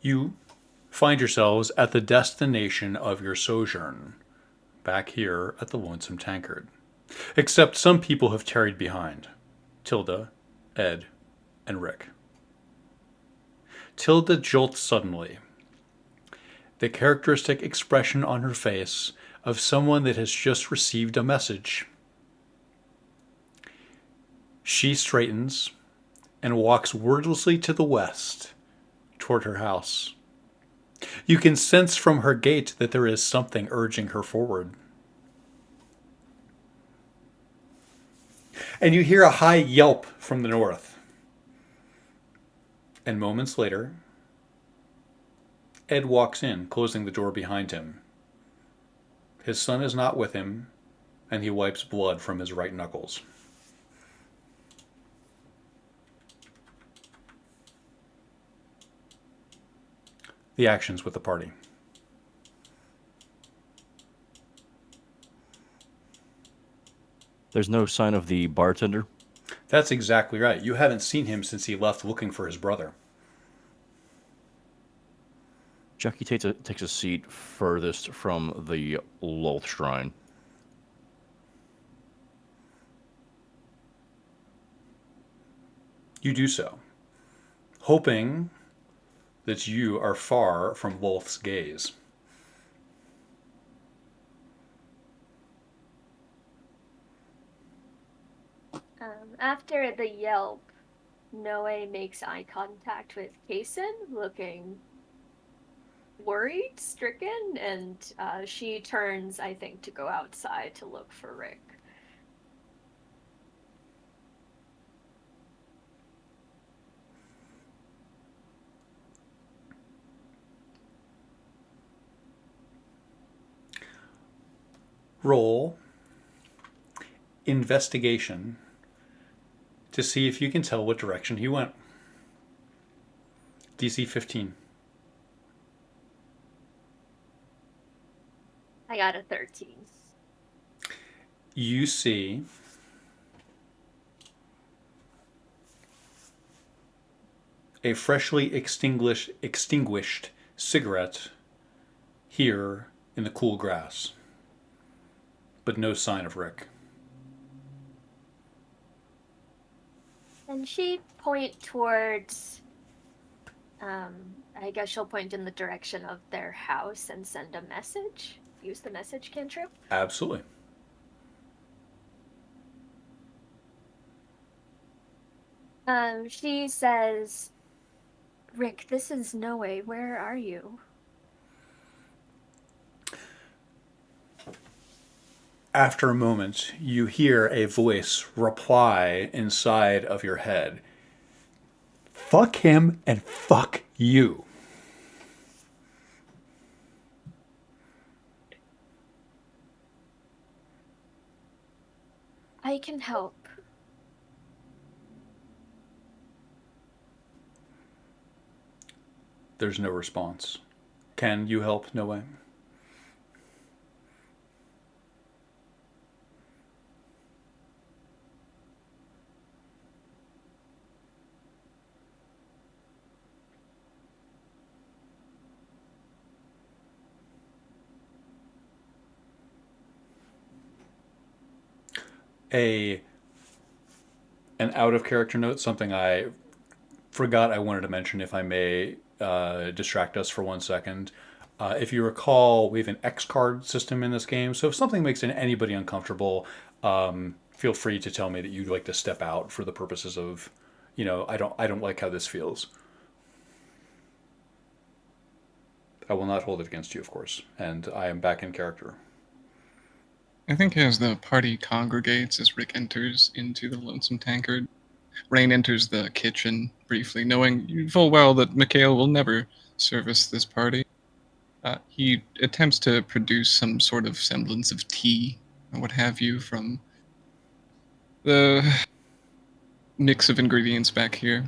You find yourselves at the destination of your sojourn, back here at the Lonesome Tankard. Except some people have tarried behind: Tilda, Ed, and Rick. Tilda jolts suddenly, the characteristic expression on her face of someone that has just received a message. She straightens and walks wordlessly to the west toward her house. You can sense from her gait that there is something urging her forward. And you hear a high yelp from the north. And moments later, Ed walks in, closing the door behind him. His son is not with him, and he wipes blood from his right knuckles. The actions with the party. There's no sign of the bartender. That's exactly right. You haven't seen him since he left looking for his brother. Jackie takes a seat furthest from the Lolth Shrine. You do so, hoping that you are far from Wolf's gaze. After the yelp, Noe makes eye contact with Kason, looking worried, stricken, and she turns, I think, to go outside to look for Rick. Roll investigation to see if you can tell what direction he went. DC 15. I got a 13. You see a freshly extinguished cigarette here in the cool grass, but no sign of Rick. And she point towards, I guess she'll point in the direction of their house and send a message. Use the message cantrip. Absolutely. She says, Rick, this is Noe. Where are you? After a moment, you hear a voice reply inside of your head: fuck him and fuck you. I can help. There's no response. Can you help? No way. A an out of character note, something I forgot I wanted to mention, if I may distract us for 1 second. If you recall, we have an X card system in this game, so if something makes anybody uncomfortable, feel free to tell me that you'd like to step out for the purposes of, I don't like how this feels. I will not hold it against you, of course, and I am back in character. I think as the party congregates, as Rick enters into the Lonesome Tankard, Rain enters the kitchen briefly, knowing full well that Mikhail will never service this party. He attempts to produce some sort of semblance of tea or what have you from the mix of ingredients back here,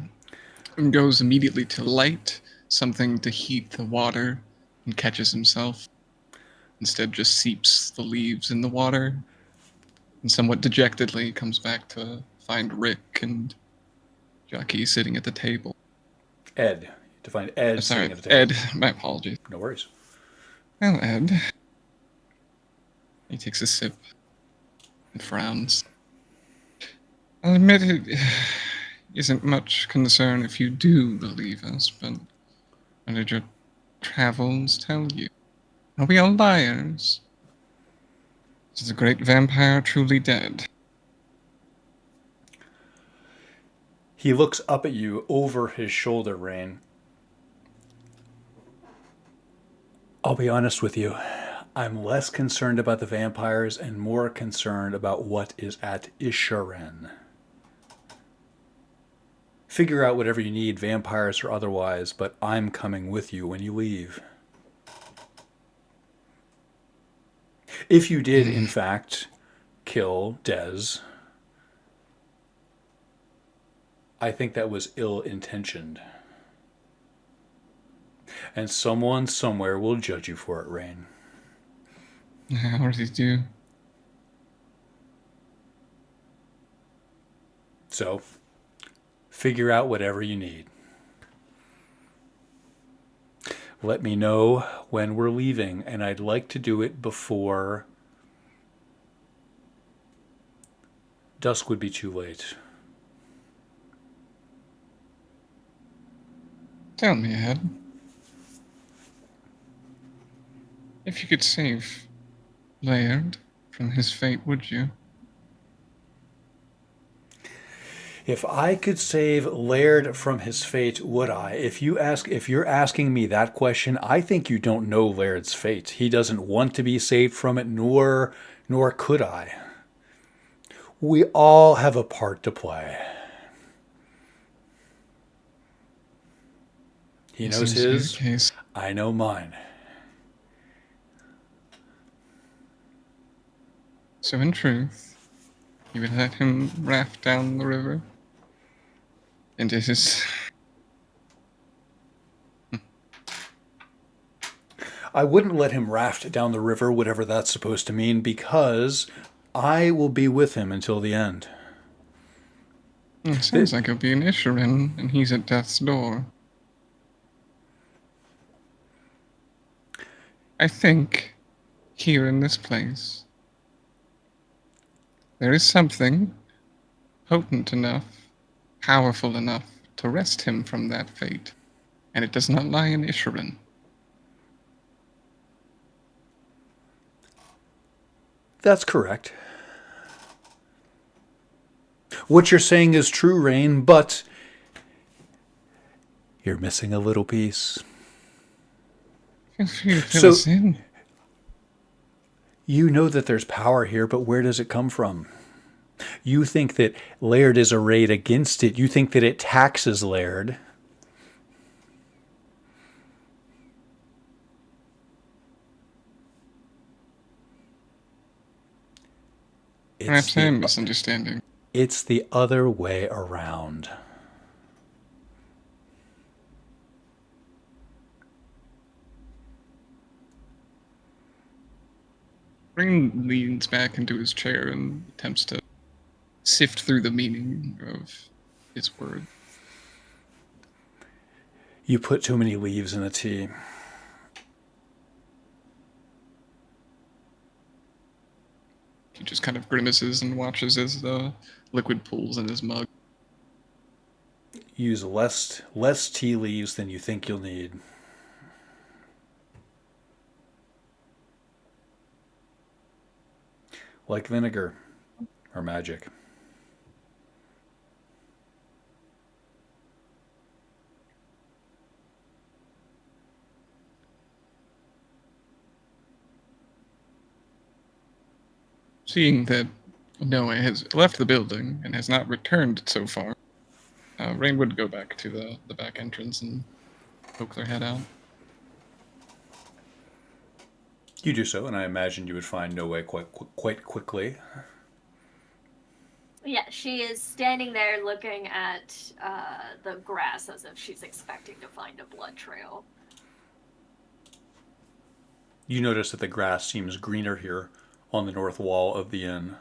and goes immediately to light something to heat the water and catches himself. Instead, just seeps the leaves in the water and somewhat dejectedly comes back to find Rick and Jockey sitting at the table. Ed, To find Ed Sorry, sitting at the table. Ed. My apologies. No worries. Well, Ed. He takes a sip and frowns. I'll admit it isn't much concern if you do believe us, but what did your travels tell you? Are we all liars? Is the great vampire truly dead? He looks up at you over his shoulder, Rain. I'll be honest with you. I'm less concerned about the vampires and more concerned about what is at Isharen. Figure out whatever you need, vampires or otherwise, but I'm coming with you when you leave. If you did, in fact, kill Dez, I think that was ill-intentioned. And someone somewhere will judge you for it, Rain. I already do. So, figure out whatever you need. Let me know when we're leaving, and I'd like to do it before dusk would be too late. Tell me, Ed. If you could save Laird from his fate, would you? If I could save Laird from his fate, would I? If you're asking me that question, I think you don't know Laird's fate. He doesn't want to be saved from it, nor could I. We all have a part to play. He knows his, Case. I know mine. So in truth, you would let him raft down the river? Into his... I wouldn't let him raft down the river, whatever that's supposed to mean, because I will be with him until the end. It sounds like he'll be in Isherin, and he's at death's door. I think, here in this place, there is something potent enough, powerful enough to wrest him from that fate, and it does not lie in Isherin. That's correct. What you're saying is true, Rain, but you're missing a little piece. Feel free to fill So- us in. You know that there's power here, but where does it come from? You think that Laird is arrayed against it. You think that it taxes Laird. Perhaps I am misunderstanding. It's the other way around. Rain leans back into his chair and attempts to sift through the meaning of his word. You put too many leaves in the tea. He just kind of grimaces and watches as the liquid pools in his mug. Use less tea leaves than you think you'll need. Like vinegar or magic. Seeing that Noah has left the building and has not returned so far, Rain would go back to the back entrance and poke their head out. You do so, and I imagine you would find no way quite quickly. Yeah, she is standing there looking at the grass as if she's expecting to find a blood trail. You notice that the grass seems greener here on the north wall of the inn.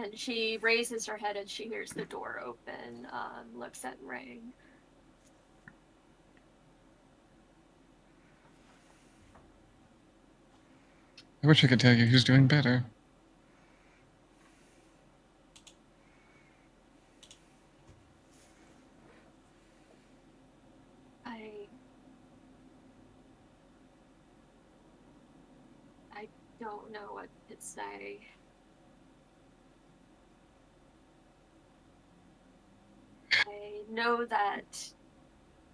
And she raises her head and she hears the door open, looks at Rain. I wish I could tell you who's doing better. I don't know what to say. I know that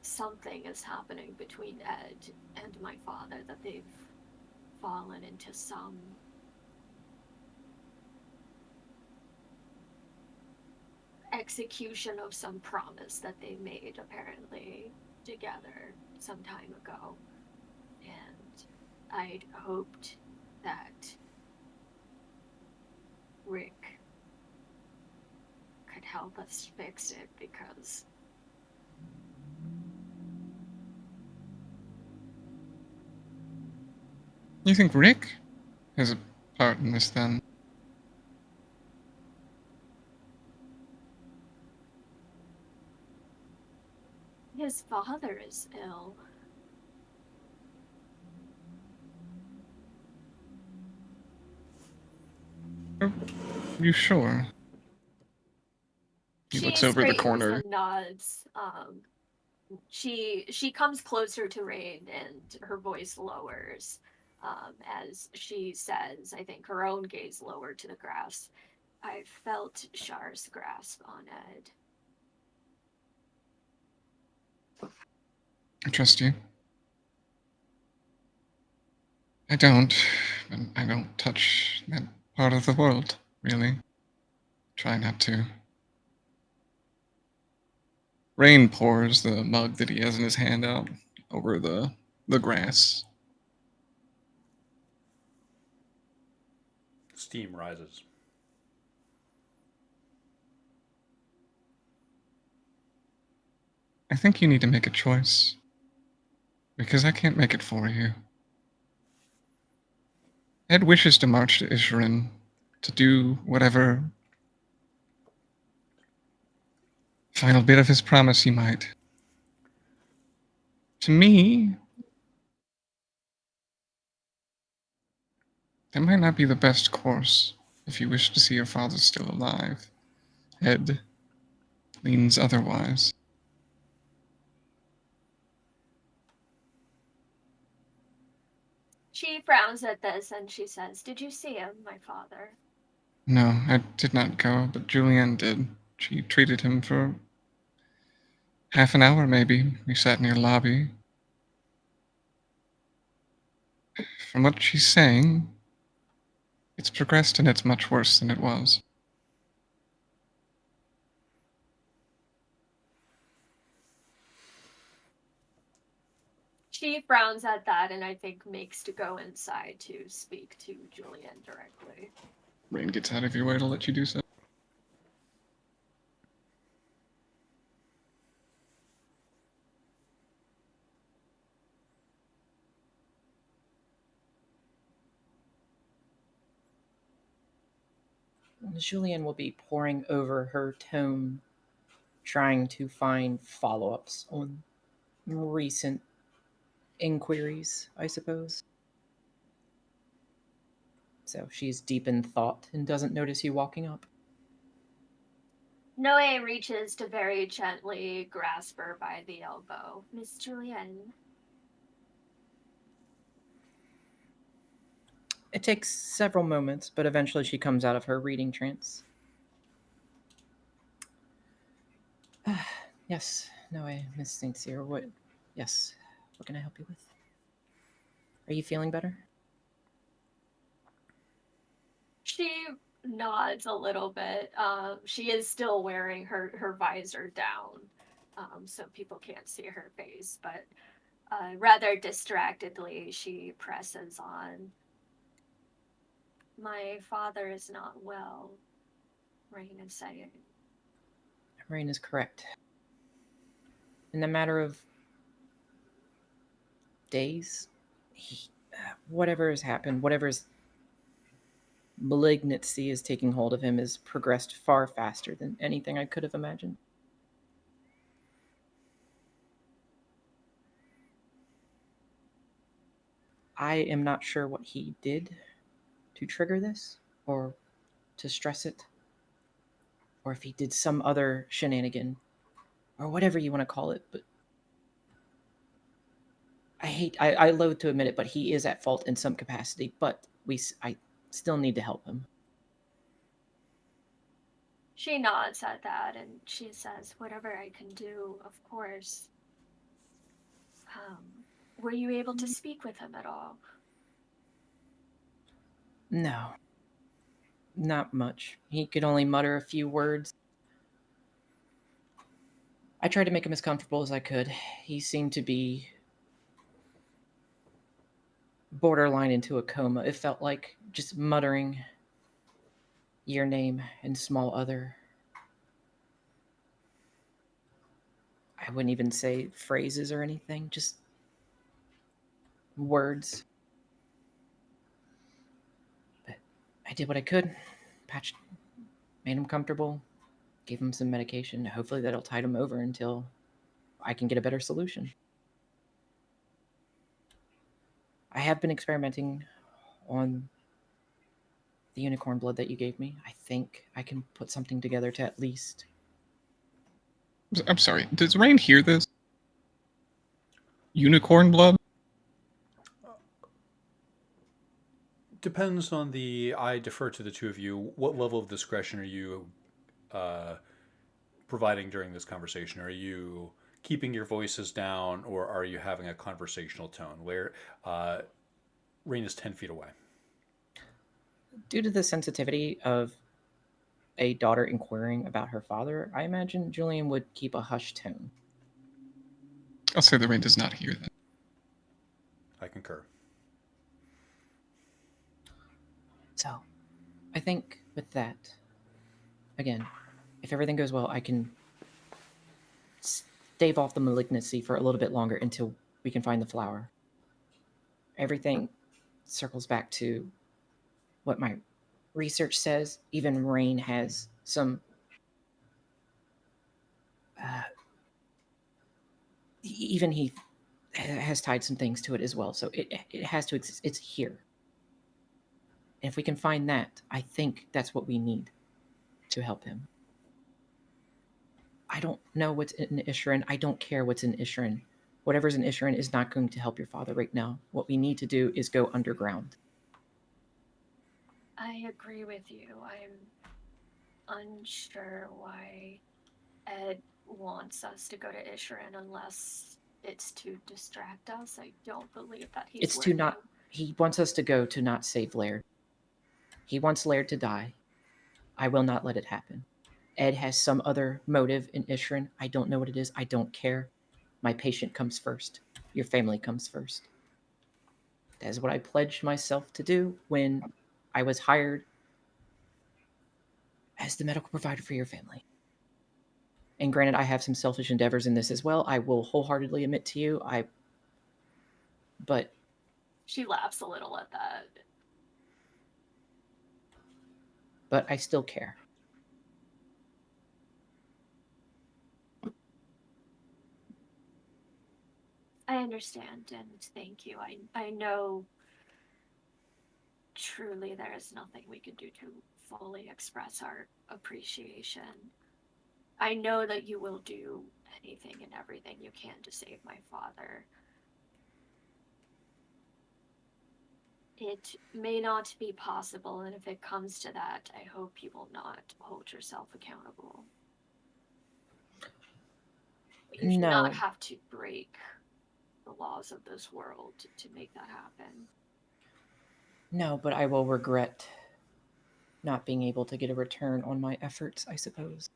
something is happening between Ed and my father, that they've fallen into some execution of some promise that they made apparently together some time ago. And I'd hoped that Rick could help us fix it because You think Rick has a part in this then? his father is ill. Are you sure? He She looks over the straightens corner. and nods. She comes closer to Rain and her voice lowers as she says, I think her own gaze lowered to the grass. I felt Shar's grasp on Ed. I trust you. I don't, but I don't touch that part of the world, really. Try not to. Rain pours the mug that he has in his hand out over the grass. Steam rises. I think you need to make a choice. Because I can't make it for you. Ed wishes to march to Isherin to do whatever final bit of his promise he might. To me, that might not be the best course if you wish to see your father still alive. Ed leans otherwise. She frowns at this and she says, "Did you see him, my father?" No, I did not go, but Julianne did. She treated him for half an hour, maybe. We sat near lobby. From what she's saying, it's progressed and it's much worse than it was. She frowns at that and I think makes to go inside to speak to Julian directly. Rain gets out of your way to let you do so. Julian will be poring over her tome, trying to find follow ups on recent inquiries, I suppose. So she's deep in thought and doesn't notice you walking up. Noe reaches to very gently grasp her by the elbow. "Miss Julian." It takes several moments, but eventually she comes out of her reading trance. Yes, Noe, Miss Sincere, what? Yes, what can I help you with? Are you feeling better? She nods a little bit. She is still wearing her visor down, so people can't see her face, but rather distractedly, she presses on. "My father is not well," Rain is saying. Rain is correct. In a matter of days, whatever has happened, whatever's malignancy is taking hold of him has progressed far faster than anything I could have imagined. I am not sure what he did to trigger this or to stress it, or if he did some other shenanigan or whatever you want to call it, but I loathe to admit it, but he is at fault in some capacity, but I still need to help him. She nods at that and she says, "Whatever I can do, of course." Were you able to speak with him at all? No, not much. He could only mutter a few words. I tried to make him as comfortable as I could. He seemed to be borderline into a coma. It felt like just muttering your name and small other. I wouldn't even say phrases or anything, just words. But I did what I could. Patched, made him comfortable, gave him some medication. Hopefully that'll tide him over until I can get a better solution. I have been experimenting on the unicorn blood that you gave me. I think I can put something together to at least... I'm sorry. Does Rain hear this? Unicorn blood? Depends on I defer to the two of you. What level of discretion are you providing during this conversation? Are you keeping your voices down, or are you having a conversational tone where Rain is 10 feet away? Due to the sensitivity of a daughter inquiring about her father, I imagine Julian would keep a hushed tone. I'll say that Rain does not hear that. I concur. So, I think with that, again, if everything goes well, I can stave off the malignancy for a little bit longer until we can find the flower. Everything circles back to what my research says. Even Rain has some even he has tied some things to it as well, so it has to exist. It's here. And if we can find that, I think that's what we need to help him. I don't know what's in Isherin. I don't care what's in Isherin. Whatever's in Isherin is not going to help your father right now. What we need to do is go underground. I agree with you. I'm unsure why Ed wants us to go to Isherin unless it's to distract us. I don't believe that he's It's to working. not... He wants us to go to not save Laird. He wants Laird to die. I will not let it happen. Ed has some other motive in Isherin. I don't know what it is. I don't care. My patient comes first. Your family comes first. That is what I pledged myself to do when I was hired as the medical provider for your family. And granted, I have some selfish endeavors in this as well. I will wholeheartedly admit to you, but She laughs a little at that. but I still care. I understand and thank you. I know truly there is nothing we can do to fully express our appreciation. I know that you will do anything and everything you can to save my father. It may not be possible, and if it comes to that, I hope you will not hold yourself accountable. You should not No. have to break the laws of this world to make that happen. No, but I will regret not being able to get a return on my efforts, I suppose.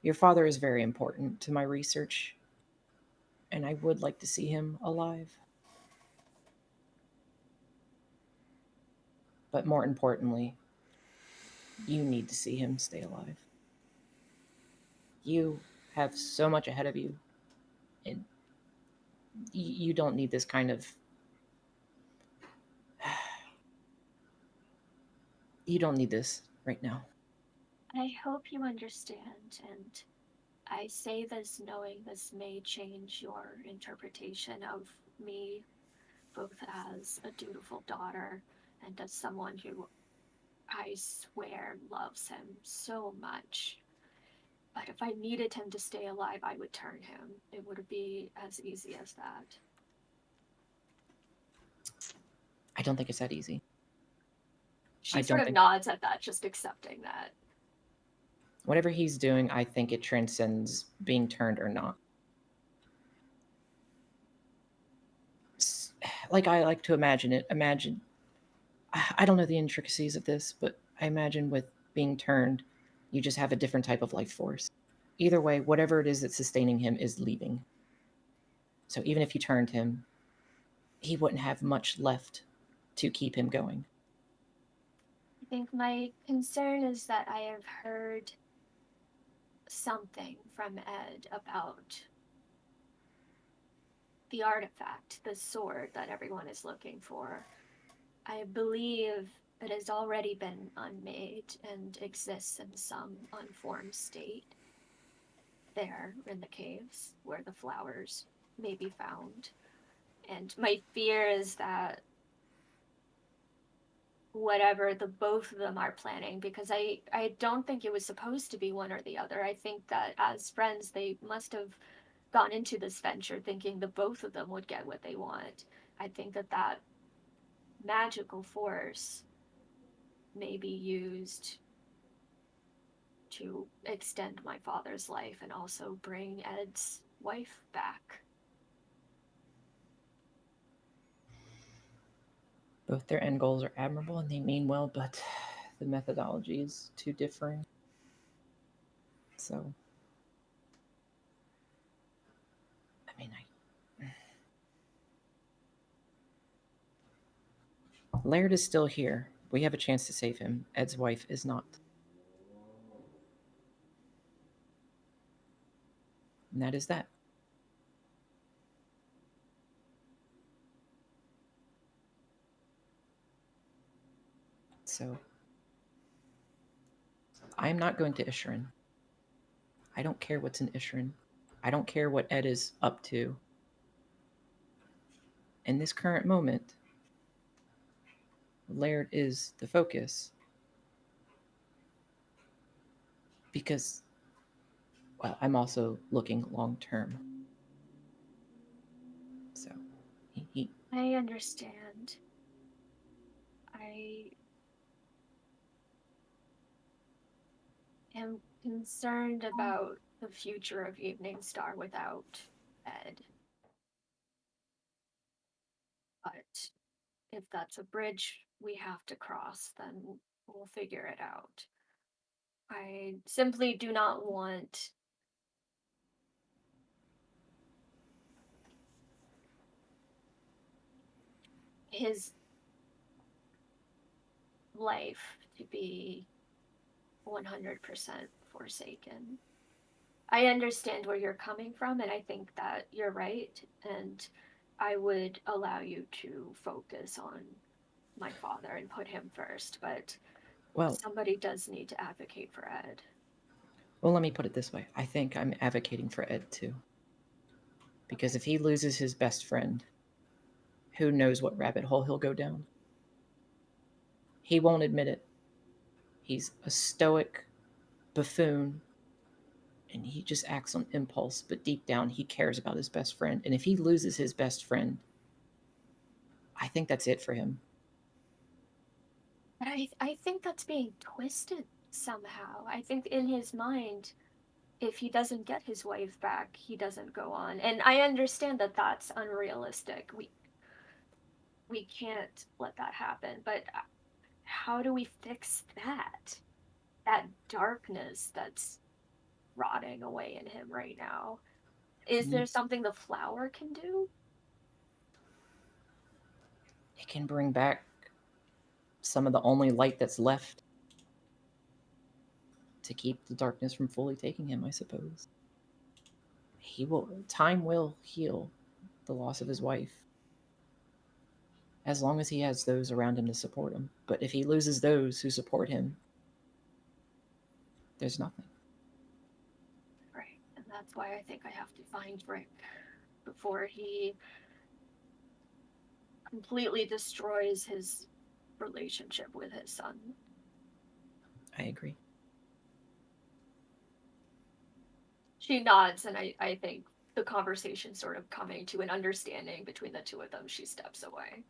Your father is very important to my research, and I would like to see him alive. But more importantly, you need to see him stay alive. You have so much ahead of you, and you don't need this kind of... You don't need this right now. I hope you understand, and I say this knowing this may change your interpretation of me, both as a dutiful daughter and as someone who I swear loves him so much. But if I needed him to stay alive, I would turn him. It would be as easy as that. I don't think it's that easy. She I sort don't of think nods at that, just accepting that. whatever he's doing, I think it transcends being turned or not. Like I like to imagine it. Imagine, I don't know the intricacies of this, but I imagine with being turned, you just have a different type of life force. Either way, whatever it is that's sustaining him is leaving. So even if you turned him, he wouldn't have much left to keep him going. I think my concern is that I have heard something from Ed about the artifact, the sword that everyone is looking for. I believe it has already been unmade and exists in some unformed state there in the caves where the flowers may be found. And my fear is that whatever the both of them are planning, because I don't think it was supposed to be one or the other. I think that as friends they must have gone into this venture thinking the both of them would get what they want. I think that that magical force may be used to extend my father's life and also bring Ed's wife back. Both their end goals are admirable and they mean well, but the methodology is too differing. So, I mean, Laird is still here. We have a chance to save him. Ed's wife is not. And that is that. So, I'm not going to Isherin. I don't care what's in Isherin. I don't care what Ed is up to. In this current moment, Laird is the focus. Because, well, I'm also looking long term. So, he I understand. I am concerned about the future of Evening Star without Ed. But if that's a bridge we have to cross, then we'll figure it out. I simply do not want his life to be 100% forsaken. I understand where you're coming from, and I think that you're right. And I would allow you to focus on my father and put him first. But well, somebody does need to advocate for Ed. well, let me put it this way. I think I'm advocating for Ed too. Because if he loses his best friend, who knows what rabbit hole he'll go down? He won't admit it. He's a stoic buffoon and he just acts on impulse, but deep down he cares about his best friend. And if he loses his best friend, I think that's it for him. But I think that's being twisted somehow. I think in his mind, if he doesn't get his wife back, he doesn't go on. And I understand that that's unrealistic. We can't let that happen. But how do we fix that? That darkness that's rotting away in him right now. Is there something the flower can do? It can bring back some of the only light that's left to keep the darkness from fully taking him, I suppose. Time will heal the loss of his wife. As long as he has those around him to support him. But if he loses those who support him, there's nothing. Right. And that's why I think I have to find Rick before he completely destroys his relationship with his son. I agree. She nods, and I think the conversation sort of coming to an understanding between the two of them, she steps away.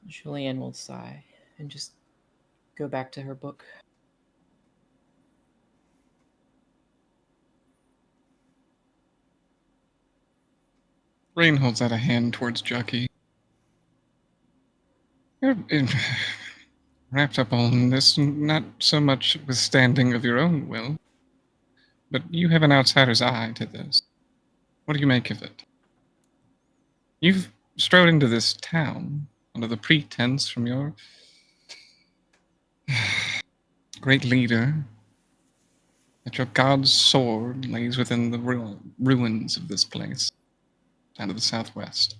Julianne will sigh and just go back to her book. Rain holds out a hand towards Jucky. You're wrapped up all in this, not so much withstanding of your own will, but you have an outsider's eye to this. What do you make of it? You've strode into this town under the pretense from your great leader that your god's sword lays within the ruins of this place, down to the southwest.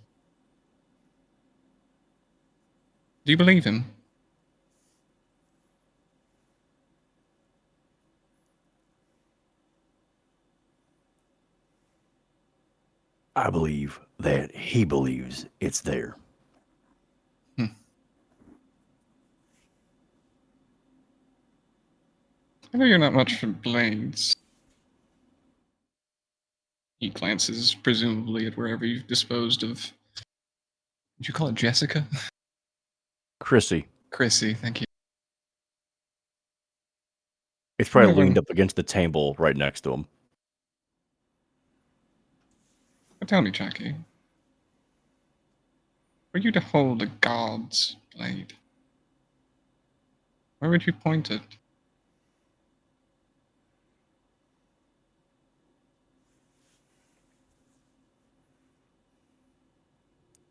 Do you believe him? I believe that he believes it's there. I know you're not much for blades. He glances presumably at wherever you've disposed of. Would you call it Jessica? Chrissy, Chrissy, thank you. it's probably Whatever. leaned up against the table right next to him. But tell me, Chucky, were you to hold a god's blade, where would you point it?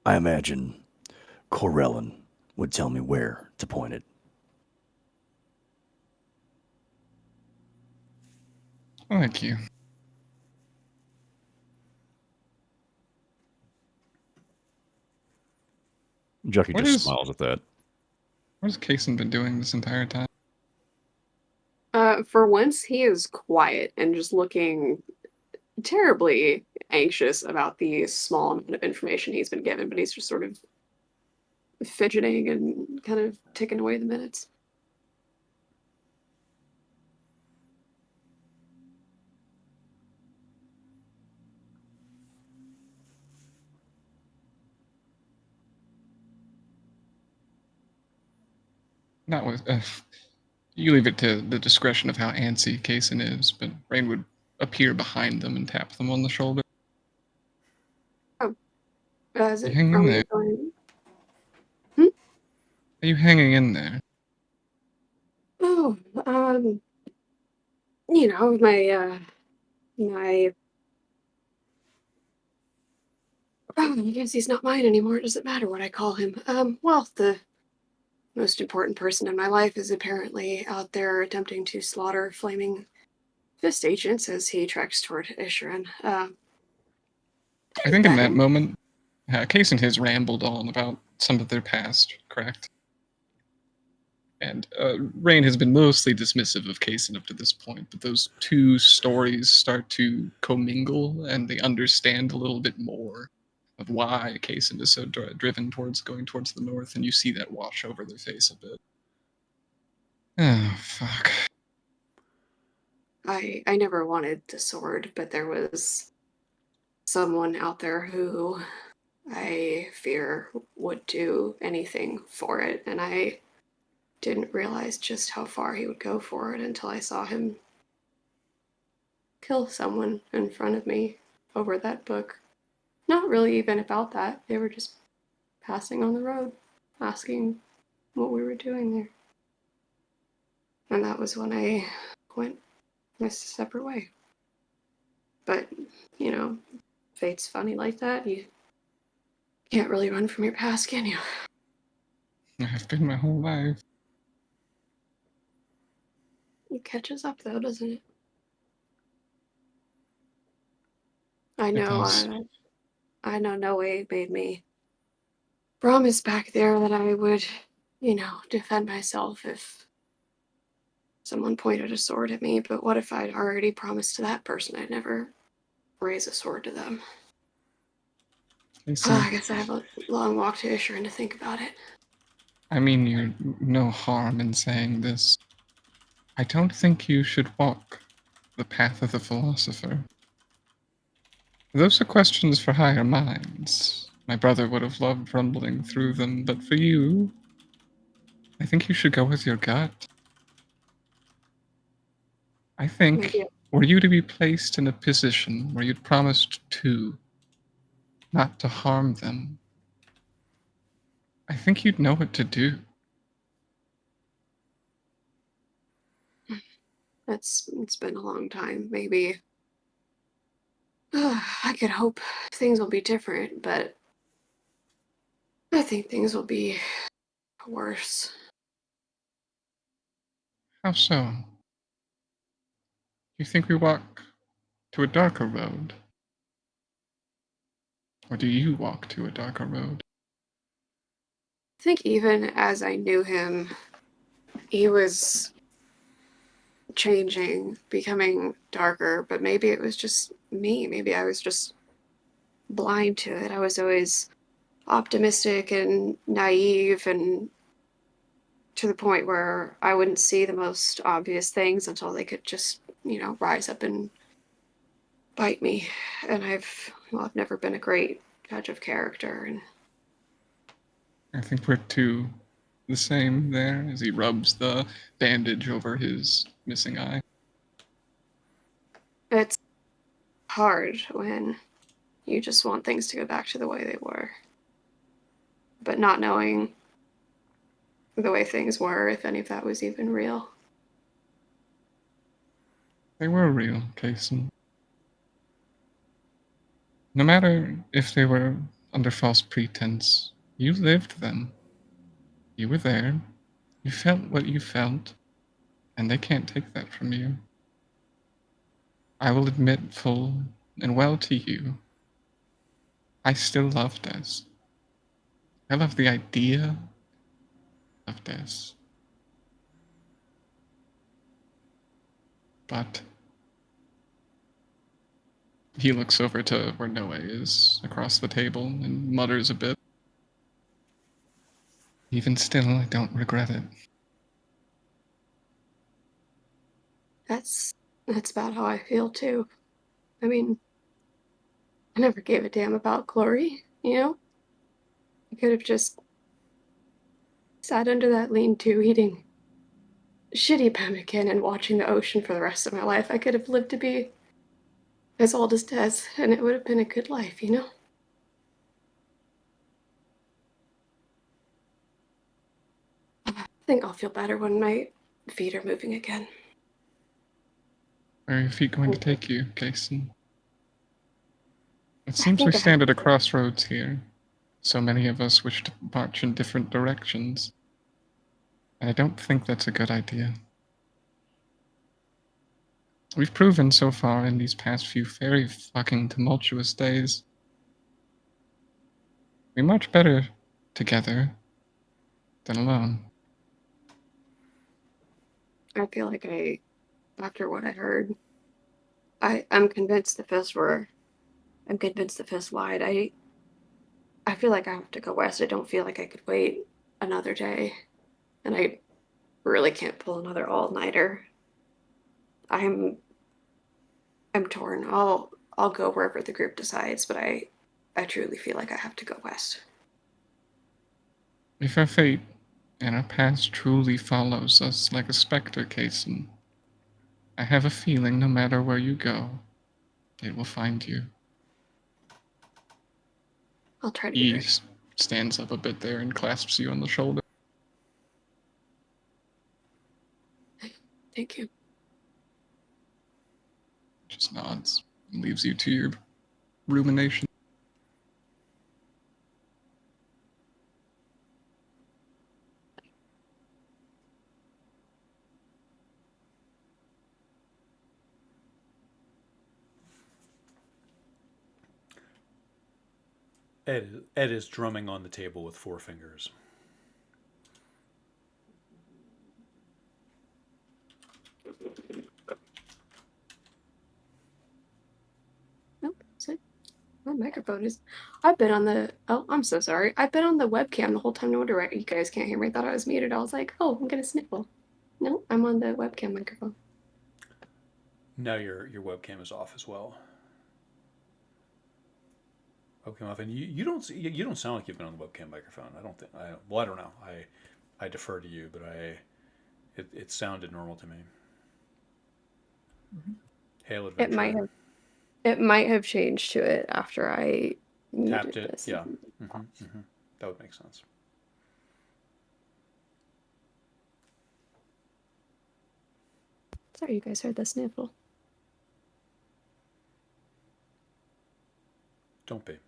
I imagine Corellin would tell me where to point it. Thank you. Jucky What just is- smiles at that. What has Kaysen been doing this entire time? For once, he is quiet and just looking terribly anxious about the small amount of information he's been given, but he's just sort of fidgeting and kind of ticking away the minutes. Not with. You leave it to the discretion of how antsy Kaysen is, but Rain would appear behind them and tap them on the shoulder. Is it, Hang in are we there. going? Are you hanging in there? Oh, you know, my. Oh, I guess he's not mine anymore. It doesn't matter what I call him. Well, the most important person in my life is apparently out there attempting to slaughter flaming fist agents as he treks toward Isherin. I think in that moment, Kaysen has rambled on about some of their past, correct? And Rain has been mostly dismissive of Kaysen up to this point, but those two stories start to commingle and they understand a little bit more of why Kaysen is so driven towards going towards the north, and you see that wash over their face a bit. Oh, fuck. I never wanted the sword, but there was someone out there who I fear would do anything for it, and I didn't realize just how far he would go for it until I saw him kill someone in front of me over that book. Not really even about that. They were just passing on the road, asking what we were doing there. And that was when I went my separate way. But, you know, fate's funny like that. You can't really run from your past, can you? I've been my whole life. It catches up, though, doesn't it? I It know. does. I know. Noe made me promised back there that I would, defend myself if someone pointed a sword at me, but what if I'd already promised to that person I'd never raise a sword to them? Casey, I guess I have a long walk to Isherin to think about it. I mean you no harm in saying this. I don't think you should walk the path of the philosopher. Those are questions for higher minds. My brother would have loved rumbling through them, but for you, I think you should go with your gut. I think, Maybe. were you to be placed in a position where you'd promised to, not to harm them, I think you'd know what to do. It's been a long time. Maybe I could hope things will be different, but I think things will be worse. How so? You think we walk to a darker road? Or do you walk to a darker road? I think even as I knew him, he was changing, becoming darker, but maybe it was just me. Maybe I was just blind to it. I was always optimistic and naive and to the point where I wouldn't see the most obvious things until they could just, rise up and bite me. And I've never been a great judge of character. And I think we're two the same there as he rubs the bandage over his missing eye. it's hard when you just want things to go back to the way they were. But not knowing the way things were, if any of that was even real. They were real, Kason. No matter if they were under false pretense, you lived them. You were there. You felt what you felt, and they can't take that from you. I will admit full and well to you, I still love Des. I love the idea of Des. But he looks over to where Noe is across the table and mutters a bit. Even still, I don't regret it. That's about how I feel too. I mean, I never gave a damn about glory, I could have just sat under that lean-to eating shitty pemmican and watching the ocean for the rest of my life. I could have lived to be as old as Des, and it would have been a good life. I think I'll feel better when my feet are moving again. Where are your feet going to take you, Kason? It I seems we think I have stand at a crossroads here. So many of us wish to march in different directions. And I don't think that's a good idea. We've proven so far in these past few very fucking tumultuous days. We march better together than alone. I feel like after what I heard, I'm convinced the Fist were. I'm convinced the Fist lied. I feel like I have to go west. I don't feel like I could wait another day, and I really can't pull another all-nighter. I'm torn. I'll go wherever the group decides, but I truly feel like I have to go west. If our fate and our past truly follows us like a specter, Kason, I have a feeling no matter where you go, it will find you. I'll try to be He ready. stands up a bit there and clasps you on the shoulder. Thank you. Just nods and leaves you to your rumination. Ed is drumming on the table with 4 fingers. Nope. So my microphone is. I've been on the. Oh, I'm so sorry. I've been on the webcam the whole time. No wonder you guys can't hear me. I thought I was muted. I was like, oh, I'm gonna sniffle. No, I'm on the webcam microphone. Now your webcam is off as well. Webcam off, and you don't sound like you've been on the webcam microphone. I don't think. I don't know. I defer to you, but it sounded normal to me. Mhm. Hail Adventure. It might have changed to it after I Tapped muted it. this. Yeah. That would make sense. Sorry, you guys heard the sniffle. Don't be.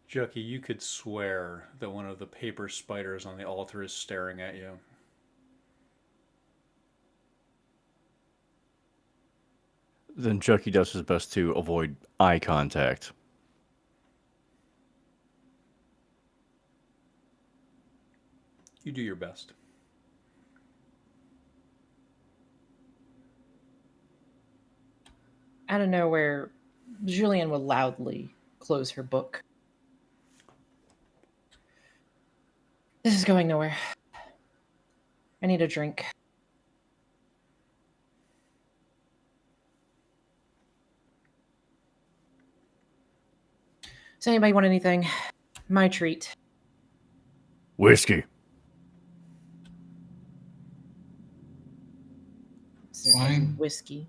Jucky, you could swear that one of the paper spiders on the altar is staring at you. Then Chucky does his best to avoid eye contact. You do your best. Out of nowhere, Julian will loudly close her book. This is going nowhere. I need a drink. Does anybody want anything? My treat. Whiskey. Is there any Wine. whiskey?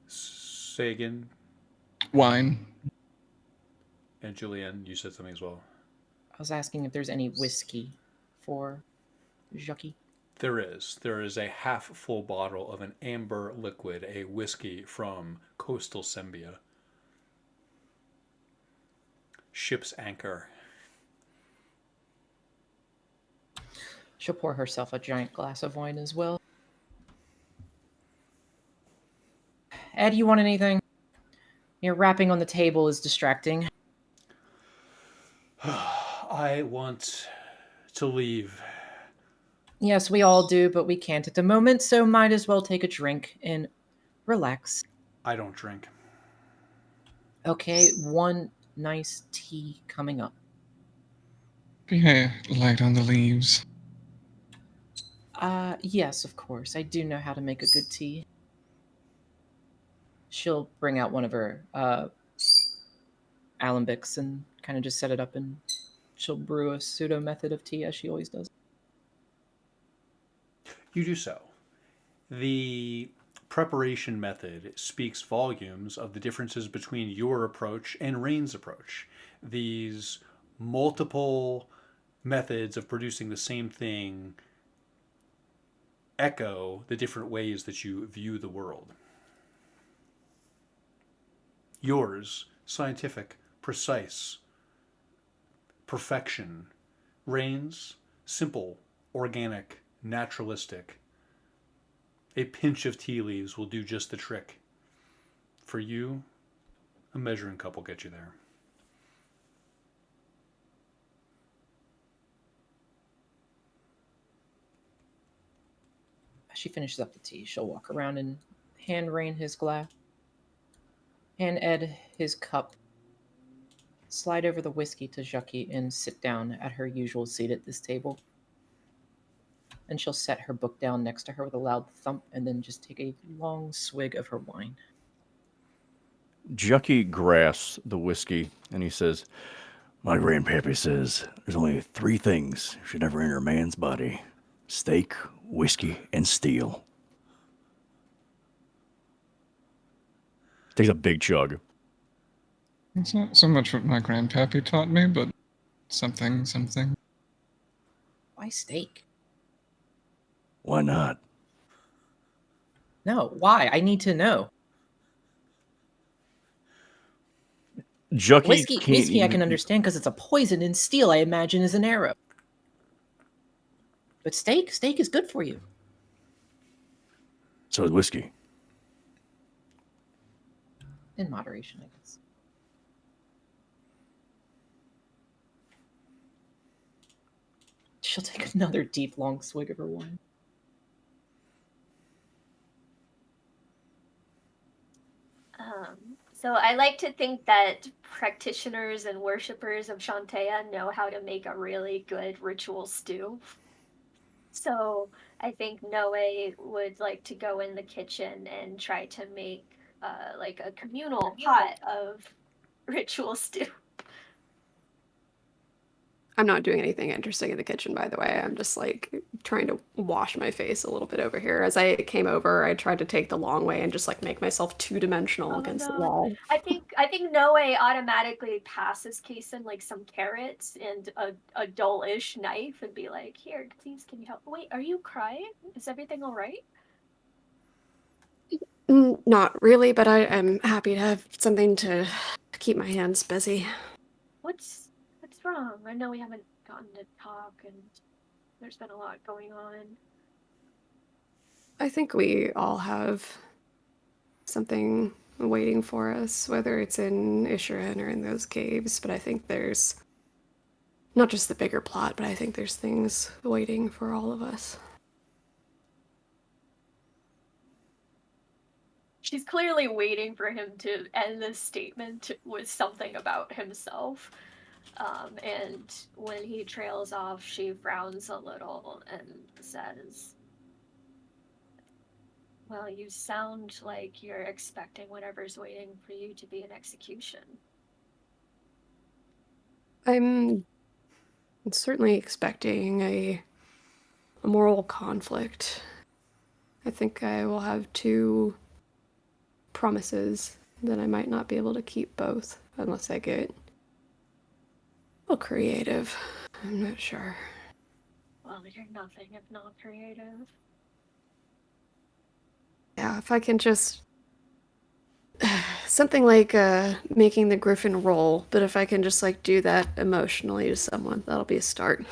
Sagan Wine. and Julianne, you said something as well. I was asking if there's any whiskey for Jucky. There is. There is a half full bottle of an amber liquid, a whiskey from coastal Sembia. Ship's Anchor. She'll pour herself a giant glass of wine as well. Ed, you want anything? Your rapping on the table is distracting. I want to leave. Yes, we all do, but we can't at the moment, so might as well take a drink and relax. I don't drink. Okay, one nice tea coming up. Be light on the leaves. Yes, of course. I do know how to make a good tea. She'll bring out one of her alembics and kind of just set it up, and she'll brew a pseudo method of tea as she always does. You do so. The preparation method speaks volumes of the differences between your approach and Rain's approach. These multiple methods of producing the same thing echo the different ways that you view the world. Yours, scientific, precise, perfection. Rain's, simple, organic, naturalistic. A pinch of tea leaves will do just the trick. For you, a measuring cup will get you there. As she finishes up the tea, she'll walk around and hand Rain his glass, hand Ed his cup, slide over the whiskey to Jucky, and sit down at her usual seat at this table. And she'll set her book down next to her with a loud thump and then just take a long swig of her wine. Jucky grasps the whiskey and he says, "My grandpappy says there's only 3 things should never enter a man's body: steak, whiskey, and steel." Takes a big chug. It's not so much what my grandpappy taught me, but something. Why steak? Why not? No, why? I need to know. Jucky Whiskey, can't whiskey, I even can eat. understand because it's a poison, and steel, I imagine, is an arrow. But steak is good for you. So is whiskey. In moderation, I guess. She'll take another deep, long swig of her wine. So I like to think that practitioners and worshippers of Shantea know how to make a really good ritual stew. So I think Noe would like to go in the kitchen and try to make like a communal pot of ritual stew. I'm not doing anything interesting in the kitchen, by the way. I'm just like trying to wash my face a little bit over here. As I came over, I tried to take the long way and just like make myself two-dimensional Oh against the no. wall. I think Noe automatically passes Kason like some carrots and a dull-ish knife and be like, "Here, please, can you help?" Wait, are you crying? Is everything all right? Not really, but I am happy to have something to keep my hands busy. What's wrong? I know we haven't gotten to talk and there's been a lot going on. I think we all have something waiting for us, whether it's in Ishirin or in those caves, but I think there's not just the bigger plot, but I think there's things waiting for all of us. She's clearly waiting for him to end this statement with something about himself. And when he trails off, she frowns a little and says, "Well, you sound like you're expecting whatever's waiting for you to be an execution." I'm certainly expecting a moral conflict. I think I will have two promises that I might not be able to keep both unless I get a little creative. I'm not sure. Well, you're nothing if not creative. Yeah, if I can just something like making the griffin roll, but if I can just like do that emotionally to someone, that'll be a start.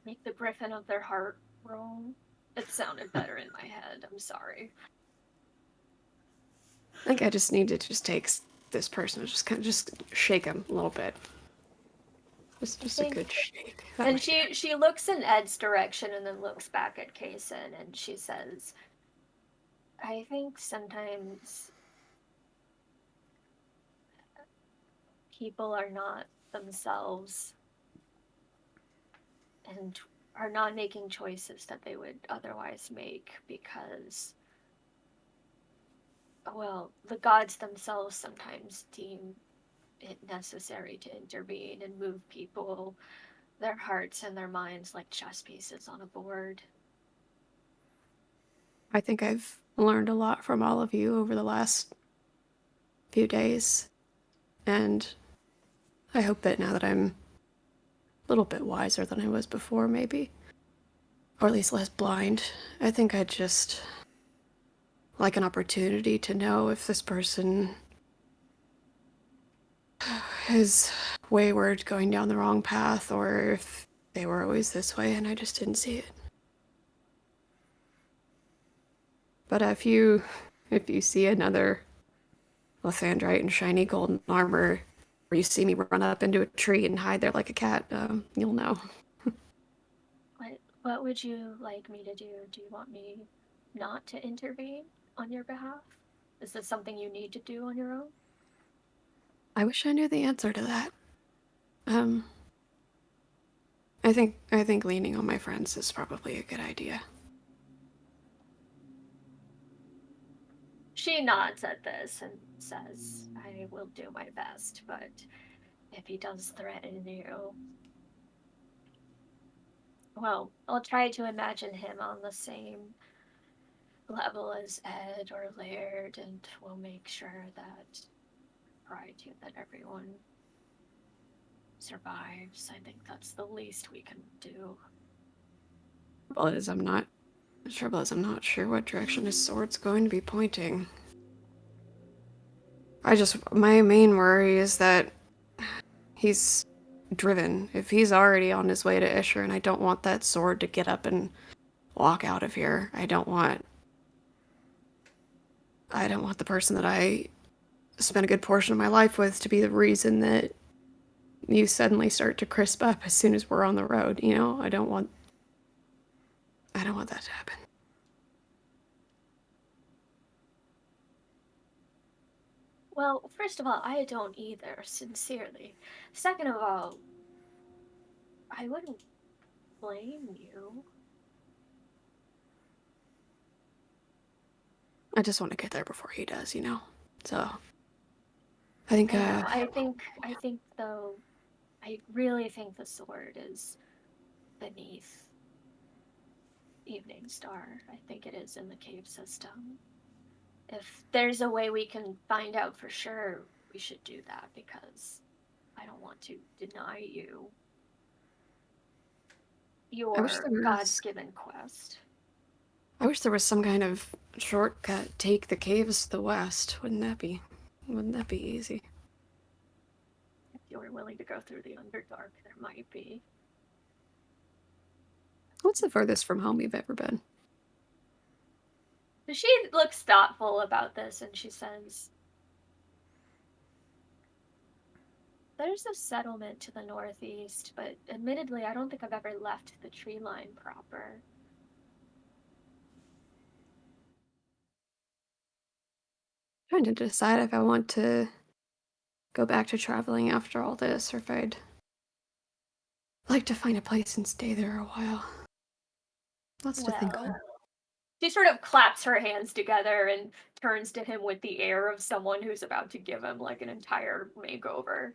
Make the griffin of their heart roll. It sounded better in my head. I'm sorry. I think I just need to just take this person and just kind of just shake him a little bit. Just a good shake. That And might do it. she looks in Ed's direction and then looks back at Kason and she says, "I think sometimes people are not themselves and are not making choices that they would otherwise make because, well, the gods themselves sometimes deem it necessary to intervene and move people, their hearts and their minds like chess pieces on a board." I think I've learned a lot from all of you over the last few days, and I hope that now that I'm a little bit wiser than I was before, maybe, or at least less blind, I think I'd just like an opportunity to know if this person is wayward, going down the wrong path, or if they were always this way and I just didn't see it. But if you see another Lathandrite in shiny golden armor, or you see me run up into a tree and hide there like a cat, you'll know. What would you like me to do? Do you want me not to intervene on your behalf? Is this something you need to do on your own? I wish I knew the answer to that. Um, I think leaning on my friends is probably a good idea. She nods at this and says, "I will do my best, but if he does threaten you, well, I'll try to imagine him on the same level as Ed or Laird, and we'll make sure that, that everyone survives. I think that's the least we can do. The trouble is I'm not sure what direction his sword's going to be pointing. My main worry is that he's driven. If he's already on his way to Isherin, I don't want that sword to get up and walk out of here. I don't want the person that I spent a good portion of my life with to be the reason that you suddenly start to crisp up as soon as we're on the road, you know? I don't want that to happen. Well, first of all, I don't either, sincerely. Second of all, I wouldn't blame you. I just want to get there before he does, you know? So I think I think though, I really think the sword is beneath Evening Star. I think it is in the cave system. If there's a way we can find out for sure, we should do that, because I don't want to deny you I wish your there was God's-given quest. I wish there was some kind of shortcut. Take the caves to the west. Wouldn't that be easy? If you were willing to go through the Underdark, there might be. What's the furthest from home you've ever been? She looks thoughtful about this, and she says, there's a settlement to the northeast, but admittedly, I don't think I've ever left the tree line proper. Trying to decide if I want to go back to traveling after all this, or if I'd like to find a place and stay there a while. Lots to think on. She sort of claps her hands together and turns to him with the air of someone who's about to give him like an entire makeover.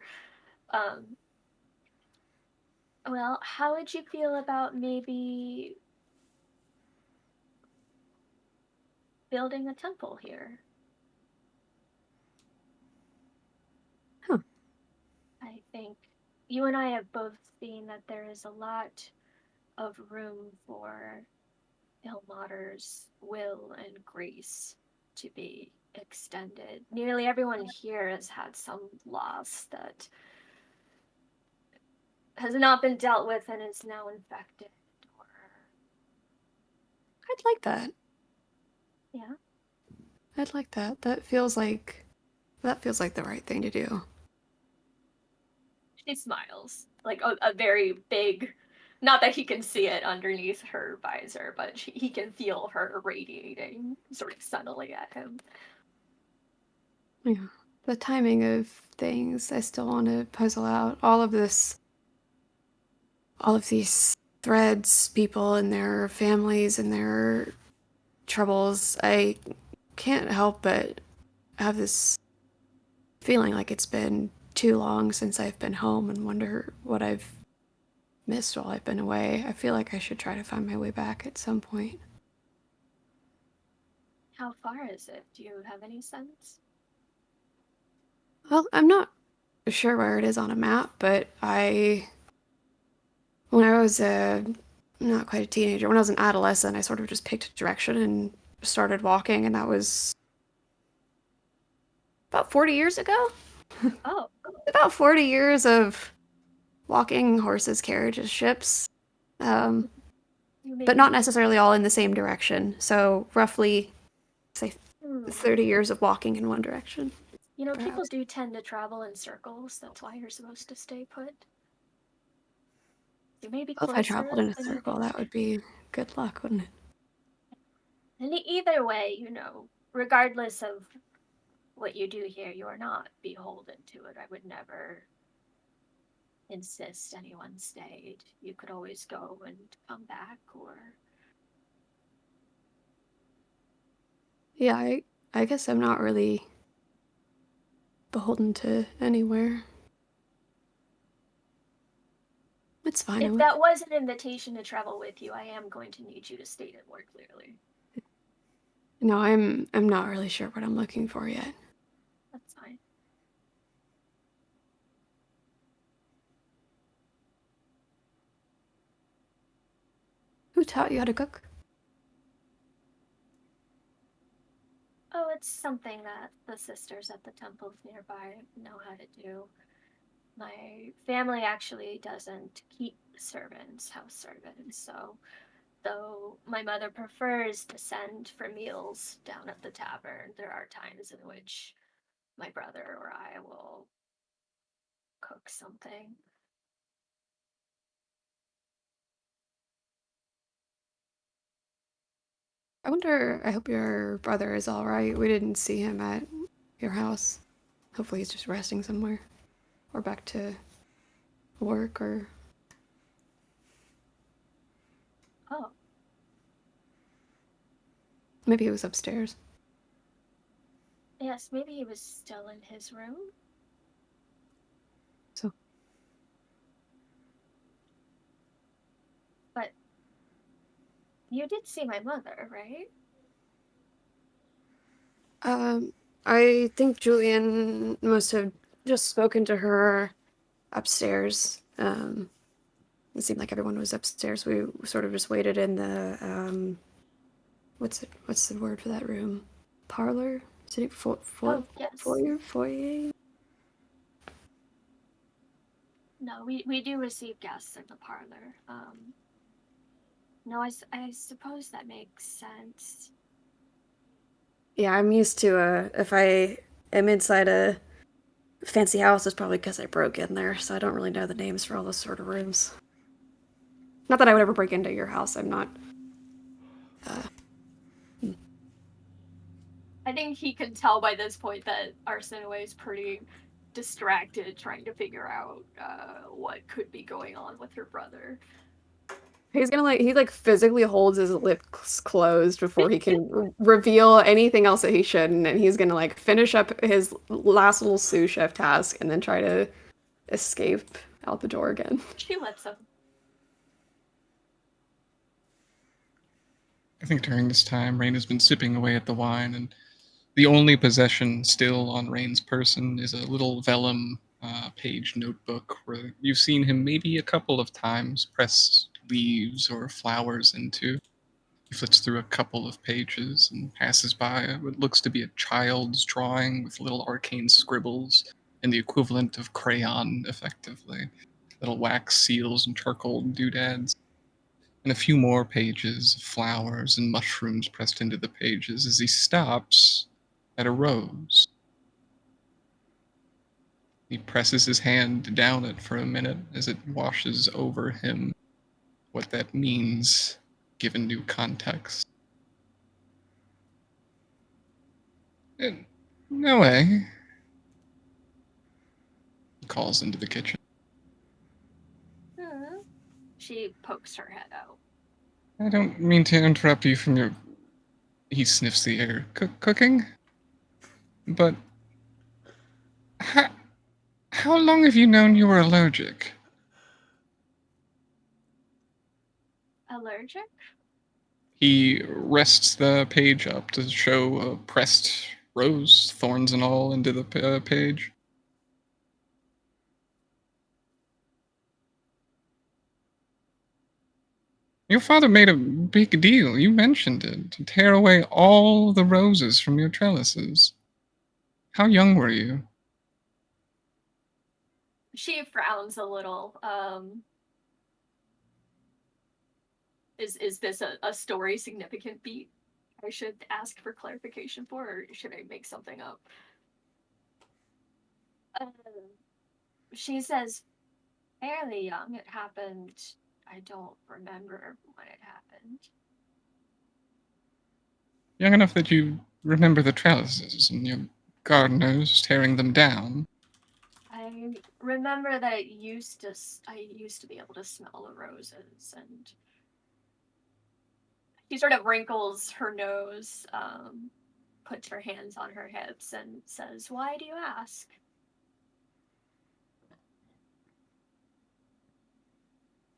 Well, how would you feel about maybe building a temple here? Huh. I think you and I have both seen that there is a lot of room for Ilmater's will and grace to be extended. Nearly everyone here has had some loss that has not been dealt with and is now infected. Or I'd like that. yeah, I'd like that. That feels like the right thing to do. she smiles, like a very big. Not that he can see it underneath her visor, but he can feel her radiating sort of subtly at him. Yeah. The timing of things, I still want to puzzle out. All of these threads, people and their families and their troubles. I can't help but have this feeling like it's been too long since I've been home, and wonder what I've missed while I've been away. I feel like I should try to find my way back at some point. How far is it? Do you have any sense? Well, I'm not sure where it is on a map, but when I was not quite a teenager, when I was an adolescent, I sort of just picked a direction and started walking, and that was about 40 years ago. Oh, About 40 years of walking, horses, carriages, ships, but not necessarily all in the same direction. So roughly, say, 30 years of walking in one direction. You know, perhaps. people do tend to travel in circles. That's why you're supposed to stay put. You may be Well, if I closer traveled in a than you circle, think. that would be good luck, wouldn't it? And either way, you know, regardless of what you do here, you are not beholden to it. I would never insist anyone stayed. You could always go and come back, or Yeah, I guess I'm not really beholden to anywhere. It's fine. if that was an invitation to travel with you, I am going to need you to state it more clearly. No, I'm not really sure what I'm looking for yet. That's fine. taught you how to cook? Oh, it's something that the sisters at the temples nearby know how to do. My family actually doesn't keep servants, house servants, so though my mother prefers to send for meals down at the tavern, there are times in which my brother or I will cook something. I hope your brother is alright. We didn't see him at your house. Hopefully he's just resting somewhere. Or back to work, or... Oh, Maybe he was upstairs. yes, maybe he was still in his room. So... But you did see my mother, right? I think Julian must have just spoken to her upstairs. It seemed like everyone was upstairs. We sort of just waited in the, what's the word for that room? Parlor? Is it Oh, yes. foyer? No, we do receive guests in the parlor. No, I suppose that makes sense. Yeah, I'm used to, if I am inside a fancy house, it's probably because I broke in there, so I don't really know the names for all those sort of rooms. Not that I would ever break into your house, I'm not... I think he can tell by this point that Arsinoe is pretty distracted trying to figure out what could be going on with her brother. He's gonna he physically holds his lips closed before he can reveal anything else that he shouldn't, and he's gonna finish up his last little sous chef task and then try to escape out the door again. She lets him. I think during this time, Rain has been sipping away at the wine, and the only possession still on Rain's person is a little vellum page notebook where you've seen him maybe a couple of times press leaves or flowers into. He flits through a couple of pages and passes by what looks to be a child's drawing with little arcane scribbles and the equivalent of crayon, effectively. Little wax seals and charcoal doodads. And a few more pages of flowers and mushrooms pressed into the pages as he stops at a rose. He presses his hand down it for a minute as it washes over him what that means given new context. No way. He calls into the kitchen. She pokes her head out. I don't mean to interrupt you from your... He sniffs the air. Cooking? But... How long have you known you were allergic? Allergic? He rests the page up to show a pressed rose, thorns and all, into the page. Your father made a big deal, you mentioned it, to tear away all the roses from your trellises. How young were you? She frowns a little. Is this a story significant beat I should ask for clarification for, or should I make something up? She says, fairly young. It happened. I don't remember when it happened. Young enough that you remember the trellises and your gardeners tearing them down. I remember that I used to be able to smell the roses, and she sort of wrinkles her nose, puts her hands on her hips, and says, "Why do you ask?"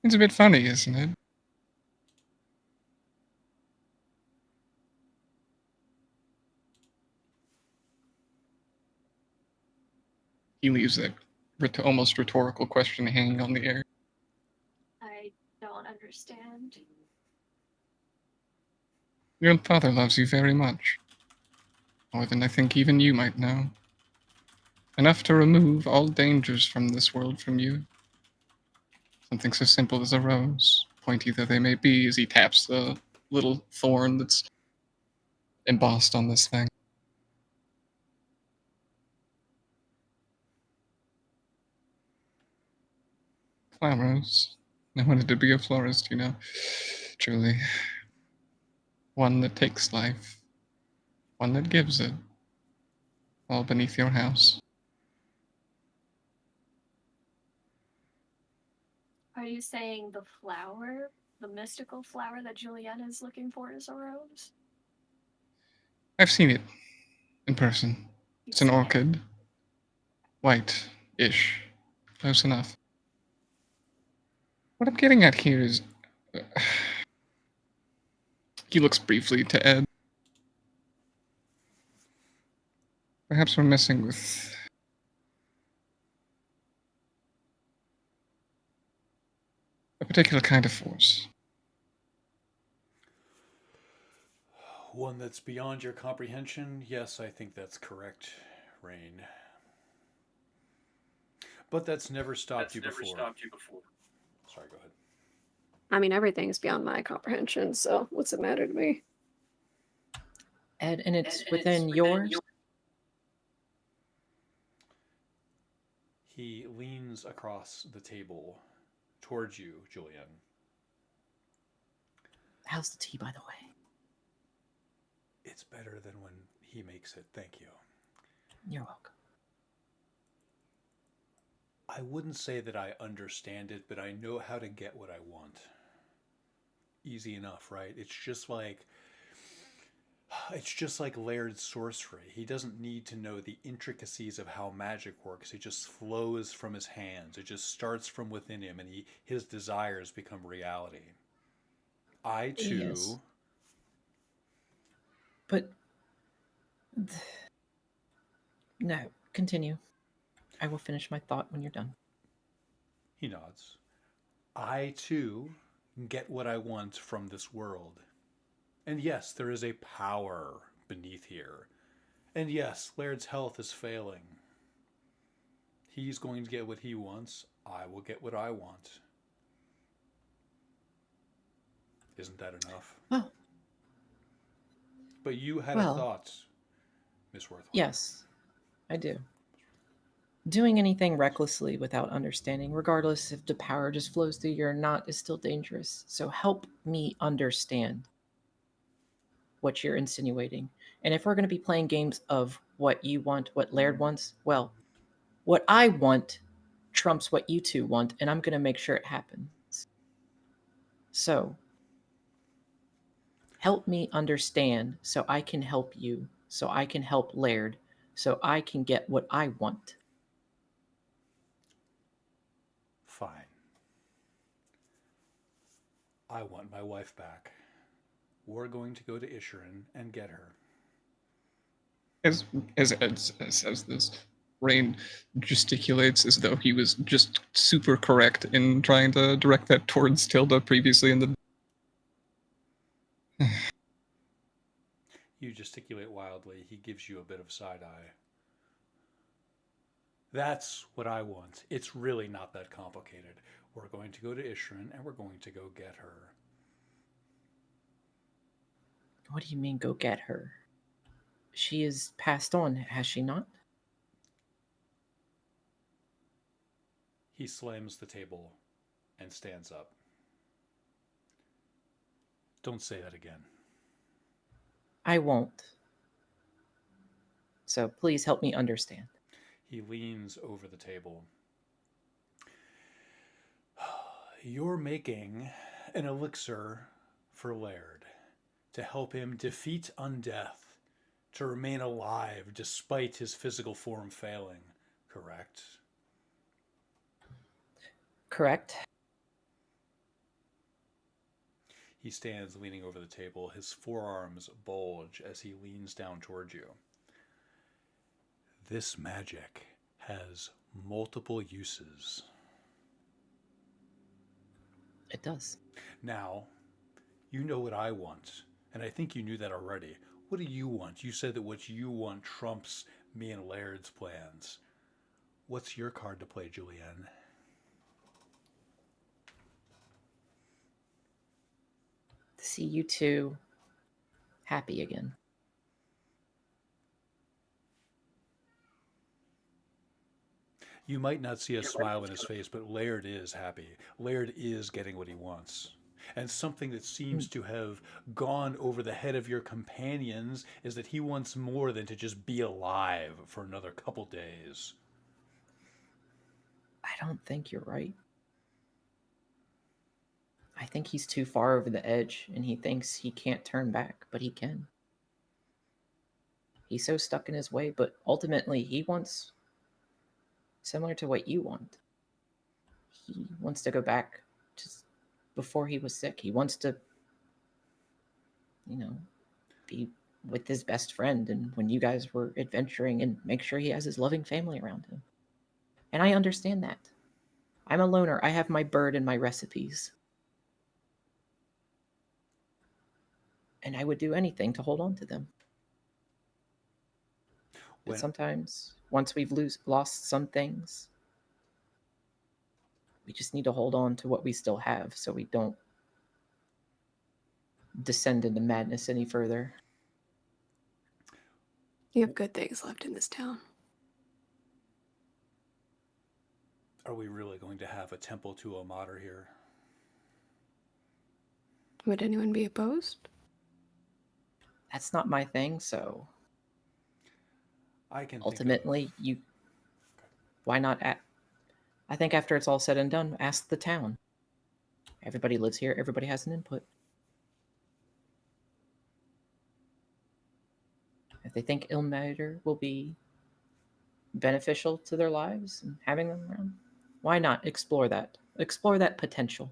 It's a bit funny, isn't it? He leaves that almost rhetorical question hanging on the air. I don't understand. Your father loves you very much. More than I think even you might know. Enough to remove all dangers from this world from you. Something so simple as a rose, pointy though they may be, as he taps the little thorn that's embossed on this thing. Flowers. I wanted to be a florist, you know. Truly. One that takes life. One that gives it. All beneath your house. Are you saying the flower, the mystical flower that Juliana is looking for, is a rose? I've seen it in person. You've It's an seen it. orchid. White-ish. Close enough. What I'm getting at here is... he looks briefly to Ed. Perhaps we're messing with... a particular kind of force. One that's beyond your comprehension? Yes, I think that's correct, Rain. But that's never stopped you before. Sorry, go ahead. I mean, everything's beyond my comprehension, so what's it matter to me? Ed, and it's within yours? He leans across the table towards you, Julian. How's the tea, by the way? It's better than when he makes it. Thank you. You're welcome. I wouldn't say that I understand it, but I know how to get what I want. Easy enough, right? It's just like Laird's sorcery. He doesn't need to know the intricacies of how magic works. It just flows from his hands. It just starts from within him, and his desires become reality. I too. Yes. But no, continue. I will finish my thought when you're done. He nods. I too get what I want from this world. And yes, there is a power beneath here. And yes, Laird's health is failing. He's going to get what he wants. I will get what I want. Isn't that enough? Well, But you had well, a thought, Miss Worthwhile. yes, I do. Doing anything recklessly without understanding, regardless if the power just flows through you or not, is still dangerous. So help me understand what you're insinuating. And if we're going to be playing games of what you want, what Laird wants, well, what I want trumps what you two want, and I'm going to make sure it happens. So help me understand so I can help you, so I can help Laird, so I can get what I want. Fine. I want my wife back. We're going to go to Isherin and get her. As Ed says this, Rain gesticulates as though he was just super correct in trying to direct that towards Tilda previously in the... You gesticulate wildly. He gives you a bit of side eye. That's what I want. It's really not that complicated. We're going to go to Isherin and we're going to go get her. What do you mean, go get her? She is passed on, has she not? He slams the table and stands up. Don't say that again. I won't. So please help me understand. He leans over the table. You're making an elixir for Laird to help him defeat undeath, to remain alive despite his physical form failing, correct? Correct. He stands leaning over the table. His forearms bulge as he leans down towards you. This magic has multiple uses. It does. Now, you know what I want. And I think you knew that already. What do you want? You said that what you want trumps me and Laird's plans. What's your card to play, Julianne? To see you two happy again. You might not see a smile in his face, but Laird is happy. Laird is getting what he wants. And something that seems to have gone over the head of your companions is that he wants more than to just be alive for another couple days. I don't think you're right. I think he's too far over the edge and he thinks he can't turn back, but he can. He's so stuck in his way, but ultimately he wants similar to what you want. He wants to go back just before he was sick. He wants to, be with his best friend and when you guys were adventuring and make sure he has his loving family around him. And I understand that. I'm a loner. I have my bird and my recipes. And I would do anything to hold on to them. But When, sometimes, once we've lost some things, we just need to hold on to what we still have so we don't descend into madness any further. You have good things left in this town. are we really going to have a temple to Omater here? Would anyone be opposed? That's not my thing, so I can ultimately, why not? I think after it's all said and done, ask the town. Everybody lives here. Everybody has an input. If they think Ilmater will be beneficial to their lives and having them around, why not explore that? Explore that potential.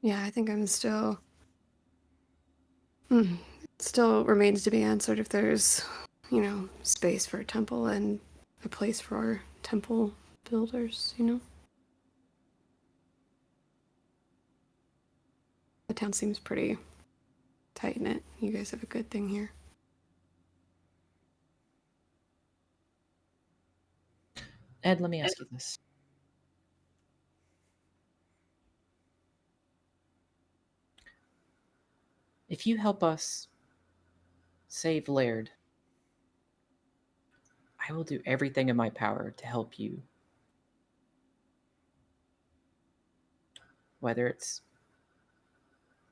Yeah, I think I'm still. It still remains to be answered if there's, space for a temple and a place for our temple builders. The town seems pretty tight knit. You guys have a good thing here. Ed, let me ask you this. If you help us save Laird, I will do everything in my power to help you. Whether it's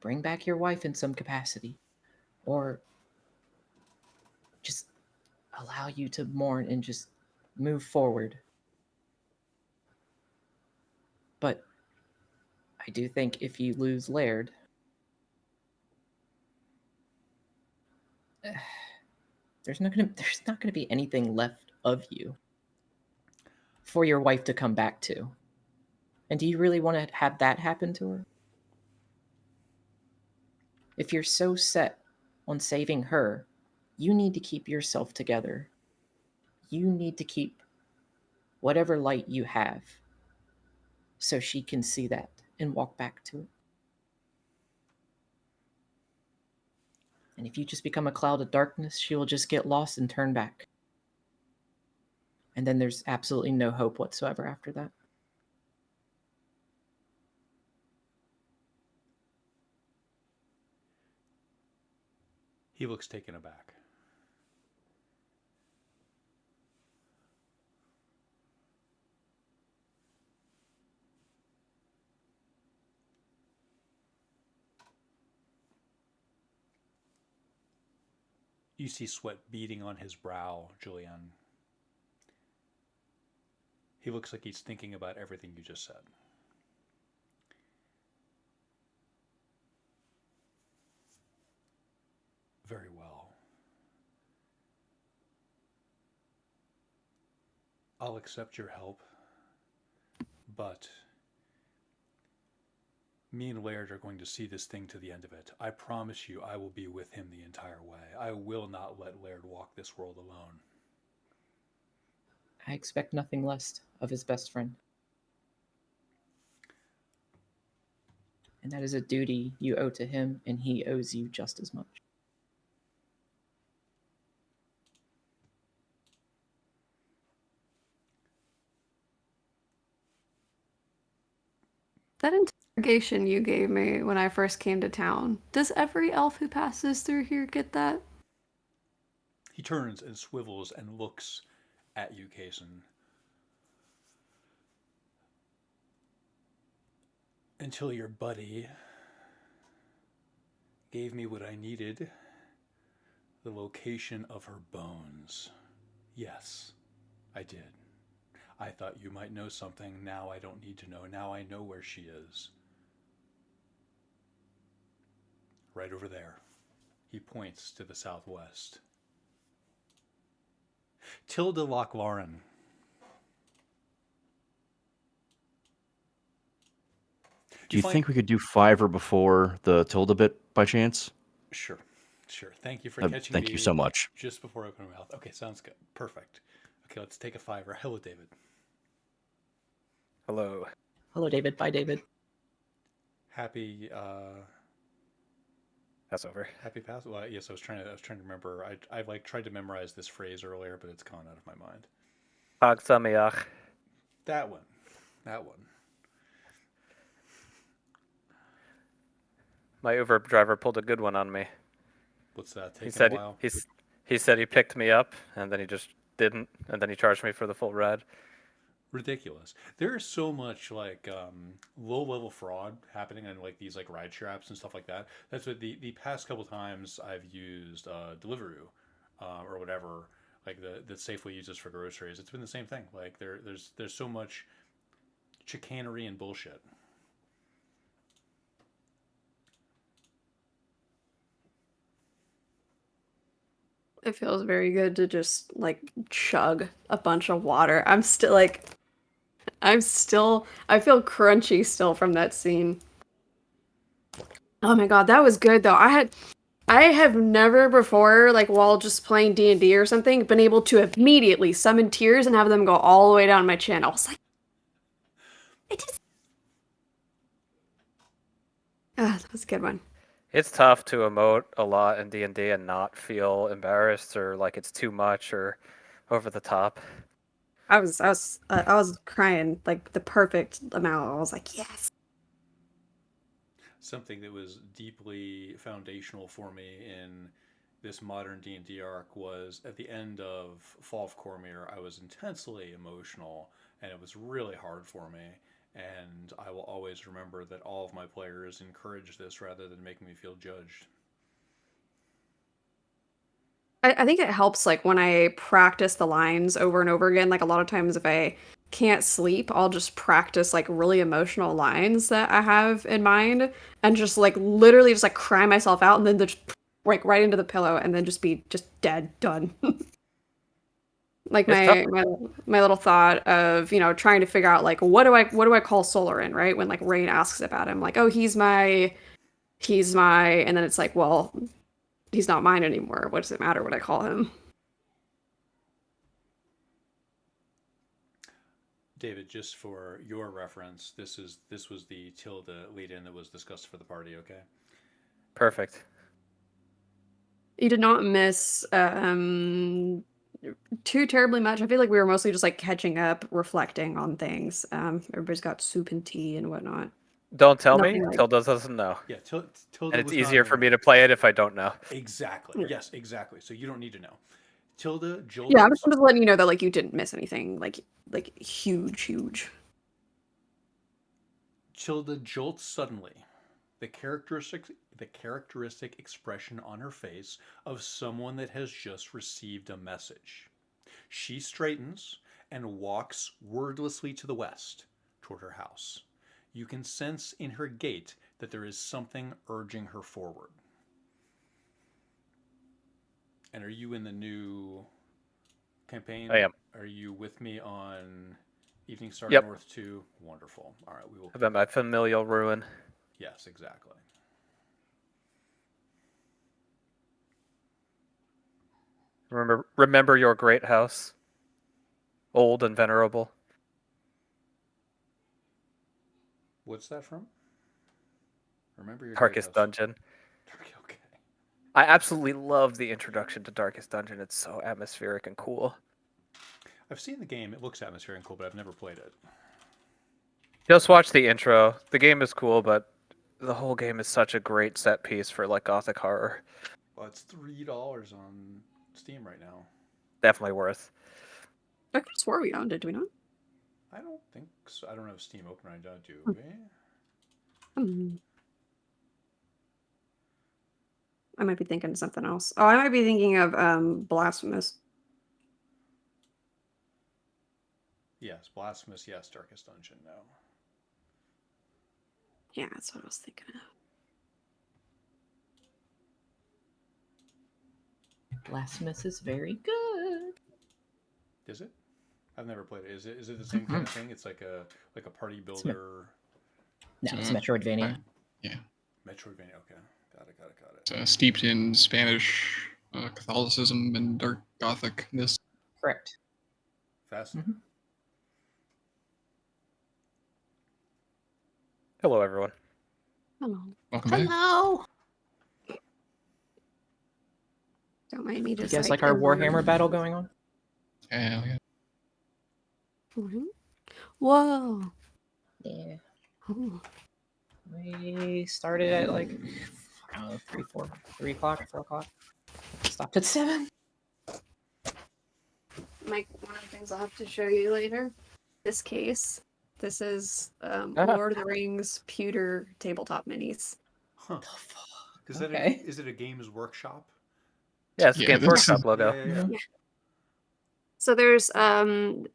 bring back your wife in some capacity, or just allow you to mourn and just move forward. But I do think if you lose Laird, there's not gonna be anything left of you for your wife to come back to. And do you really want to have that happen to her? If you're so set on saving her, you need to keep yourself together. You need to keep whatever light you have so she can see that and walk back to it. And if you just become a cloud of darkness, she will just get lost and turn back. And then there's absolutely no hope whatsoever after that. He looks taken aback. You see sweat beading on his brow, Julianne. He looks like he's thinking about everything you just said. Very well. I'll accept your help, but me and Laird are going to see this thing to the end of it. I promise you I will be with him the entire way. I will not let Laird walk this world alone. I expect nothing less of his best friend. And that is a duty you owe to him, and he owes you just as much. That interrogation you gave me when I first came to town, does every elf who passes through here get that? He turns and swivels and looks at you, Kason. Until your buddy gave me what I needed, the location of her bones. Yes, I did. I thought you might know something. Now I don't need to know. Now I know where she is. Right over there. He points to the southwest. Tilda Lochlaren. Do you think we could do 5 or before the tilde bit by chance? Sure. Thank you for catching me. Thank you so much. Just before I open my mouth. Okay, sounds good. Perfect. Okay, let's take a 5er. Hello, David. Hello. Hello, David. Bye, David. Happy Passover. Happy Passover. Well, yes, I was trying to remember. I like tried to memorize this phrase earlier, but it's gone out of my mind. Chag Sameach. That one. My Uber driver pulled a good one on me. What's that? He Taking said a while. he said he picked me up, and then he just didn't, and then he charged me for the full ride. Ridiculous. There is so much like low level fraud happening on like these like rideshare apps and stuff like that. That's what the past couple times I've used Deliveroo or whatever, like the Safeway uses for groceries. It's been the same thing. Like there's so much chicanery and bullshit. It feels very good to just like chug a bunch of water. I feel crunchy still from that scene. Oh my god, that was good though. I have never before, like while just playing D&D or something, been able to immediately summon tears and have them go all the way down my chin. I was like, that was a good one. It's tough to emote a lot in D&D and not feel embarrassed or like it's too much or over the top. I was crying like the perfect amount. I was like, yes. Something that was deeply foundational for me in this modern D&D arc was at the end of Fall of Cormyr, I was intensely emotional and it was really hard for me. And I will always remember that all of my players encouraged this rather than making me feel judged. I think it helps like when I practice the lines over and over again. Like a lot of times if I can't sleep, I'll just practice like really emotional lines that I have in mind and just like literally just like cry myself out and then just like right into the pillow and then just be just dead, done. Like my little thought of, you know, trying to figure out like what do I call Solarin, right? When like Rain asks about him, like, oh, he's my and then it's like, well, he's not mine anymore. What does it matter what I call him? David, just for your reference, this was the tilde lead-in that was discussed for the party, okay? Perfect. You did not miss too terribly much. I feel like we were mostly just like catching up, reflecting on things. Everybody's got soup and tea and whatnot. Don't tell me. Nothing like- Tilda doesn't know. Yeah, Tilde And it's was easier not for in me it. to play it if I don't know. Exactly. Yeah. Yes, exactly. So you don't need to know. Tilde, Joel. Yeah, I'm just letting you know that like you didn't miss anything like huge. Tilda jolts suddenly. The characteristic expression on her face of someone that has just received a message. She straightens and walks wordlessly to the west, toward her house. You can sense in her gait that there is something urging her forward. And are you in the new campaign? I am. Are you with me on Evening Star Yep. North 2? Wonderful. All right, we will. About my familial ruin. Yes, exactly. Remember your great house. Old and venerable. What's that from? Remember your Darkest great house. Dungeon. Okay. I absolutely love the introduction to Darkest Dungeon. It's so atmospheric and cool. I've seen the game. It looks atmospheric and cool, but I've never played it. Just watch the intro. The game is cool, but the whole game is such a great set piece for like gothic horror. Well, it's $3 on Steam right now. Definitely worth. I could have swore we owned it. Do we not? I don't think so. I don't have Steam open right now, do Hmm. we? I might be thinking of something else. Oh, I might be thinking of Blasphemous. Yes, Blasphemous, yes, Darkest Dungeon, no. Yeah, that's what I was thinking of. Blasphemous is very good. Is it? I've never played it. Is it the same kind of thing? It's like a party builder. No, it's So, Metroidvania. Yeah. Metroidvania, okay. Got it. It's steeped in Spanish Catholicism and dark Gothicness. Correct. Fascinating. Hello, everyone. Hello. Welcome back. Hello. Don't mind me You just guys like our Warhammer battle going on? Hell yeah. Mhm. Whoa. Yeah. Ooh. We started at like, I don't know, 3 o'clock, 4 o'clock. Stopped at 7. Mike, one of the things I'll have to show you later. This case. This is Lord of the Rings pewter tabletop minis. Huh. The fuck? Is that Okay. is it a Games Workshop? Yeah, it's the Yeah, Games this Workshop is- logo. Yeah. So there's 40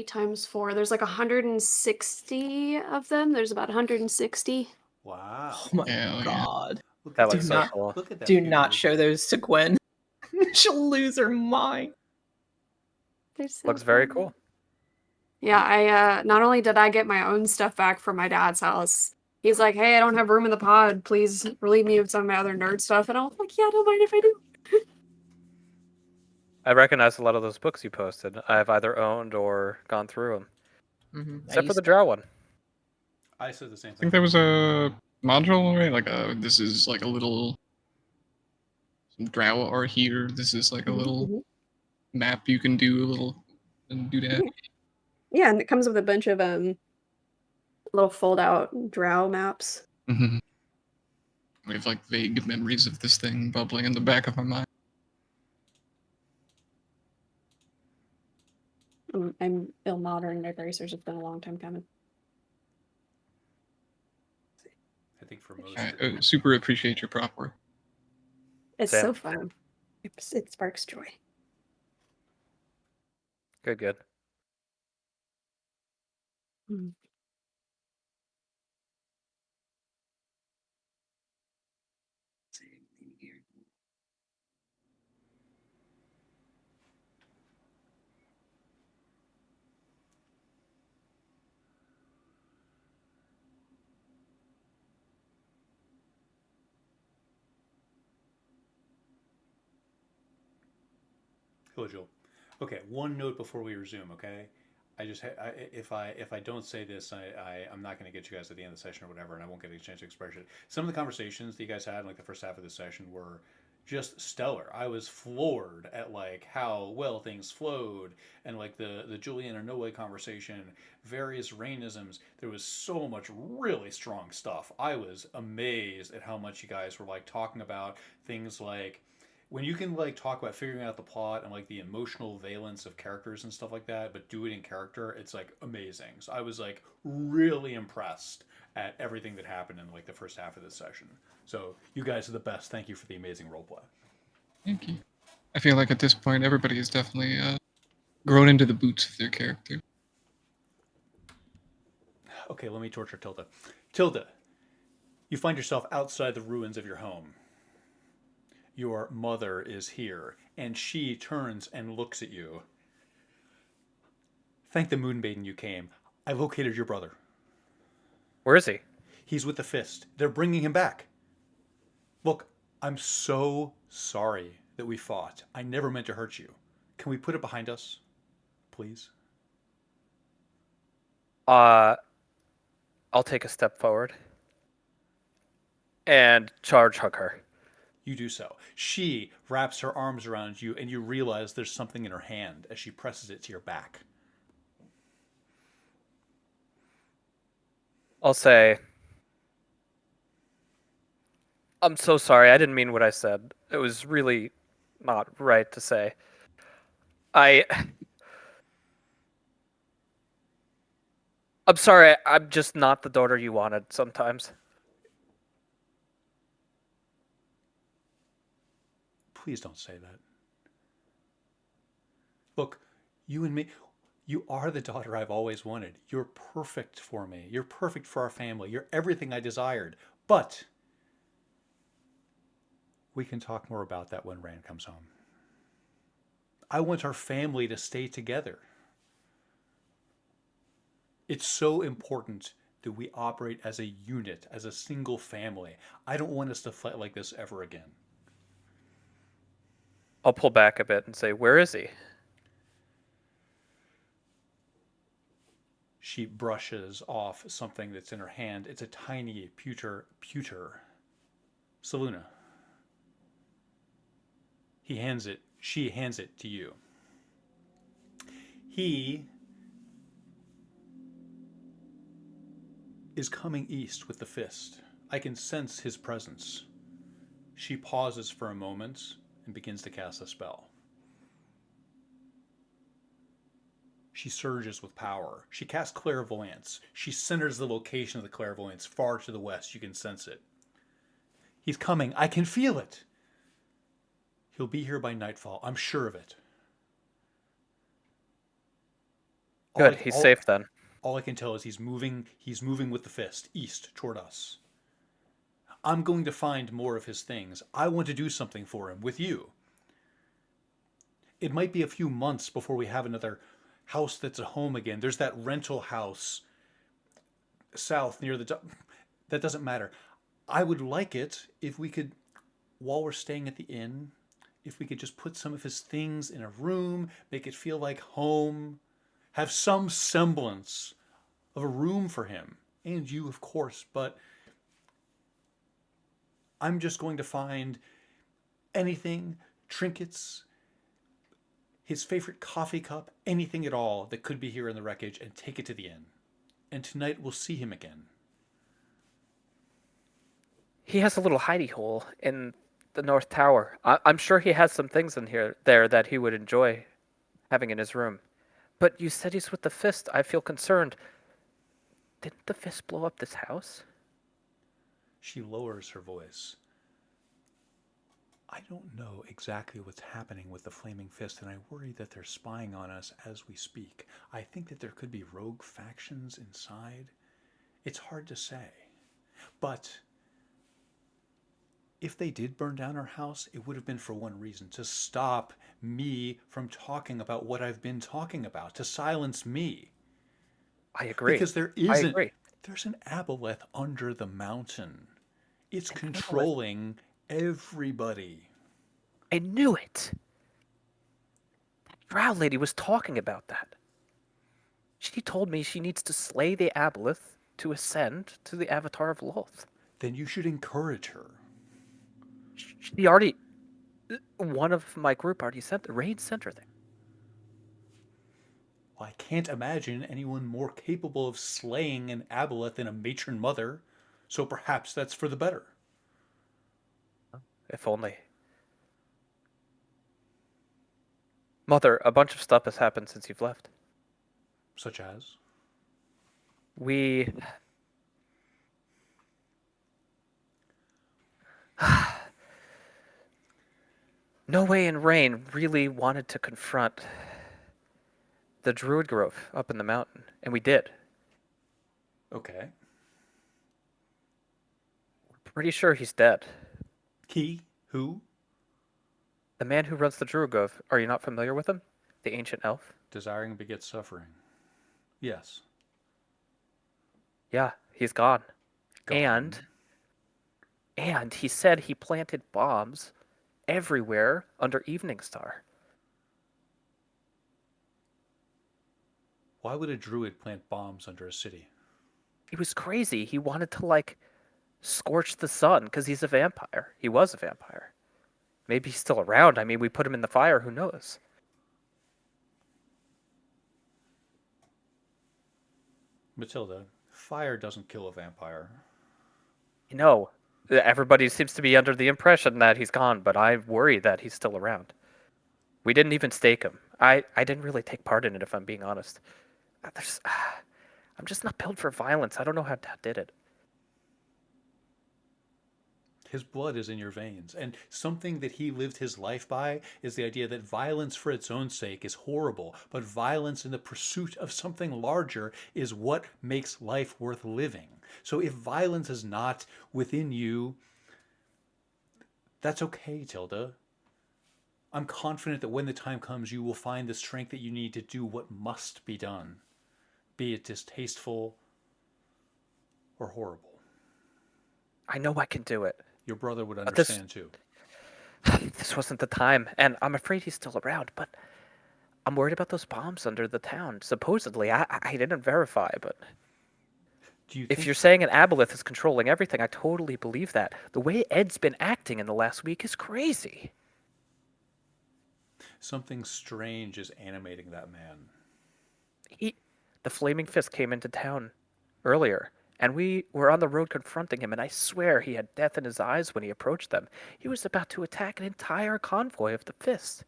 times 4. There's like 160 of them. There's about 160. Wow. Oh my Hell yeah. god. Look That at looks Do so not- cool. Look at that. Do beauty. not show those to Gwen. She'll lose her mind. They're so Looks very fun. cool. Yeah, I not only did I get my own stuff back from my dad's house, he's like, "Hey, I don't have room in the pod. Please relieve me of some of my other nerd stuff." And I was like, "Yeah, don't mind if I do." I recognize a lot of those books you posted. I've either owned or gone through them, Mm-hmm. except for the Drow one. I said the same I thing. think there was a module, right? Like this is like a little drow art here. This is like a little map you can do a little and do that. Yeah, and it comes with a bunch of little fold-out drow maps. Mm-hmm. We have like vague memories of this thing bubbling in the back of my mind. I'm ill modern nerd racers. It's been a long time coming. I think for most. I super appreciate your prop work. It's Same. so fun. It sparks joy. Good. Hello, Joel. Okay, one note before we resume. Okay, I just if I don't say this, I'm not going to get you guys at the end of the session or whatever, and I won't get a chance to express it. Some of the conversations that you guys had in like the first half of the session were just stellar. I was floored at like how well things flowed, and like the Julian or No Way conversation, various Rainisms. There was so much really strong stuff. I was amazed at how much you guys were like talking about things like when you can like talk about figuring out the plot and like the emotional valence of characters and stuff like that, but do it in character, it's like amazing. So I was like really impressed at everything that happened in like the first half of this session. So you guys are the best. Thank you for the amazing roleplay. Thank you. I feel like at this point everybody has definitely grown into the boots of their character. Okay, let me torture Tilda. Tilda, you find yourself outside the ruins of your home. Your mother is here, and she turns and looks at you. Thank the Moon Maiden you came. I located your brother. Where is he? He's with the Fist. They're bringing him back. Look, I'm so sorry that we fought. I never meant to hurt you. Can we put it behind us? Please? I'll take a step forward and charge hug her. You do so. She wraps her arms around you, and you realize there's something in her hand as she presses it to your back. I'll say, I'm so sorry. I didn't mean what I said. It was really not right to say. I'm sorry. I'm just not the daughter you wanted sometimes. Please don't say that. Look, you and me, you are the daughter I've always wanted. You're perfect for me. You're perfect for our family. You're everything I desired. But we can talk more about that when Rand comes home. I want our family to stay together. It's so important that we operate as a unit, as a single family. I don't want us to fight like this ever again. I'll pull back a bit and say, where is he? She brushes off something that's in her hand. It's a tiny pewter. Selûne. She hands it to you. He is coming east with the fist. I can sense his presence. She pauses for a moment and begins to cast a spell. She surges with power. She casts clairvoyance. She centers the location of the clairvoyance far to the west. You can sense it. He's coming. I can feel it. He'll be here by nightfall. I'm sure of it. Good. He's safe then. All I can tell is he's moving with the fist east toward us. I'm going to find more of his things. I want to do something for him with you. It might be a few months before we have another house that's a home again. There's that rental house south near the... That doesn't matter. I would like it if we could, while we're staying at the inn, if we could just put some of his things in a room, make it feel like home, have some semblance of a room for him. And you, of course, but I'm just going to find anything, trinkets, his favorite coffee cup, anything at all that could be here in the wreckage, and take it to the inn. And tonight we'll see him again. He has a little hidey hole in the North Tower. I'm sure he has some things in there that he would enjoy having in his room. But you said he's with the fist. I feel concerned. Didn't the fist blow up this house? She lowers her voice. I don't know exactly what's happening with the Flaming Fist, and I worry that they're spying on us as we speak. I think that there could be rogue factions inside. It's hard to say. But if they did burn down our house, it would have been for one reason: to stop me from talking about what I've been talking about, to silence me. I agree. Because there's an aboleth under the mountain. It's controlling everybody. I knew it. That drow lady was talking about that. She told me she needs to slay the aboleth to ascend to the Avatar of Lolth. Then you should encourage her. She already... One of my group already sent... Raid sent her there. I can't imagine anyone more capable of slaying an aboleth than a matron mother, so perhaps that's for the better. If only. Mother, a bunch of stuff has happened since you've left. Such as? We... No Way and Rain really wanted to confront the Druid Grove up in the mountain, and we did. Okay. We're pretty sure he's dead. He? Who? The man who runs the Druid Grove. Are you not familiar with him? The ancient elf? Desiring begets suffering. Yes. Yeah, he's gone. Gone. And he said he planted bombs everywhere under Evening Star. Why would a druid plant bombs under a city? He was crazy. He wanted to, like, scorch the sun because he's a vampire. He was a vampire. Maybe he's still around. I mean, we put him in the fire. Who knows? Matilda, fire doesn't kill a vampire. You know, everybody seems to be under the impression that he's gone, but I worry that he's still around. We didn't even stake him. I didn't really take part in it, if I'm being honest. I'm just not built for violence. I don't know how Dad did it. His blood is in your veins. And something that he lived his life by is the idea that violence for its own sake is horrible, but violence in the pursuit of something larger is what makes life worth living. So if violence is not within you, that's okay, Tilda. I'm confident that when the time comes, you will find the strength that you need to do what must be done, be it distasteful or horrible. I know I can do it. Your brother would But this- understand too. This wasn't the time, and I'm afraid he's still around, but I'm worried about those bombs under the town. Supposedly, I didn't verify, but Do you if think you're saying an aboleth is controlling everything, I totally believe that. The way Ed's been acting in the last week is crazy. something strange is animating that man? The Flaming Fist came into town earlier, and we were on the road confronting him, and I swear he had death in his eyes when he approached them. He was about to attack an entire convoy of the Fist.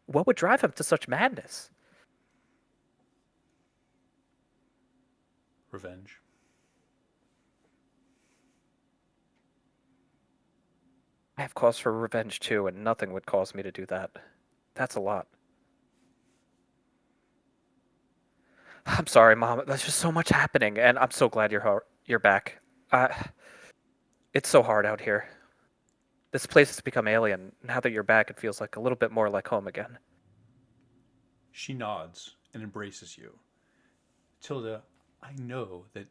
What would drive him to such madness? Revenge. I have cause for revenge too, and nothing would cause me to do that. That's a lot. I'm sorry, Mom. There's just so much happening, and I'm so glad you're back. It's so hard out here. This place has become alien. Now that you're back, it feels like a little bit more like home again. She nods and embraces you. Tilda, I know that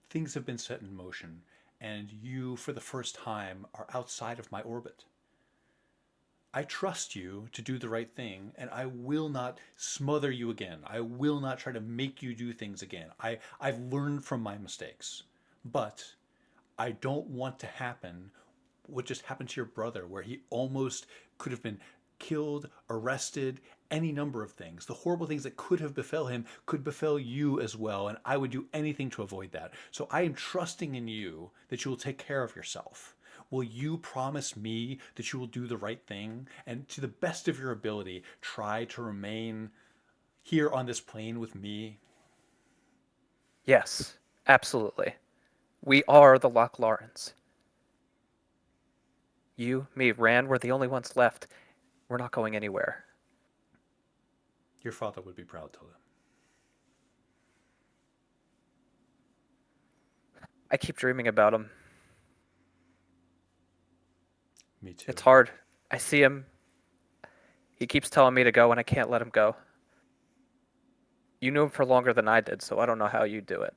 things have been set in motion, and you, for the first time, are outside of my orbit. I trust you to do the right thing, and I will not smother you again. I will not try to make you do things again. I've learned from my mistakes. But I don't want to happen what just happened to your brother, where he almost could have been killed, arrested, any number of things. The horrible things that could have befell him could befell you as well, and I would do anything to avoid that. So I am trusting in you that you will take care of yourself. Will you promise me that you will do the right thing and, to the best of your ability, try to remain here on this plane with me? Yes, absolutely. We are the Loch Lawrence. You, me, Rand, we're the only ones left. We're not going anywhere. Your father would be proud, Tilda. I keep dreaming about him. Me too. It's hard. I see him. He keeps telling me to go, and I can't let him go. You knew him for longer than I did, so I don't know how you do it.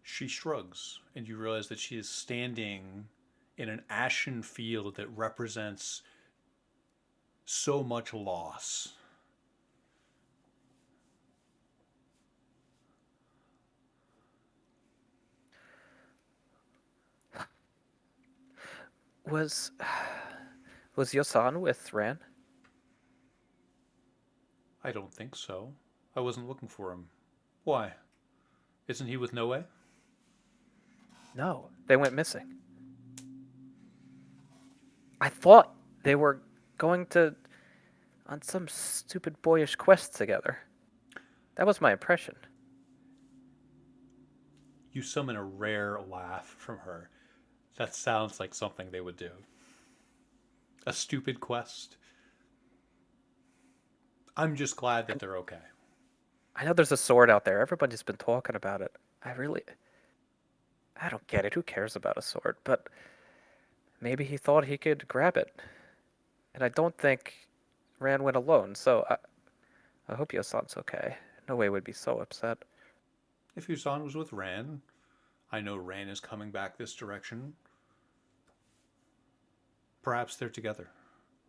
She shrugs, and you realize that she is standing in an ashen field that represents so much loss. Was Yosan with Ran? I don't think so. I wasn't looking for him. Why? Isn't he with Noe? No, they went missing. I thought they were going on some stupid boyish quest together. That was my impression. You summon a rare laugh from her. That sounds like something they would do. A stupid quest. I'm just glad that they're okay. I know there's a sword out there. Everybody's been talking about it. I don't get it. Who cares about a sword? But maybe he thought he could grab it. And I don't think Ran went alone, so I hope Yosan's okay. No way would be so upset. If Yusan was with Ran, I know Ran is coming back this direction. Perhaps they're together.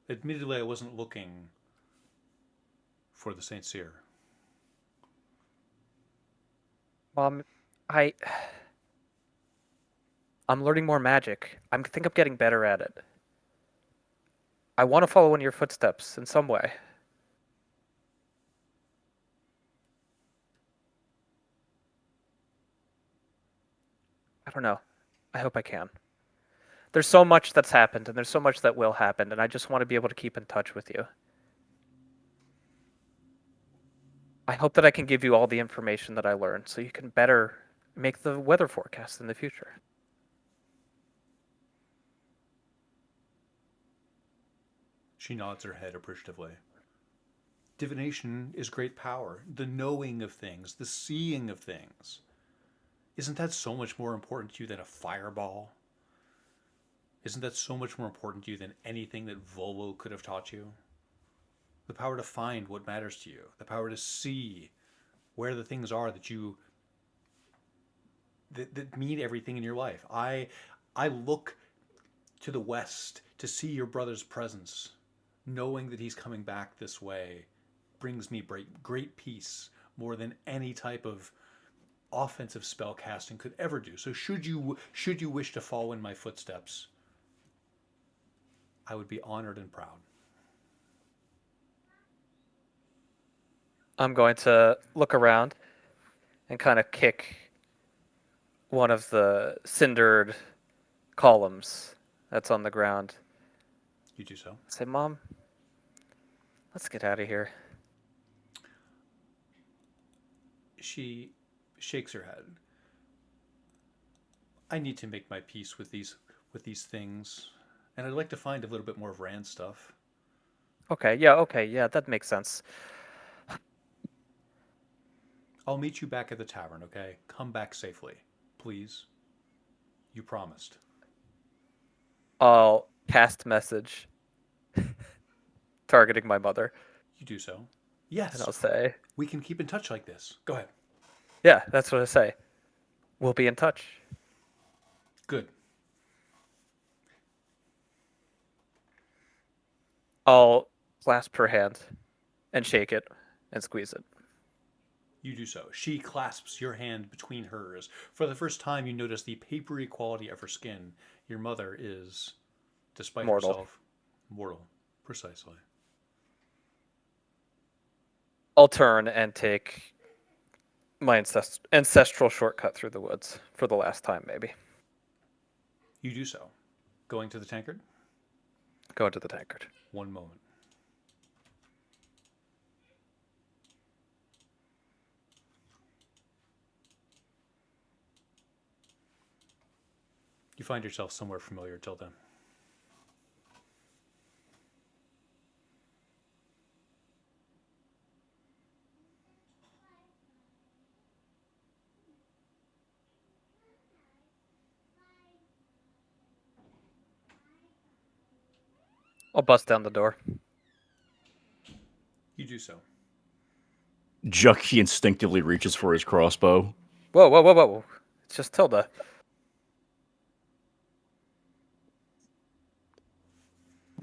Admittedly, I wasn't looking for the Saint Cyr. Mom, I I'm learning more magic. I think I'm getting better at it. I want to follow in your footsteps in some way. I don't know. I hope I can. There's so much that's happened, and there's so much that will happen, and I just want to be able to keep in touch with you. I hope that I can give you all the information that I learned so you can better make the weather forecast in the future. She nods her head appreciatively. Divination is great power. The knowing of things, the seeing of things. Isn't that so much more important to you than a fireball? Isn't that so much more important to you than anything that Volo could have taught you? The power to find what matters to you. The power to see where the things are that you that mean everything in your life. I look to the west to see your brother's presence. Knowing that he's coming back this way brings me great peace, more than any type of offensive spell casting could ever do. So should you wish to follow in my footsteps, I would be honored and proud. I'm going to look around and kind of kick one of the cindered columns that's on the ground. You do so. Say, Mom, let's get out of here. She shakes her head. I need to make my peace with these things, and I'd like to find a little bit more of Rand's stuff. Okay, yeah, that makes sense. I'll meet you back at the tavern, okay? Come back safely, please. You promised. I'll cast message targeting my mother, You do so. and Yes, I'll say, we can keep in touch like this. Go ahead. yeah, that's what I say. We'll be in touch. Good. I'll clasp her hand and shake it and squeeze it. You do so. She clasps your hand between hers. For the first time, you notice the papery quality of her skin. Your mother is, despite Mortal. herself, mortal. Precisely. I'll turn and take my ancestral shortcut through the woods for the last time, maybe. You do so. Going to the tankard? Go into the tankard. One moment. You find yourself somewhere familiar till then. I'll bust down the door. You do so. Jucky instinctively reaches for his crossbow. Whoa. It's just Tilda.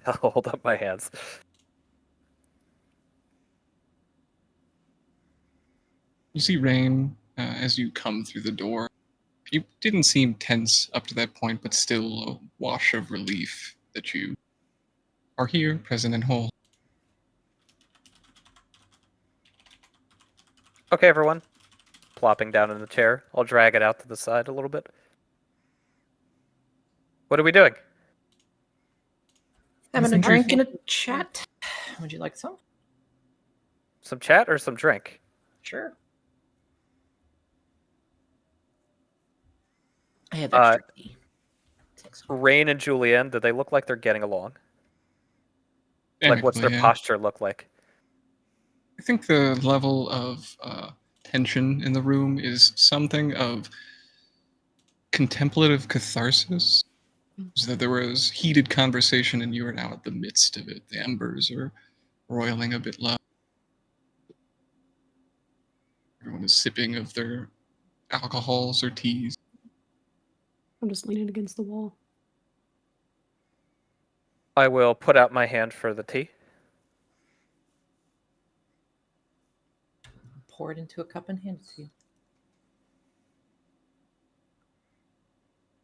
I'll hold up my hands. You see Rain as you come through the door. You didn't seem tense up to that point, but still a wash of relief that you are here, present and whole. Okay, everyone. Plopping down in the chair. I'll drag it out to the side a little bit. What are we doing? Having a think drink we- and a chat. Would you like some? Some chat or some drink? Sure. I have extra tea. Take some. Rain and Julianne, do they look like they're getting along? Like, what's their Amicably, yeah. posture look like? I think the level of tension in the room is something of contemplative catharsis. So that there was heated conversation and you are now at the midst of it. The embers are roiling a bit low. Everyone is sipping of their alcohols or teas. I'm just leaning against the wall. I will put out my hand for the tea. Pour it into a cup and hand it to you.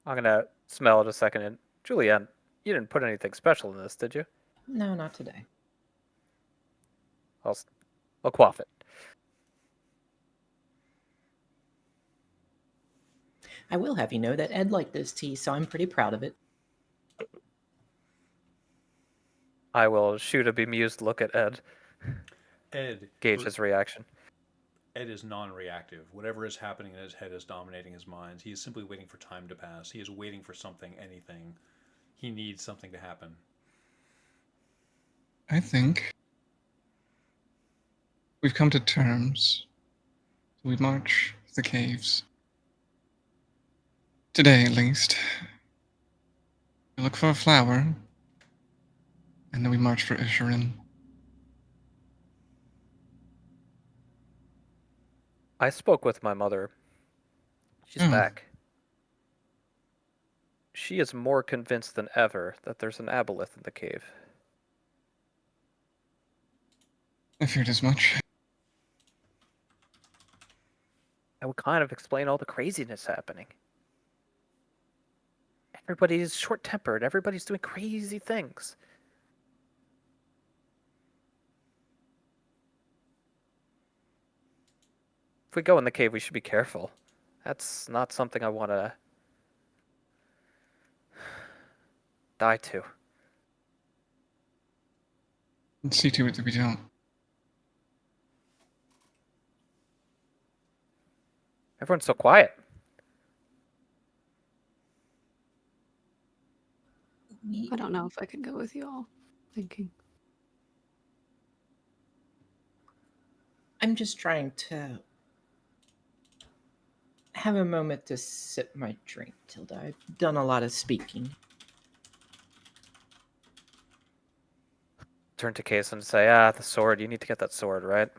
I'm gonna smell it a second. And Julianne, you didn't put anything special in this, did you? No, not today. I'll quaff it. I will have you know that Ed liked this tea, so I'm pretty proud of it. I will shoot a bemused look at Ed, Ed, gauge his reaction. Ed is non-reactive. Whatever is happening in his head is dominating his mind. He is simply waiting for time to pass. He is waiting for something, anything. He needs something to happen. I think we've come to terms. We march the caves. Today, at least. We look for a flower, and then we march for Isherin. I spoke with my mother. She's Oh. back. She is more convinced than ever that there's an aboleth in the cave. I feared as much. That would kind of explain all the craziness happening. Everybody's short-tempered. Everybody's doing crazy things. If we go in the cave, we should be careful. That's not something I want to die to. Let's see to it that we don't. Everyone's so quiet. I don't know if I could go with you all. Thinking. I'm just trying to have a moment to sip my drink, Tilda. I've done a lot of speaking. Turn to Case and say, the sword. You need to get that sword, right?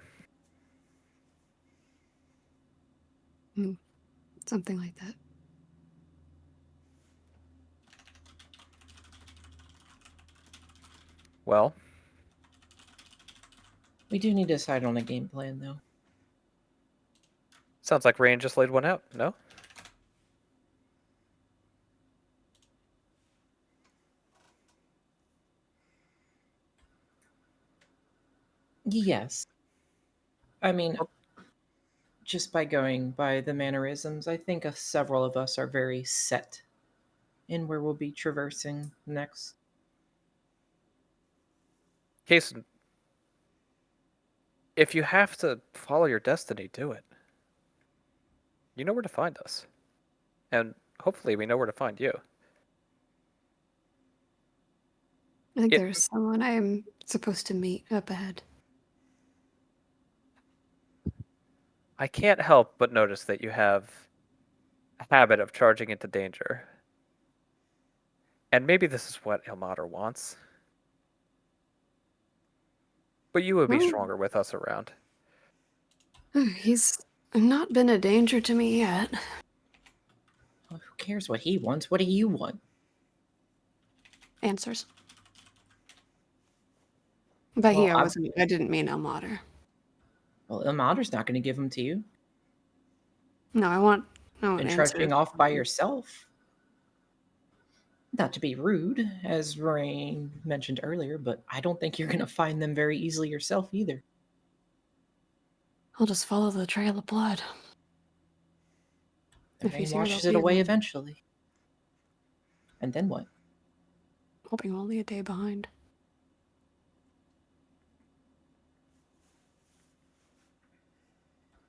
Something like that. Well, We do need to decide on a game plan, though. sounds like Rain just laid one out, no? Yes. I mean, just by going by the mannerisms, I think several of us are very set in where we'll be traversing next. Case, if you have to follow your destiny, do it. You know where to find us. And hopefully we know where to find you. I think Yeah. there's someone I am supposed to meet up ahead. I can't help but notice that you have a habit of charging into danger. And maybe this is what Ilmater wants. But you would be Well- stronger with us around. He's not been a danger to me yet. Well, who cares what he wants? What do you want? Answers. By Well, he, I didn't mean Elmater. Well, Ilmater's not going to give them to you. No, I want And answers. trudging off by yourself. Not to be rude, as Rain mentioned earlier, but I don't think you're going to find them very easily yourself either. I'll just follow the trail of blood. The If rain he's here, washes they'll it be away there. eventually. And then what? Hoping only a day behind.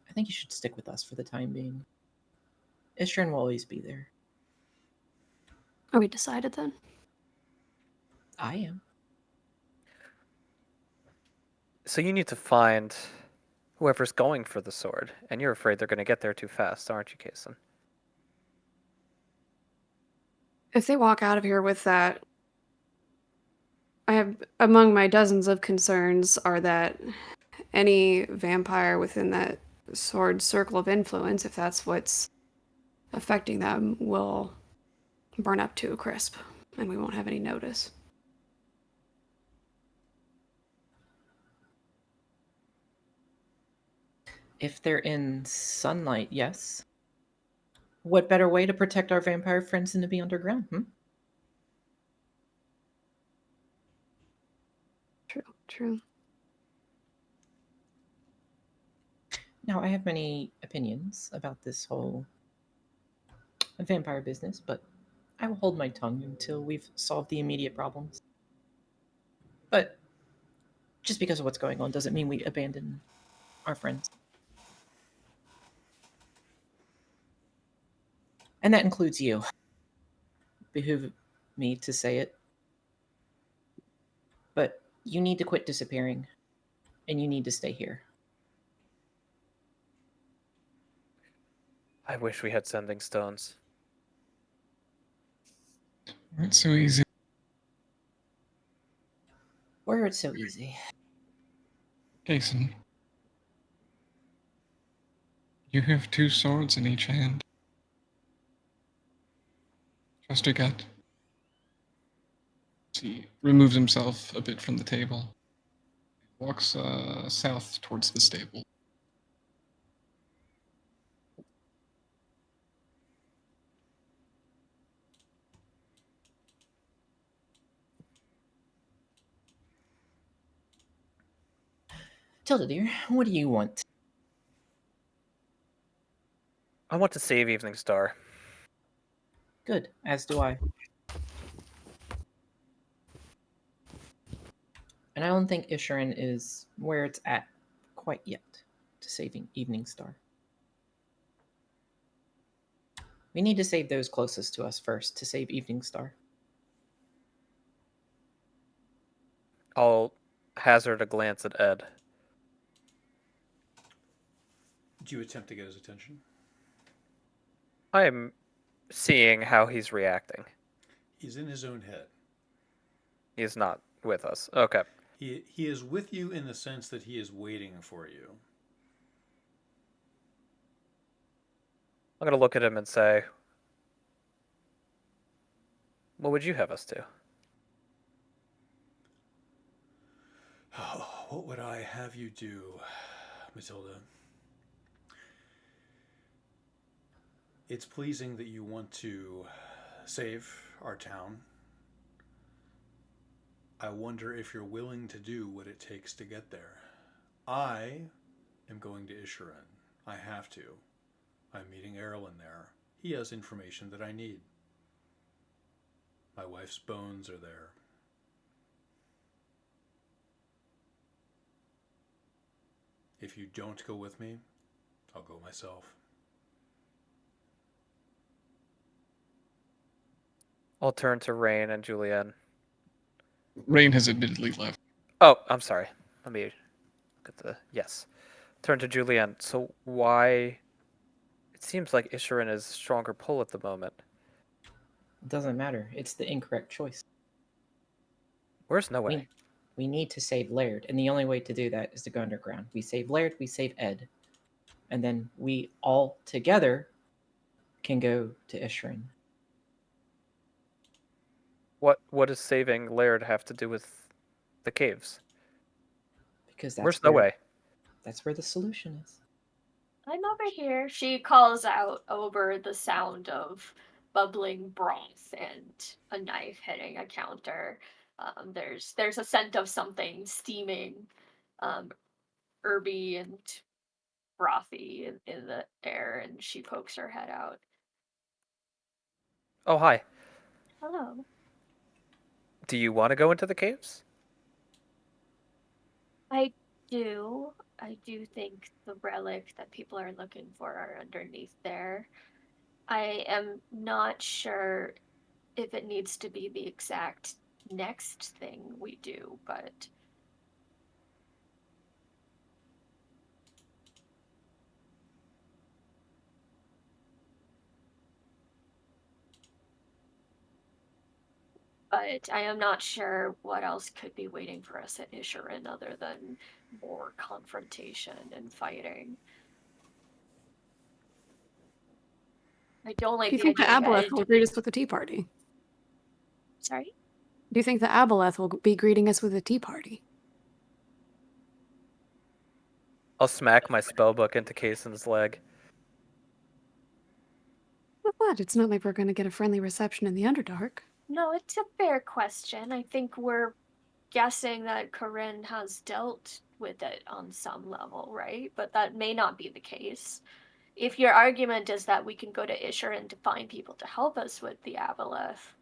I think you should stick with us for the time being. Ishran will always be there. Are we decided then? I am. So you need to find whoever's going for the sword. And you're afraid they're going to get there too fast, aren't you, Kason? If they walk out of here with that, I have among my dozens of concerns are that any vampire within that sword circle of influence, if that's what's affecting them, will burn up to a crisp, and we won't have any notice. If they're in sunlight, yes. What better way to protect our vampire friends than to be underground? True, true. Now, I have many opinions about this whole vampire business, but I will hold my tongue until we've solved the immediate problems. But just because of what's going on doesn't mean we abandon our friends. And that includes you. Behoove me to say it. But you need to quit disappearing, and you need to stay here. I wish we had sending stones. It's so easy. Where it's so easy. Jason, you have 2 swords in each hand. Trust your gut. He removes himself a bit from the table. Walks south towards the stable. Tilda, dear, what do you want? I want to save Evening Star. Good, as do I. And I don't think Isharin is where it's at quite yet to saving Evening Star. We need to save those closest to us first to save Evening Star. I'll hazard a glance at Ed. Do you attempt to get his attention? I'm seeing how he's reacting. He's in his own head. He's not with us. Okay. He is with you in the sense that he is waiting for you. I'm going to look at him and say, what would you have us do? Oh, what would I have you do, Matilda? It's pleasing that you want to save our town. I wonder if you're willing to do what it takes to get there. I am going to Isharin. I have to. I'm meeting Erlen there. He has information that I need. My wife's bones are there. If you don't go with me, I'll go myself. I'll turn to Rain and Julianne. Rain has admittedly left. Oh, I'm sorry. Let me get the... Yes. Turn to Julianne. So why... It seems like Isharin is stronger pull at the moment. It doesn't matter. It's the incorrect choice. Where's No Way? We need to save Laird, and the only way to do that is to go underground. We save Laird, we save Ed, and then we all together can go to Isharin. What does saving Laird have to do with the caves? Because that's Where's No Way? That's where the solution is. I'm over here. She calls out over the sound of bubbling broth and a knife hitting a counter. There's a scent of something steaming, herby and frothy in the air, and she pokes her head out. Oh, hi. Hello. Do you want to go into the caves? I do. I do think the relic that people are looking for are underneath there. I am not sure if it needs to be the exact next thing we do, but I am not sure what else could be waiting for us at Isharin other than more confrontation and fighting. I don't like Do you the think the idea of Aboleth Ed- will greet us with a tea party? Sorry? Do you think the Aboleth will be greeting us with a tea party? I'll smack my spellbook into Kaysen's leg. But what? It's not like we're going to get a friendly reception in the Underdark. No, it's a fair question. I think we're guessing that Corinne has dealt with it on some level, right? But that may not be the case. If your argument is that we can go to Isherin to find people to help us with the Aboleth,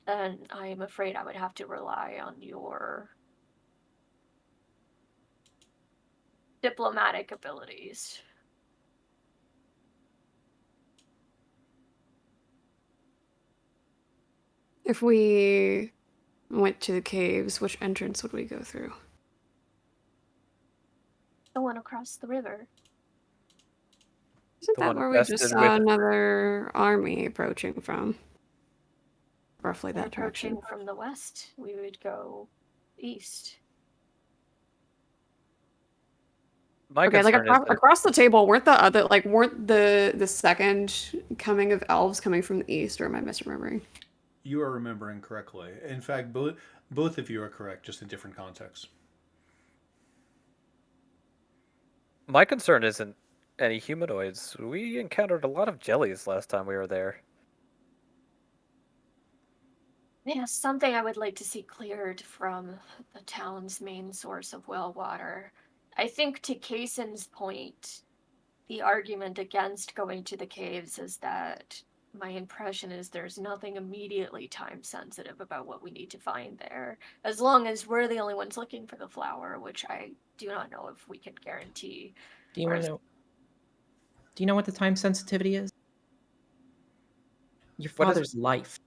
then I am afraid I would have to rely on your diplomatic abilities. If we went to the caves, which entrance would we go through? The one across the river. Isn't The that one where we just infested saw with- another army approaching from? Roughly that Approaching direction. from the west, we would go east. My Okay, like concern is that across the table, weren't the second coming of elves coming from the east, or am I misremembering? You are remembering correctly. In fact, both of you are correct, just in different contexts. my concern isn't any humanoids. We encountered a lot of jellies last time we were there. Yeah, something I would like to see cleared from the town's main source of well water. I think to Kaysen's point, the argument against going to the caves is that my impression is there's nothing immediately time sensitive about what we need to find there, as long as we're the only ones looking for the flower, which I do not know if we can guarantee. Do you want Whereas- to know? Do you know what the time sensitivity is? Your What is it? father's life.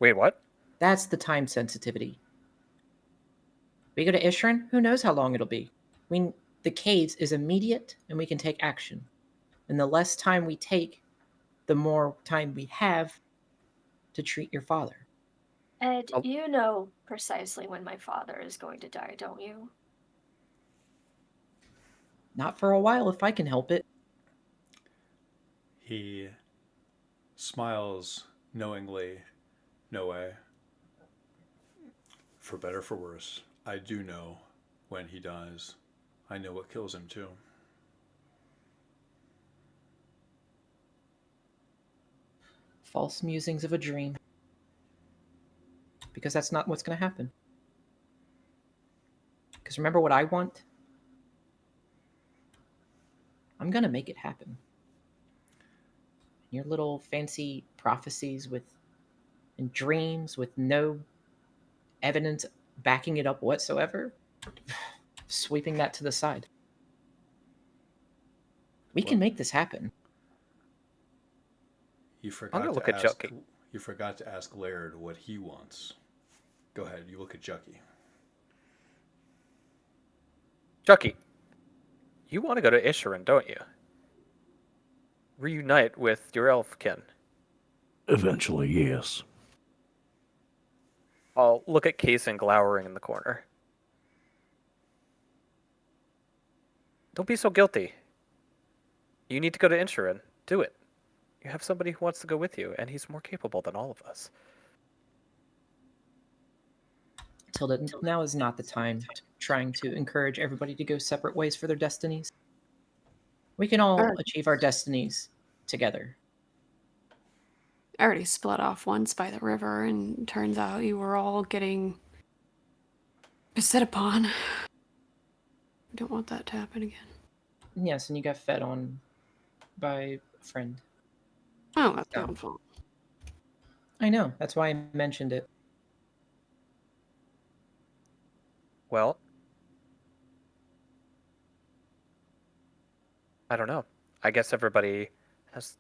Wait, what? That's the time sensitivity. We go to Isherin, who knows how long it'll be? The caves is immediate, and we can take action. And the less time we take, the more time we have to treat your father. Ed, Oh. you know precisely when my father is going to die, don't you? Not for a while, if I can help it. He smiles knowingly, Noe. For better, for worse, I do know when he dies. I know what kills him too. False musings of a dream. Because that's not what's going to happen. Because remember what I want? I'm going to make it happen. Your little fancy prophecies and dreams with no evidence backing it up whatsoever, sweeping that to the side. We can make this happen. You I'm forgot gonna to look at ask. Jucky. You forgot to ask Laird what he wants. Go ahead. You look at Jucky. Chucky, you want to go to Isherin, don't you? Reunite with your elfkin. Eventually, yes. I'll look at Kaysen glowering in the corner. Don't be so guilty. You need to go to Isherin. Do it. You have somebody who wants to go with you, and he's more capable than all of us. Tilda, now is not the time trying to encourage everybody to go separate ways for their destinies. We can all achieve our destinies together. I already split off once by the river, and turns out you were all getting set upon. I don't want that to happen again. Yes, and you got fed on by a friend. Oh, that's Oh. my own fault. I know, that's why I mentioned it. Well, I don't know. I guess everybody has.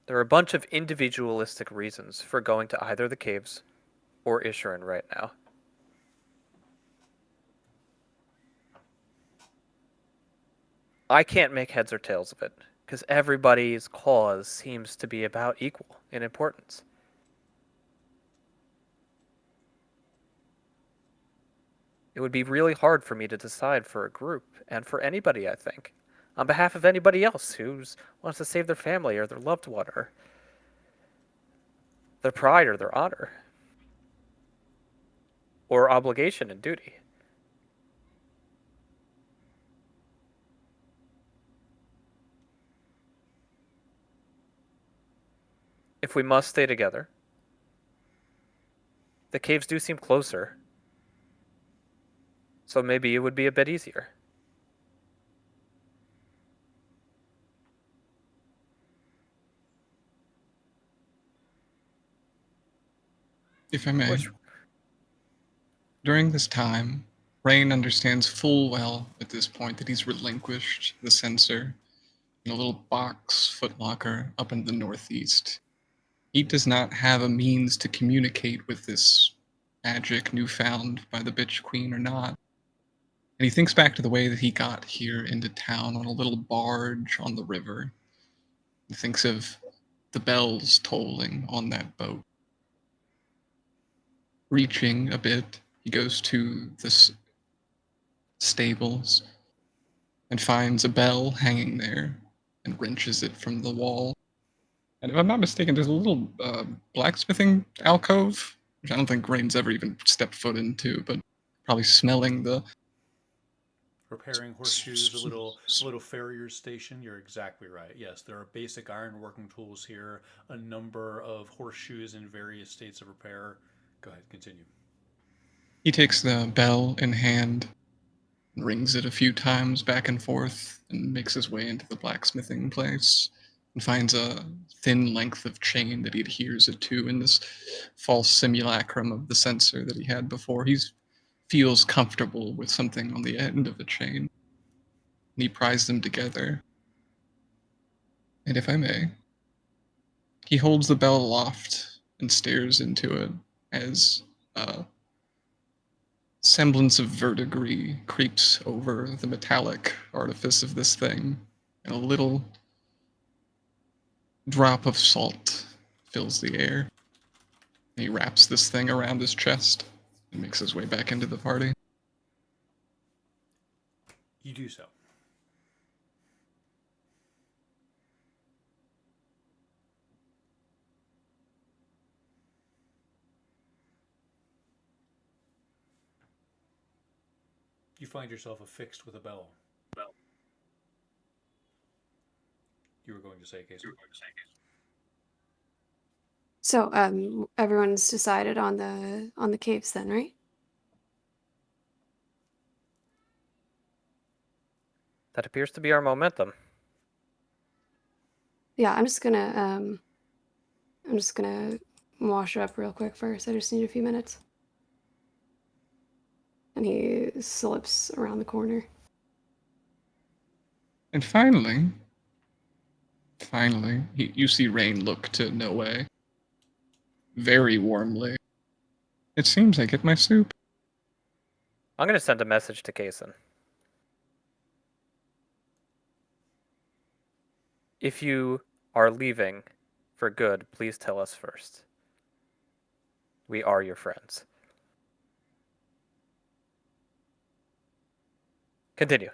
There are a bunch of individualistic reasons for going to either the caves or Isherin right now. I can't make heads or tails of it, because everybody's cause seems to be about equal in importance. It would be really hard for me to decide for a group, and for anybody, I think, on behalf of anybody else who wants to save their family or their loved one or their pride or their honor. or obligation and duty. If we must stay together, the caves do seem closer, so maybe it would be a bit easier. If I may, Which, during this time, Rain understands full well at this point that he's relinquished the sensor in a little box footlocker up in the northeast. He does not have a means to communicate with this magic newfound by the bitch queen or not. And he thinks back to the way that he got here into town on a little barge on the river. He thinks of the bells tolling on that boat. Reaching a bit, he goes to the stables and finds a bell hanging there and wrenches it from the wall. And if I'm not mistaken, there's a little blacksmithing alcove, which I don't think Rain's ever even stepped foot into, but probably smelling the Repairing horseshoes, a little farrier's station. You're exactly right. Yes, there are basic ironworking tools here, a number of horseshoes in various states of repair. Go ahead, continue. He takes the bell in hand, rings it a few times back and forth, and makes his way into the blacksmithing place and finds a thin length of chain that he adheres it to in this false simulacrum of the sensor that he had before. He feels comfortable with something on the end of the chain. And he pries them together. And if I may, he holds the bell aloft and stares into it as semblance of verdigris creeps over the metallic artifice of this thing, and a little drop of salt fills the air. He wraps this thing around his chest and makes his way back into the party. You do so. You find yourself affixed with a bell. You were going to say, Casey. So, everyone's decided on the caves then, right? that appears to be our momentum. Yeah, I'm just gonna wash up real quick first. I just need a few minutes. And he slips around the corner. And finally, you see Rain look to Noe very warmly. It seems I get my soup. I'm going to send a message to Kaysen. If you are leaving for good, please tell us first. We are your friends. Continue.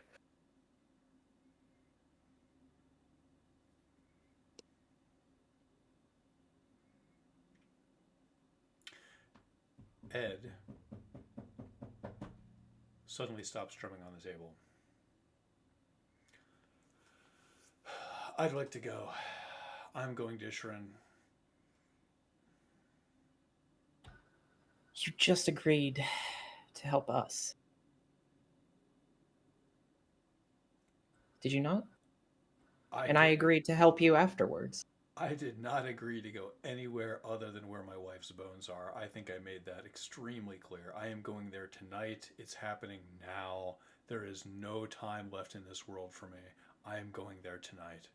Ed suddenly stops drumming on the table. I'd like to go. I'm going to Ishrin. You just agreed to help us. Did you not? I agreed to help you afterwards. I did not agree to go anywhere other than where my wife's bones are. I think I made that extremely clear. I am going there tonight. It's happening now. There is no time left in this world for me. I am going there tonight.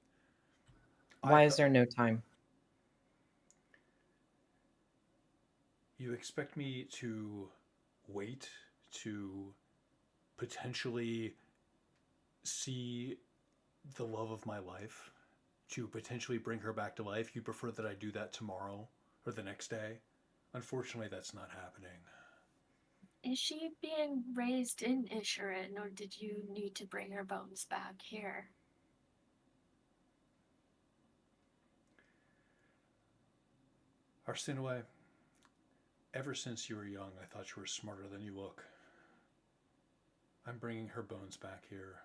Why is there no time? You expect me to wait to potentially see the love of my life? To potentially bring her back to life? You prefer that I do that tomorrow or the next day? Unfortunately, that's not happening. Is she being raised in Isherin, or did you need to bring her bones back here? Arsinoe, Ever since you were young, I thought you were smarter than you look. I'm bringing her bones back here.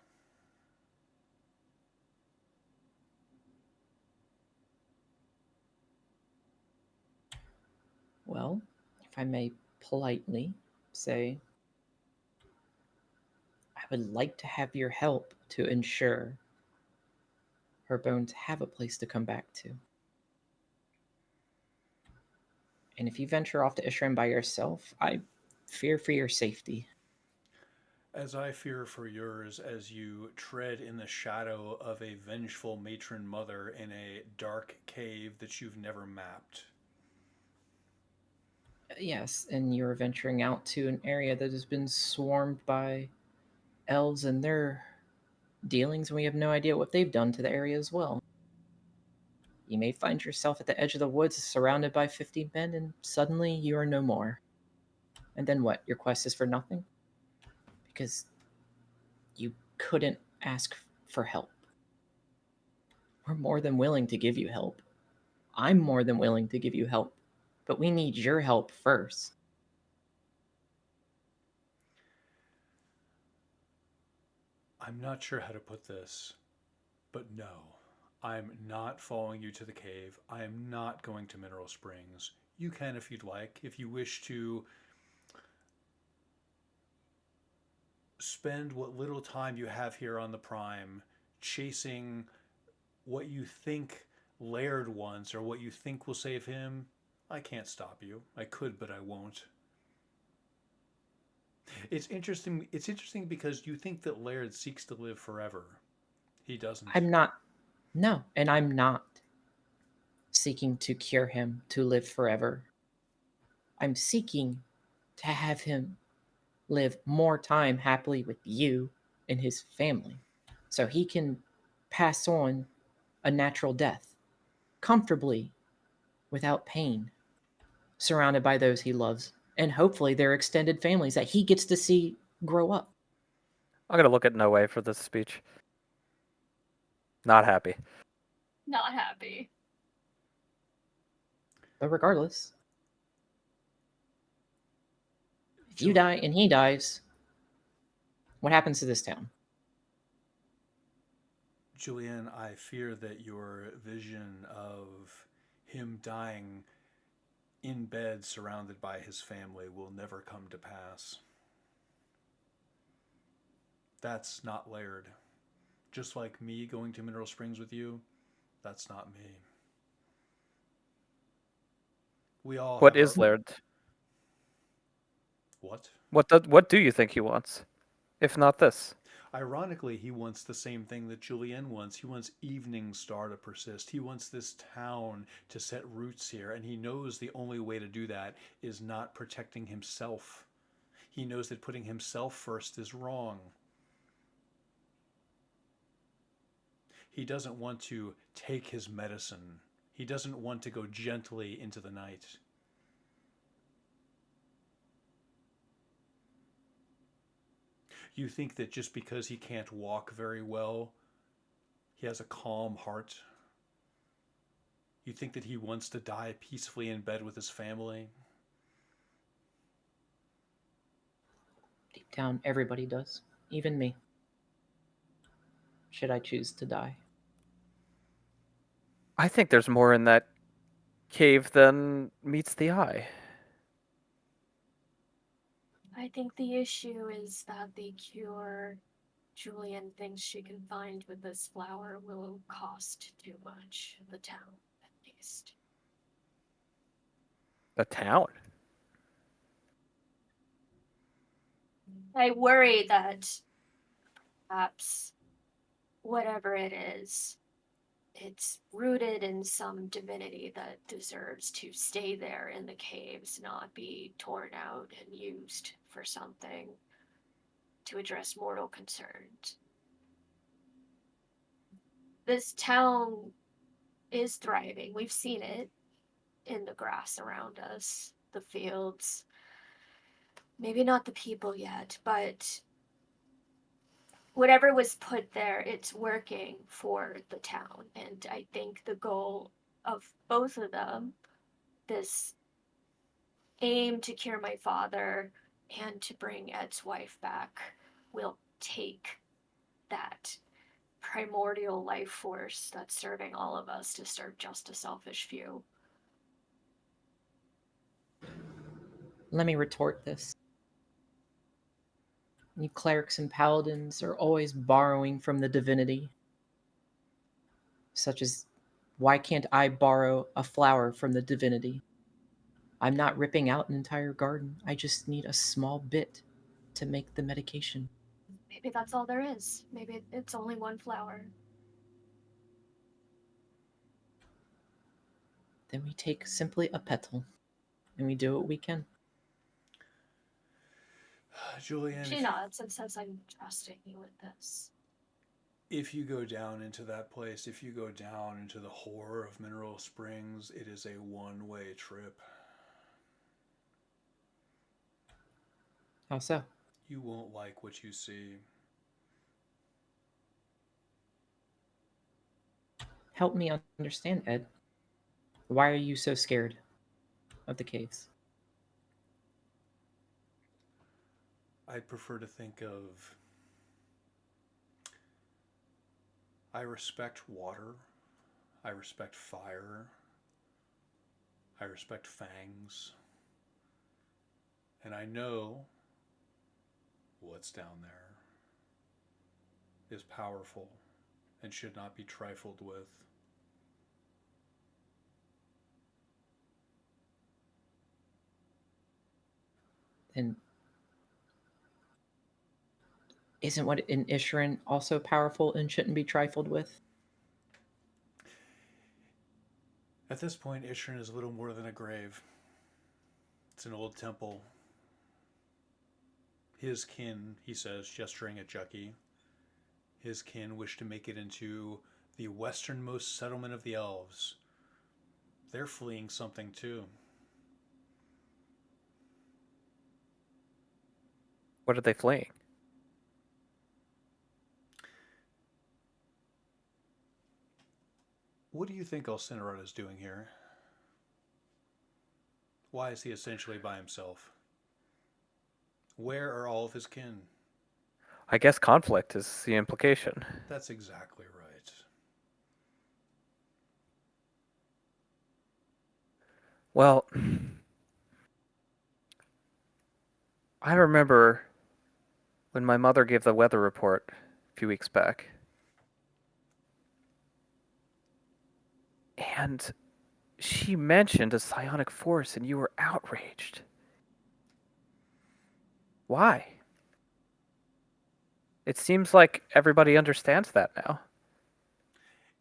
Well, if I may politely say, I would like to have your help to ensure her bones have a place to come back to. And if you venture off to Ishram by yourself, I fear for your safety. As I fear for yours as you tread in the shadow of a vengeful matron mother in a dark cave that you've never mapped. Yes, and you're venturing out to an area that has been swarmed by elves and their dealings, and we have no idea what they've done to the area as well. You may find yourself at the edge of the woods surrounded by 50 men, and suddenly you are no more. And then what? Your quest is for nothing? Because you couldn't ask for help. We're more than willing to give you help. I'm more than willing to give you help. But we need your help first. I'm not sure how to put this, but no. I'm not following you to the cave. I am not going to Mineral Springs. You can if you'd like. If you wish to spend what little time you have here on the Prime chasing what you think Laird wants or what you think will save him, I can't stop you. I could, but I won't. It's interesting. It's interesting because you think that Laird seeks to live forever. He doesn't. I'm not. No, and I'm not seeking to cure him to live forever. I'm seeking to have him live more time happily with you and his family so he can pass on a natural death comfortably without pain, surrounded by those he loves, and hopefully their extended families that he gets to see grow up. I'm gonna look at Noe for this speech. Not happy. Not happy. But regardless, if you Julian, die and he dies, what happens to this town? Julian, I fear that your vision of him dying in bed surrounded by his family will never come to pass. That's not Laird. Just like me going to Mineral Springs with you, that's not me. We all What have is our... Laird? What? What do you think he wants? If not this. Ironically, he wants the same thing that Julian wants. He wants Evening Star to persist. He wants this town to set roots here, and he knows the only way to do that is not protecting himself. He knows that putting himself first is wrong. He doesn't want to take his medicine. He doesn't want to go gently into the night. You think that just because he can't walk very well, he has a calm heart? You think that he wants to die peacefully in bed with his family? Deep down, everybody does, even me. Should I choose to die? I think there's more in that cave than meets the eye. I think the issue is that the cure Julian thinks she can find with this flower will cost too much. The town, at least. The town. I worry that perhaps whatever it is, it's rooted in some divinity that deserves to stay there in the caves, not be torn out and used for something to address mortal concerns. This town is thriving. We've seen it in the grass around us, the fields. Maybe not the people yet, but whatever was put there, it's working for the town. And I think the goal of both of them, this aim to cure my father and to bring Ed's wife back will take that primordial life force that's serving all of us to serve just a selfish few. Let me retort this. You clerics and paladins are always borrowing from the divinity. Such as, why can't I borrow a flower from the divinity? I'm not ripping out an entire garden. I just need a small bit to make the medication. Maybe that's all there is. Maybe it's only one flower. Then we take simply a petal and we do what we can. Julian, She nods and says, I'm trusting you with this. if you go down into that place, if you go down into the horror of Mineral Springs, it is a one-way trip. How so? You won't like what you see. Help me understand, Ed. Why are you so scared of the caves? I'd prefer to think of... I respect water. I respect fire. I respect fangs. And I know what's down there is powerful and should not be trifled with. And isn't what in Isherin also powerful and shouldn't be trifled with? At this point, Isherin is little more than a grave. It's an old temple. His kin, he says, gesturing at Jucky, his kin wish to make it into the westernmost settlement of the elves. They're fleeing something too. What are they fleeing? What do you think Alcinerod is doing here? Why is he essentially by himself? Where are all of his kin? I guess conflict is the implication. That's exactly right. Well, I remember when my mother gave the weather report a few weeks back. And she mentioned a psionic force, and you were outraged. Why? It seems like everybody understands that now.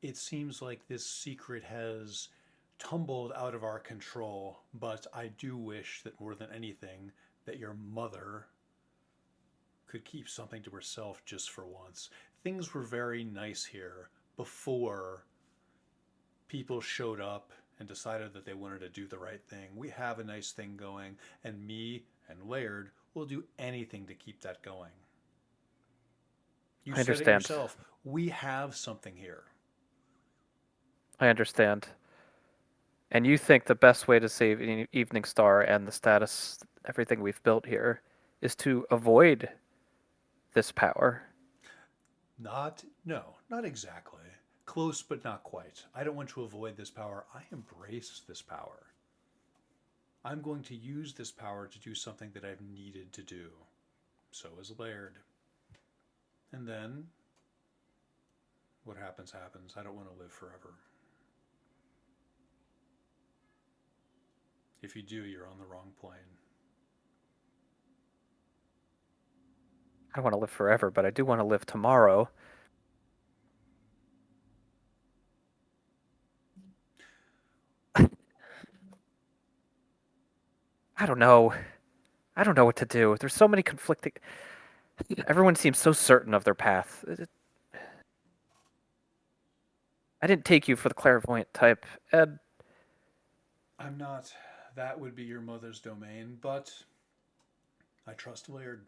It seems like this secret has tumbled out of our control, but I do wish that more than anything, that your mother could keep something to herself just for once. Things were very nice here before people showed up and decided that they wanted to do the right thing. We have a nice thing going, and me and Laird will do anything to keep that going. You I said it understand. yourself. We have something here. I understand. And you think the best way to save Evening Star and the status, everything we've built here, is to avoid this power? No, not exactly. Close, but not quite. I don't want to avoid this power. I embrace this power. I'm going to use this power to do something that I've needed to do. So is Laird. And then, what happens, happens. I don't want to live forever. If you do, you're on the wrong plane. I don't want to live forever, but I do want to live tomorrow. I don't know. I don't know what to do. There's so many conflicting... Everyone seems so certain of their path. I didn't take you for the clairvoyant type, Ed. I'm not. That would be your mother's domain, but I trust Laird.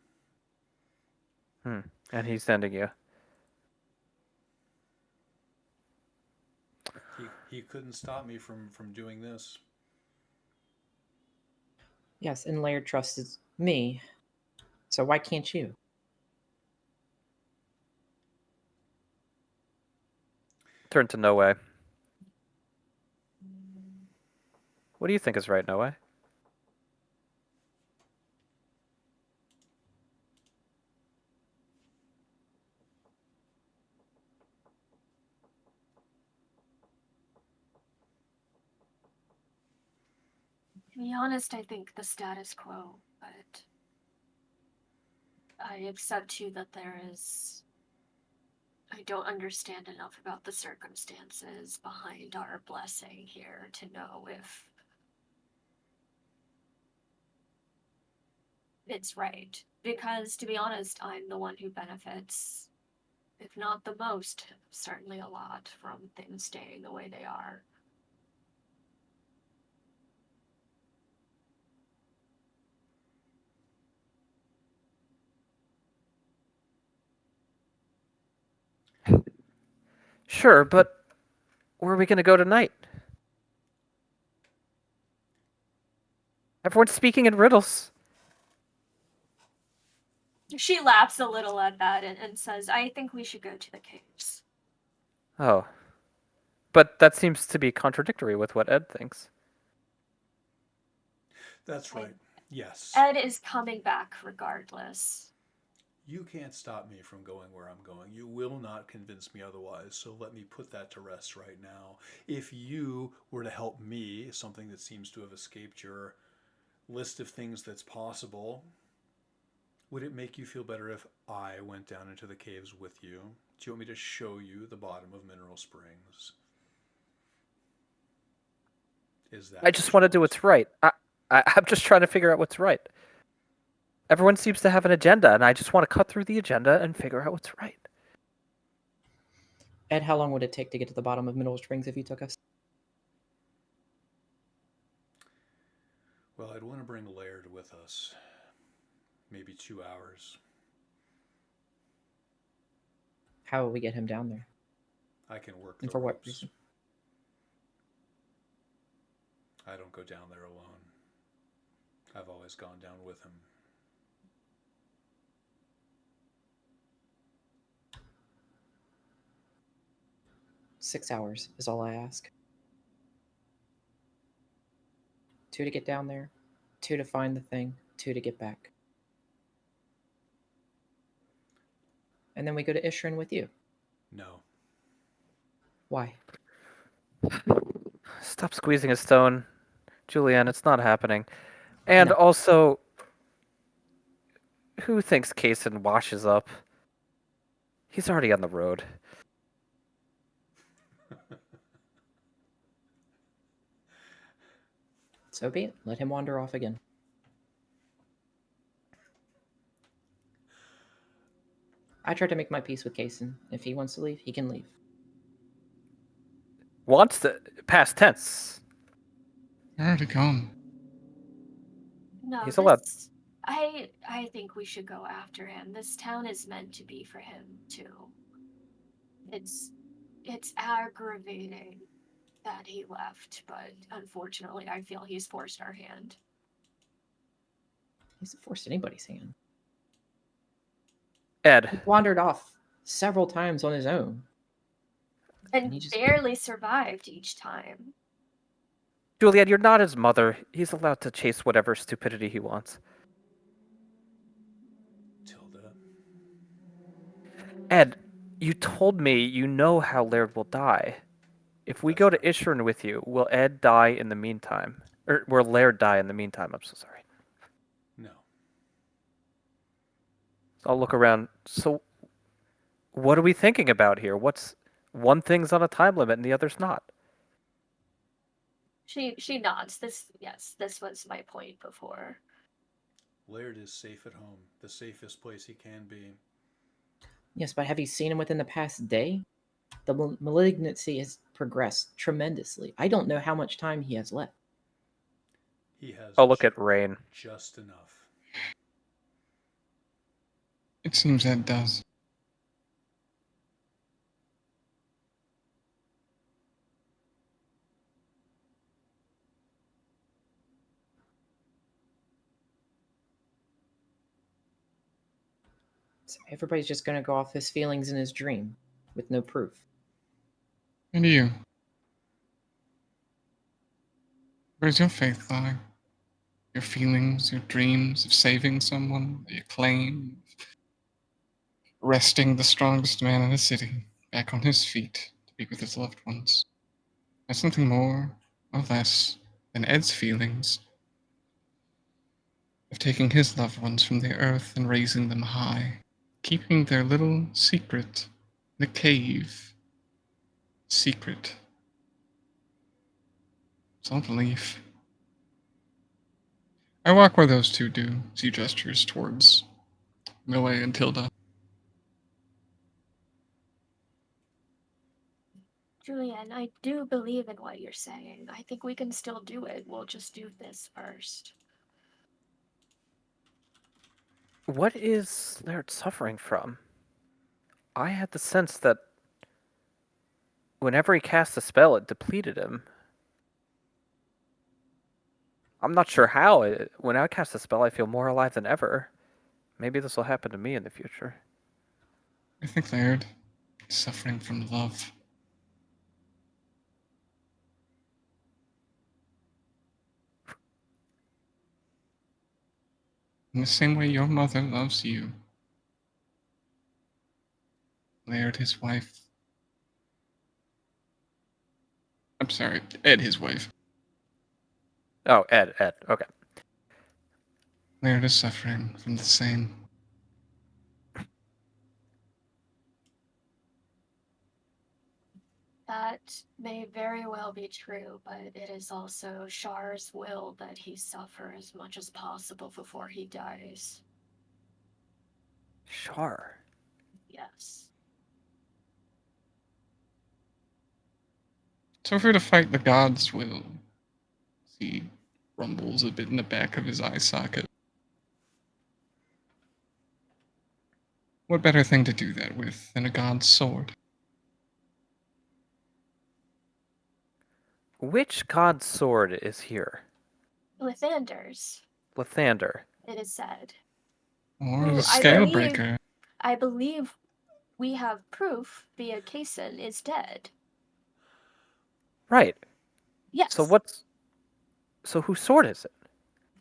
And he's sending you. He couldn't stop me from doing this. Yes, and Laird trusts me. So why can't you? Turn to No Way. What do you think is right, No Way? To be honest, I think the status quo, but I accept too that there is. I don't understand enough about the circumstances behind our blessing here to know if it's right. Because to be honest, I'm the one who benefits, if not the most, certainly a lot from things staying the way they are. Sure, but where are we going to go tonight? Everyone's speaking in riddles. She laughs a little at that and says, I think we should go to the caves. Oh. But that seems to be contradictory with what Ed thinks. That's right. Yes. Ed is coming back regardless. You can't stop me from going where I'm going. You will not convince me otherwise, so let me put that to rest right now. If you were to help me, something that seems to have escaped your list of things that's possible, would it make you feel better if I went down into the caves with you? Do you want me to show you the bottom of Mineral Springs? Is that I just want to do what's right. I'm just trying to figure out what's right. Everyone seems to have an agenda, and I just want to cut through the agenda and figure out what's right. Ed, how long would it take to get to the bottom of Mineral Springs if you took us? Well, I'd want to bring Laird with us. Maybe 2 hours. How will we get him down there? I can work And the for what ropes. reason? I don't go down there alone. I've always gone down with him. $6 is all I ask. 2 to get down there, 2 to find the thing, 2 to get back. And then we go to Ishrin with you. No. Why? Stop squeezing a stone. Julianne, it's not happening. And No. also, who thinks Kaysen washes up? He's already on the road. So be it. Let him wander off again. I tried to make my peace with Kaysen. If he wants to leave, he can leave. Wants to. Past tense. They're already gone. No, He's allowed. I think we should go after him. This town is meant to be for him too. It's aggravating that he left, but unfortunately I feel he's forced our hand. He's forced anybody's hand. He Ed, wandered off several times on his own. And he just- barely survived each time. Julianne, you're not his mother. He's allowed to chase whatever stupidity he wants. Tilda. Ed, you told me you know how Laird will die. If we That's go to right. Ishrin with you, will Ed die in the meantime? Or will Laird die in the meantime? I'm so sorry. No. So I'll look around. So, what are we thinking about here? What's one thing's on a time limit and the other's not? She nods. This was my point before. Laird is safe at home. The safest place he can be. Yes, but have you seen him within the past day? The malignancy has progressed tremendously. I don't know how much time he has left. He has I'll look at Rain. just enough. It seems Ed does. So everybody's just going to go off his feelings in his dream with no proof. And you? Where's your faith lie? Your feelings, your dreams of saving someone, the acclaim, resting the strongest man in the city back on his feet to be with his loved ones. That's something more or less than Ed's feelings of taking his loved ones from the earth and raising them high, keeping their little secret, the cave, secret. It's all belief. I walk where those two do, as he gestures towards Noe and Tilda. Julian, I do believe in what you're saying. I think we can still do it. We'll just do this first. What is Laird suffering from? I had the sense that whenever he cast a spell, it depleted him. I'm not sure how. When I cast a spell, I feel more alive than ever. Maybe this will happen to me in the future. I think Laird is suffering from love. In the same way your mother loves you. Laird, his wife. I'm sorry, Ed, his wife. Oh, Ed. Okay. Laird is suffering from the same. That may very well be true, but it is also Shar's will that he suffer as much as possible before he dies. Shar. Yes. So if we're to fight the gods' will, he rumbles a bit in the back of his eye socket. What better thing to do that with than a god's sword? Which god's sword is here? Lathander's, Lathander. it is said. Or Who the I Scalebreaker? I believe we have proof via Kaysen is dead. Right. Yes. So whose sword is it?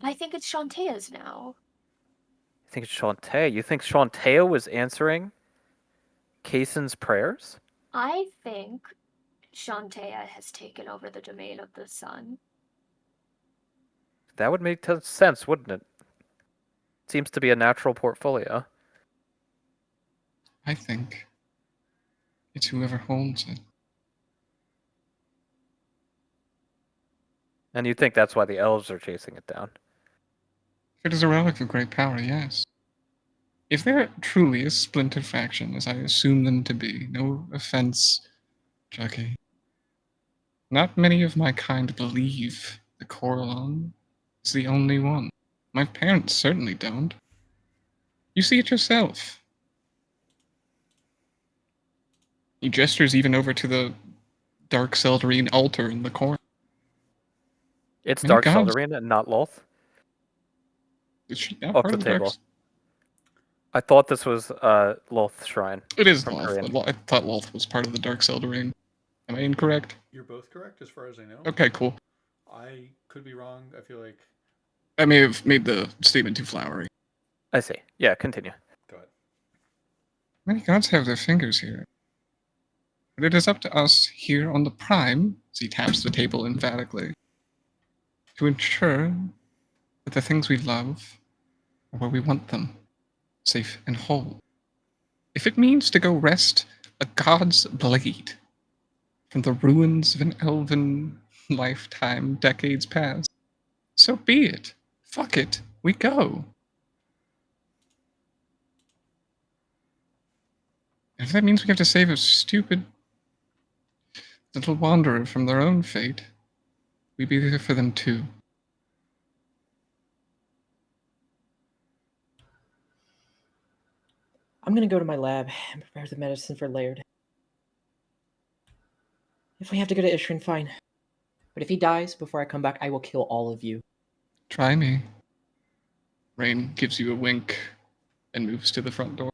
I think it's Shantaea's now. You think it's Shantae? You think Shantae was answering Kaysen's prayers? I think Shantaea has taken over the domain of the sun. That would make sense, wouldn't it? Seems to be a natural portfolio. I think it's whoever holds it. And you think that's why the elves are chasing it down? If it is a relic of great power, yes. If they're truly a splintered faction, as I assume them to be, no offense, Chucky. Not many of my kind believe the Coralon is the only one. My parents certainly don't. You see it yourself. He gestures even over to the Dark Seldarine altar in the corner. It's Many Dark gods- Seldarine and not Loth. Is she not Off part the of the Dark table. I thought this was Loth Shrine. It is From Loth. Korean. But I thought Loth was part of the Dark Seldarine. Am I incorrect? You're both correct as far as I know. Okay, cool. I could be wrong. I feel like. I may have made the statement too flowery. I see. Yeah, continue. Go ahead. Many gods have their fingers here. But it is up to us here on the Prime, as he taps the table emphatically, to ensure that the things we love are where we want them, safe and whole. If it means to go wrest a god's blade from the ruins of an elven lifetime decades past, so be it. Fuck it. We go. If that means we have to save a stupid little wanderer from their own fate, we be there for them too. I'm going to go to my lab and prepare the medicine for Laird. If we have to go to Ishrin, fine. But if he dies before I come back, I will kill all of you. Try me. Rain gives you a wink and moves to the front door.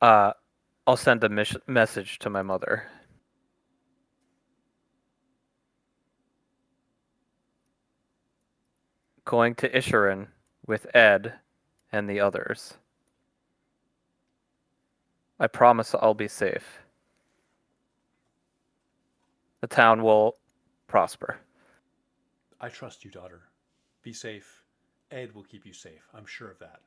I'll send a message to my mother. Going to Isherin with Ed and the others. I promise I'll be safe. The town will prosper. I trust you, daughter. Be safe. Ed will keep you safe. I'm sure of that.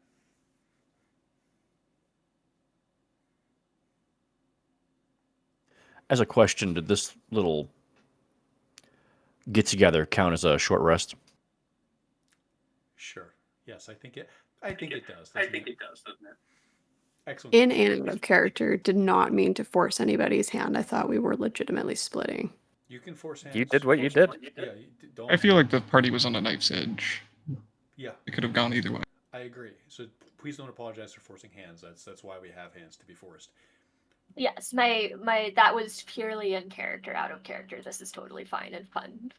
As a question, did this little get together count as a short rest? Sure. Yes, I think it does. Doesn't it? Excellent. In and out of character did not mean to force anybody's hand. I thought we were legitimately splitting. You can force hands. You did what you did. Yeah, don't. I feel like the party was on a knife's edge. Yeah, It could have gone either way. I agree. So please don't apologize for forcing hands. That's why we have hands, to be forced. Yes, my that was purely in character, out of character. This is totally fine and fun.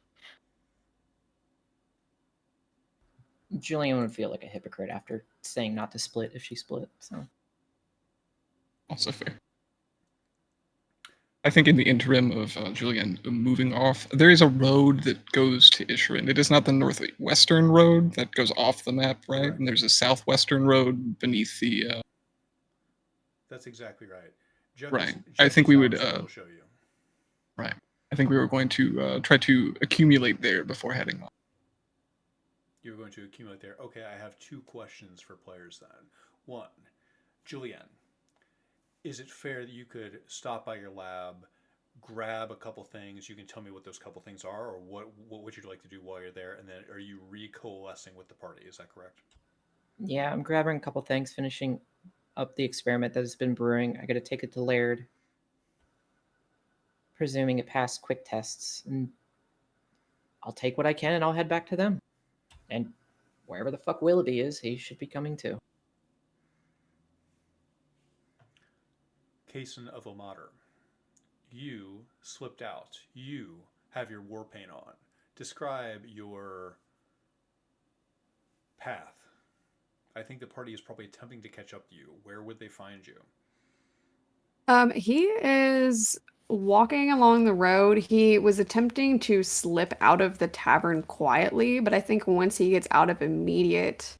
Julian would feel like a hypocrite after saying not to split if she split. So Also fair. I think in the interim of Julian moving off, there is a road that goes to Isherin. It is not the northwestern road that goes off the map, right? Correct. And there's a southwestern road beneath the. That's exactly right. Right. I think we would. Will show you. Right. I think we were going to try to accumulate there before heading on. You're going to accumulate there. Okay, I have 2 questions for players then. 1, Julianne, is it fair that you could stop by your lab, grab a couple things? You can tell me what those couple things are, or what would you like to do while you're there? And then are you recoalescing with the party? Is that correct? yeah, I'm grabbing a couple things, finishing up the experiment that has been brewing. I got to take it to Laird, presuming it passed quick tests, and I'll take what I can and I'll head back to them. And wherever the fuck Willoughby is, he should be coming too. Kaysen of Omater, you slipped out. You have your war paint on. Describe your path. I think the party is probably attempting to catch up to you. Where would they find you? He is walking along the road. He was attempting to slip out of the tavern quietly, but I think once he gets out of immediate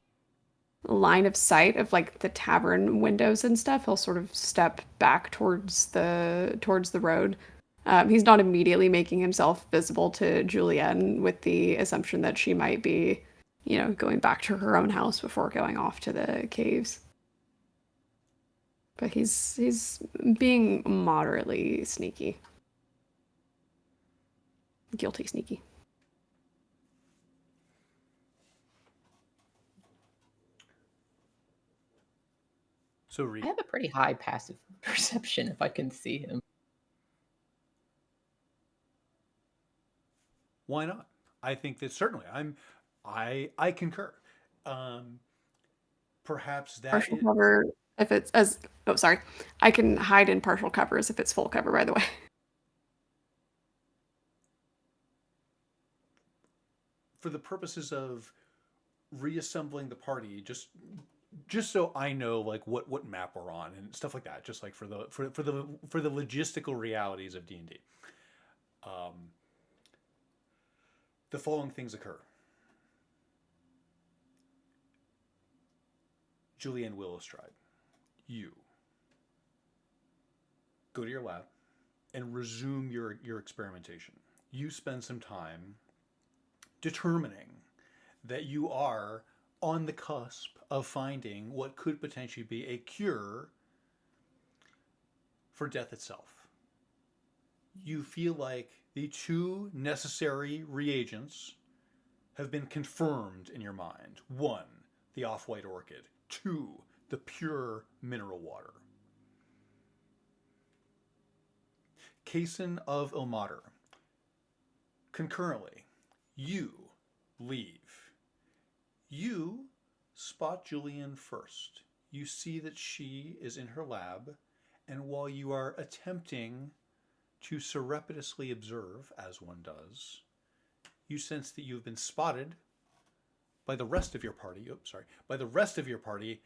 line of sight of like the tavern windows and stuff, he'll sort of step back towards the road. He's not immediately making himself visible to Julianne with the assumption that she might be, going back to her own house before going off to the caves. But he's being moderately sneaky. Guilty sneaky. So I have a pretty high passive perception if I can see him. Why not? I think that certainly I concur. Perhaps that Partial cover if it's sorry. I can hide in partial covers if it's full cover, by the way. For the purposes of reassembling the party, just so I know like what map we're on and stuff like that, just like for the logistical realities of D&D. The following things occur. Julianne Willistride, you go to your lab and resume your experimentation. You spend some time determining that you are on the cusp of finding what could potentially be a cure for death itself. You feel like the 2 necessary reagents have been confirmed in your mind. 1, the off-white orchid. 2, the pure mineral water. Kaysen of Ilmater. Concurrently, you leave. You spot Julianne first. You see that she is in her lab, and while you are attempting to surreptitiously observe, as one does, you sense that you've been spotted by the rest of your party. By the rest of your party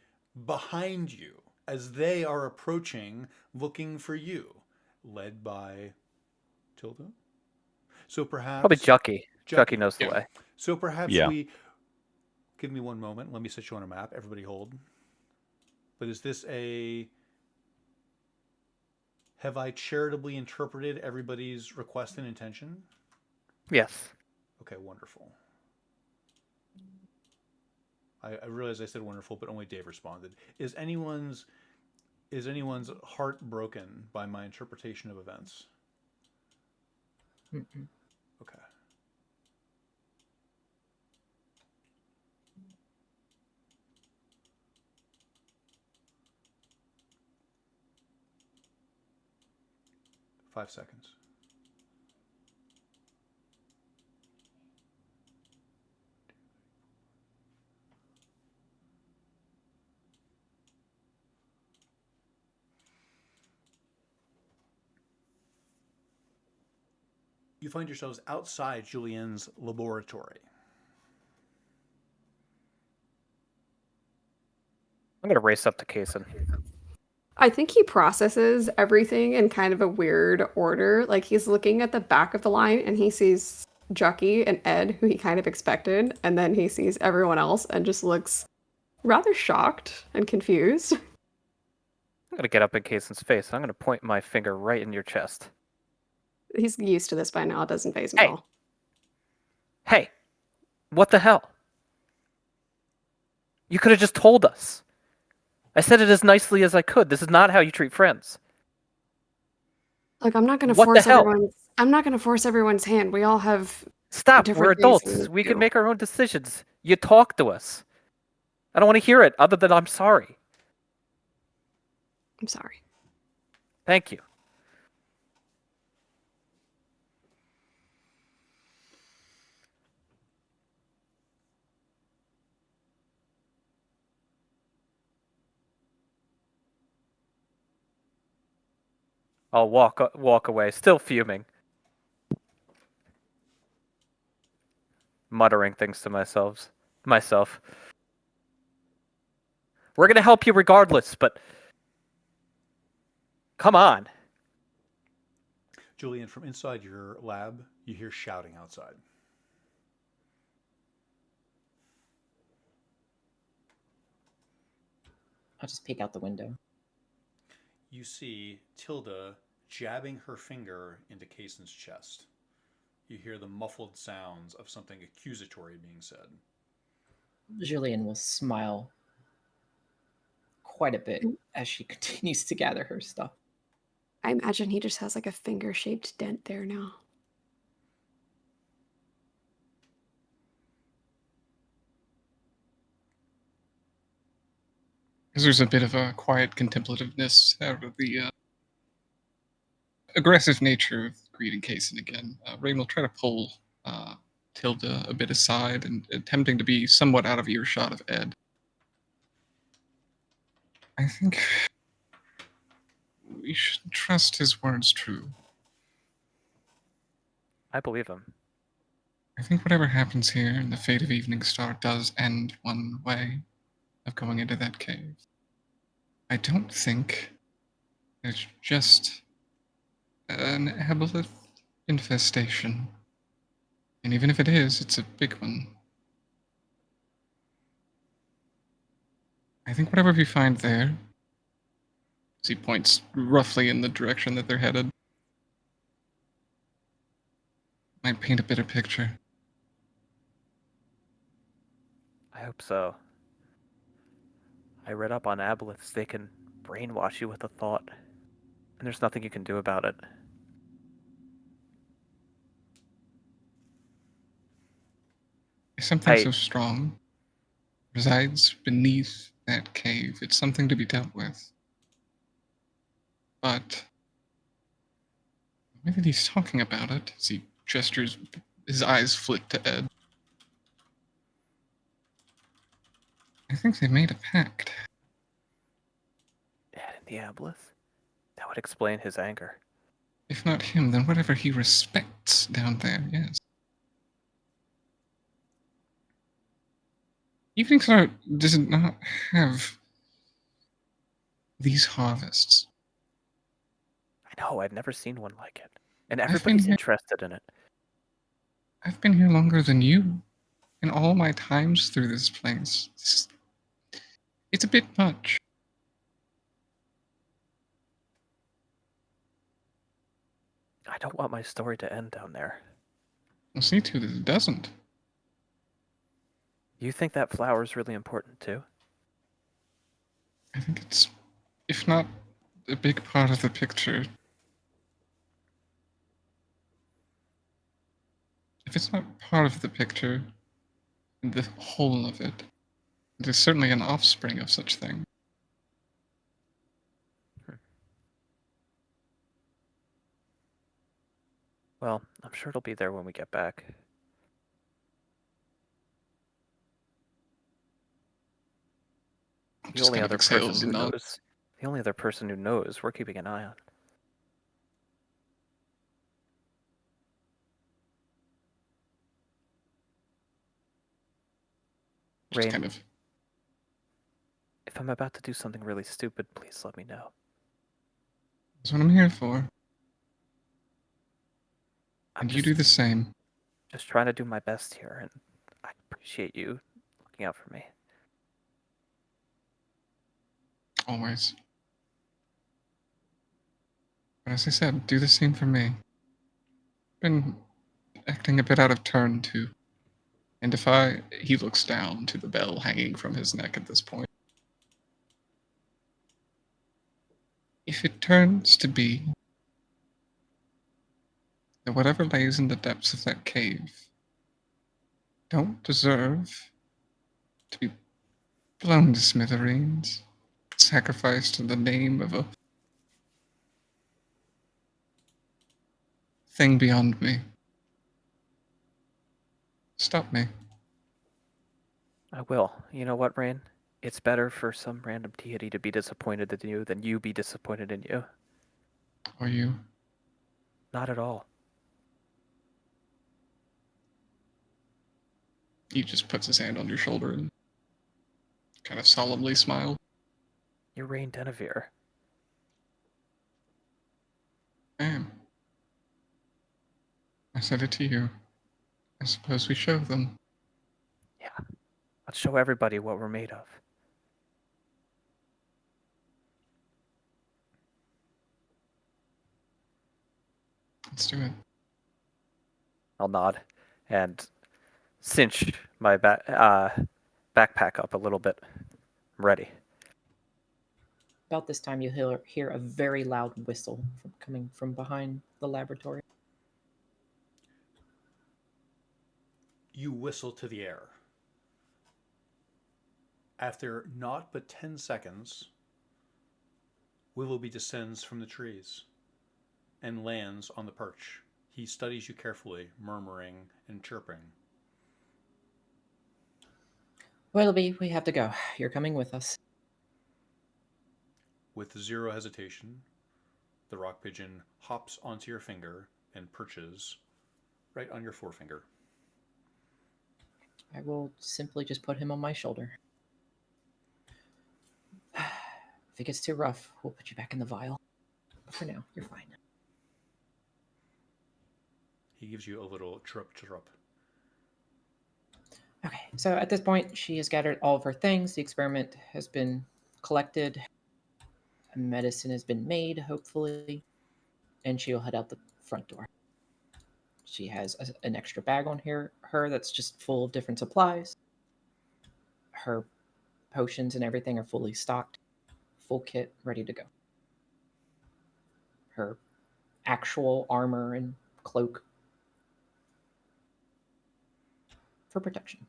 behind you as they are approaching, looking for you, led by Tilda. So Probably perhaps Jucky. Jucky Jucky. knows the Yeah. way. So perhaps Yeah. we give me one moment. Let me set you on a map. Everybody hold. But is this a have I charitably interpreted everybody's request and intention? Yes. Okay, wonderful. I realize I said wonderful, but only Dave responded. Is anyone's heart broken by my interpretation of events? Mm-mm. Okay. Five seconds. You find yourselves outside Julien's laboratory. I'm gonna race up to Kaysen. I think he processes everything in kind of a weird order. Like he's looking at the back of the line and he sees Jucky and Ed, who he kind of expected, and then he sees everyone else and just looks rather shocked and confused. I'm gonna get up in Kaysen's face. I'm gonna point my finger right in your chest. He's used to this by now. It doesn't phase him Hey. at all. Hey, what the hell? You could have just told us. I said it as nicely as I could. This is not how you treat friends. Look, I'm not going to What the force hell? everyone's. I'm not going to force everyone's hand. We all have. Stop. Different We're things adults. to We can do. make our own decisions. You talk to us. I don't want to hear it other than I'm sorry. I'm sorry. Thank you. I'll walk away, still fuming. Muttering things to myself. We're gonna help you regardless, but come on. Julian, from inside your lab, you hear shouting outside. I'll just peek out the window. You see Tilda jabbing her finger into Kaysen's chest. You hear the muffled sounds of something accusatory being said. Julian will smile quite a bit as she continues to gather her stuff. I imagine he just has like a finger-shaped dent there now. Because there's a bit of a quiet contemplativeness out of the aggressive nature of greeting Kaysen again. Rain will try to pull Tilda a bit aside and attempting to be somewhat out of earshot of Ed. I think we should trust his words true. I believe him. I think whatever happens here in the fate of Evening Star does end one way of going into that cave. I don't think it's just an aboleth infestation. And even if it is, it's a big one. I think whatever we find there, as he points roughly in the direction that they're headed, might paint a better picture. I hope so. I read up on aboleths. They can brainwash you with a thought, and there's nothing you can do about it. If something I- so strong resides beneath that cave, it's something to be dealt with. But the way that he's talking about it, as he gestures, his eyes flit to Ed. I think they made a pact. Ed and the aboleth? That would explain his anger. If not him, then whatever he respects down there, yes. Evening Star does not have these harvests. I know, I've never seen one like it. And I've been everybody's here- interested in it. I've been here longer than you in all my times through this place. It's a bit much. I don't want my story to end down there. I'll see to it that it doesn't. You think that flower is really important too? I think it's, if not a big part of the picture, if it's not part of the picture, the whole of it, it is certainly an offspring of such thing. Well, I'm sure it'll be there when we get back. The Just only kind of other person exhales who and nods. knows. The only other person who knows we're keeping an eye on. Just Rain, kind of. if I'm about to do something really stupid, please let me know. That's what I'm here for. I'm And you just, do the same. just trying to do my best here, and I appreciate you looking out for me. Always. But as I said, do the same for me. Been acting a bit out of turn too. And if he looks down to the bell hanging from his neck at this point. If it turns to be that whatever lays in the depths of that cave don't deserve to be blown to smithereens, sacrificed in the name of a thing beyond me, stop me. I will. You know what, Rain? It's better for some random deity to be disappointed in you than you be disappointed in you. Or you. Not at all. He just puts his hand on your shoulder and kind of solemnly smile. You're Rain Denevere. I am. I said it to you. I suppose we show them. Yeah. Let's show everybody what we're made of. Let's do it. I'll nod and cinch my backpack up a little bit. I'm ready. About this time, you hear a very loud whistle coming from behind the laboratory. You whistle to the air. After naught but 10 seconds, Willoughby descends from the trees and lands on the perch. He studies you carefully, murmuring and chirping. Willoughby, we have to go. You're coming with us. With zero hesitation, the rock pigeon hops onto your finger and perches right on your forefinger. I will simply just put him on my shoulder. If it gets too rough, we'll put you back in the vial. But for now, you're fine. He gives you a little chirp. Okay, so at this point, she has gathered all of her things. The experiment has been collected. Medicine has been made, hopefully. And she'll head out the front door. She has an extra bag on her that's just full of different supplies. Her potions and everything are fully stocked. Full kit, ready to go. Her actual armor and cloak for protection.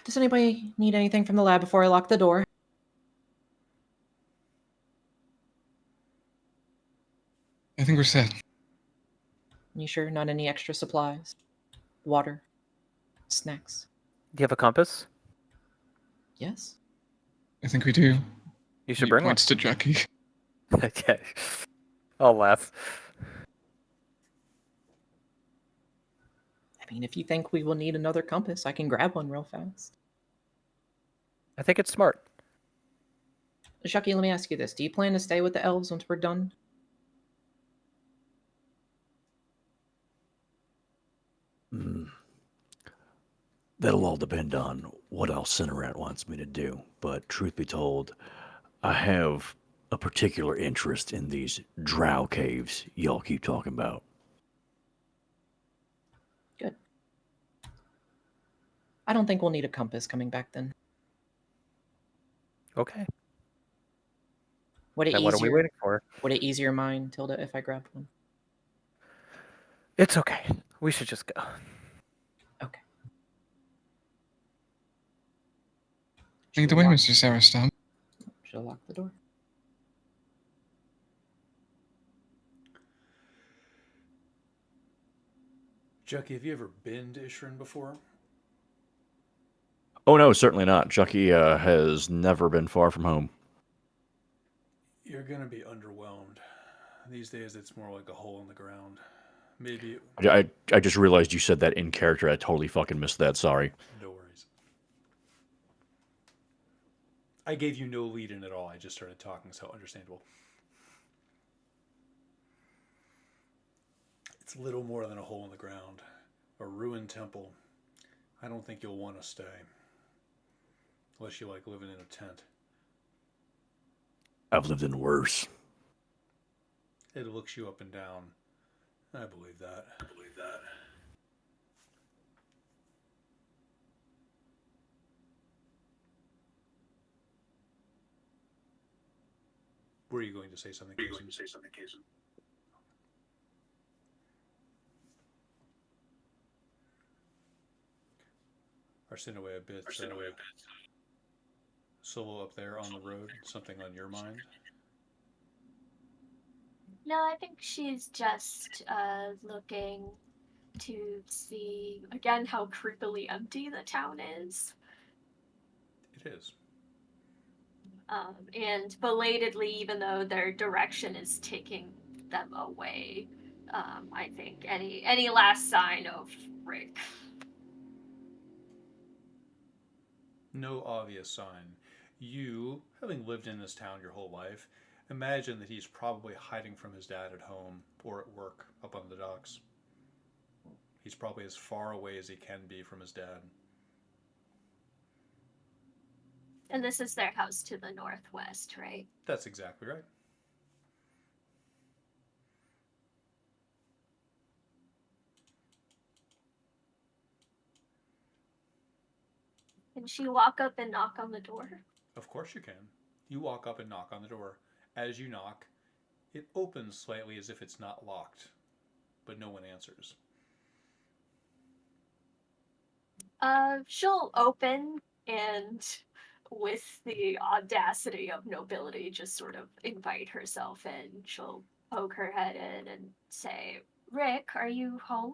Does anybody need anything from the lab before I lock the door? I think we're set. You sure? Not any extra supplies? Water? Snacks? Do you have a compass? Yes? I think we do. You should He bring one. points to Jackie. Okay. I'll laugh. I mean, if you think we will need another compass, I can grab one real fast. I think it's smart. Shucky, let me ask you this. Do you plan to stay with the elves once we're done? That'll all depend on what else Cinerat wants me to do. But truth be told, I have a particular interest in these drow caves y'all keep talking about. Good. I don't think we'll need a compass coming back then. Okay. Would it Then what are we easier? waiting for? Would it ease your mind, Tilda, if I grabbed one? It's okay. We should just go. Okay. Lead the Should way, we lock- Mr. Saristan. Should I lock the door? Chucky, have you ever been to Ishrin before? Oh no, certainly not. Chucky has never been far from home. You're gonna be underwhelmed. These days, it's more like a hole in the ground. Maybe. I just realized you said that in character. I totally fucking missed that. Sorry. No worries. I gave you no lead in at all. I just started talking, so understandable. It's little more than a hole in the ground. A ruined temple. I don't think you'll want to stay. Unless you like living in a tent. I've lived in worse. It looks you up and down. I believe that. Were you going to say something, Kason? Arsinoe a bit. Solo up there on the road. Something on your mind? No, I think she's just looking to see again how creepily empty the town is. It is. And belatedly, even though their direction is taking them away, I think any last sign of Rick. No obvious sign. You, having lived in this town your whole life, imagine that he's probably hiding from his dad at home or at work up on the docks. He's probably as far away as he can be from his dad. And this is their house to the northwest, right? That's exactly right. Can she walk up and knock on the door? Of course you can. You walk up and knock on the door. As you knock, it opens slightly as if it's not locked, but no one answers. She'll open and with the audacity of nobility just sort of invite herself in. She'll poke her head in and say, Rick, are you home?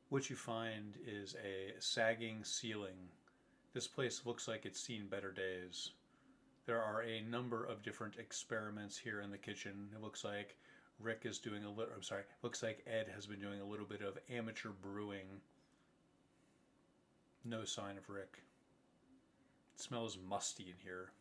What you find is a sagging ceiling. This place looks like it's seen better days. There are a number of different experiments here in the kitchen. It looks like Rick is doing a little, looks like Ed has been doing a little bit of amateur brewing. No sign of Rick. It smells musty in here.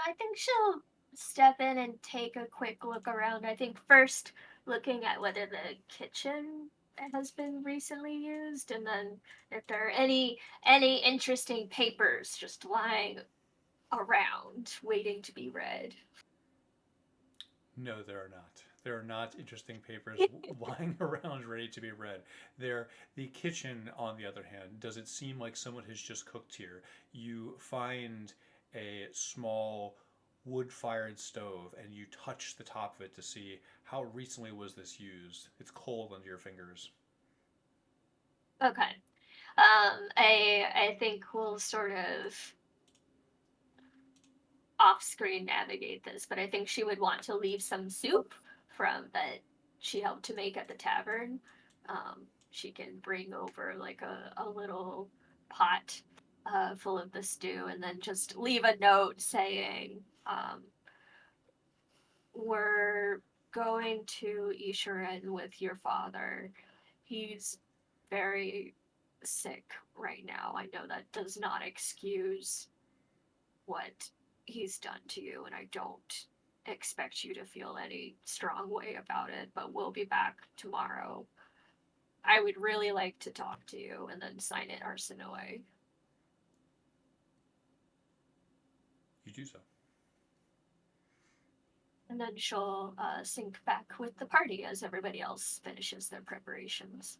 I think she'll step in and take a quick look around. I think first looking at whether the kitchen has been recently used, and then if there are any interesting papers just lying around waiting to be read. No, there are not. There are not interesting papers lying around ready to be read. The kitchen, on the other hand, does it seem like someone has just cooked here? You find a small wood-fired stove and you touch the top of it to see how recently was this used. It's cold under your fingers. Okay. I think we'll sort of off-screen navigate this, but I think she would want to leave some soup from that she helped to make at the tavern. She can bring over like a little pot full of the stew, and then just leave a note saying, we're going to Ishiren with your father. He's very sick right now. I know that does not excuse what he's done to you, and I don't expect you to feel any strong way about it, but we'll be back tomorrow. I would really like to talk to you, and then sign it Arsinoe. You do so. And then she'll sync back with the party as everybody else finishes their preparations.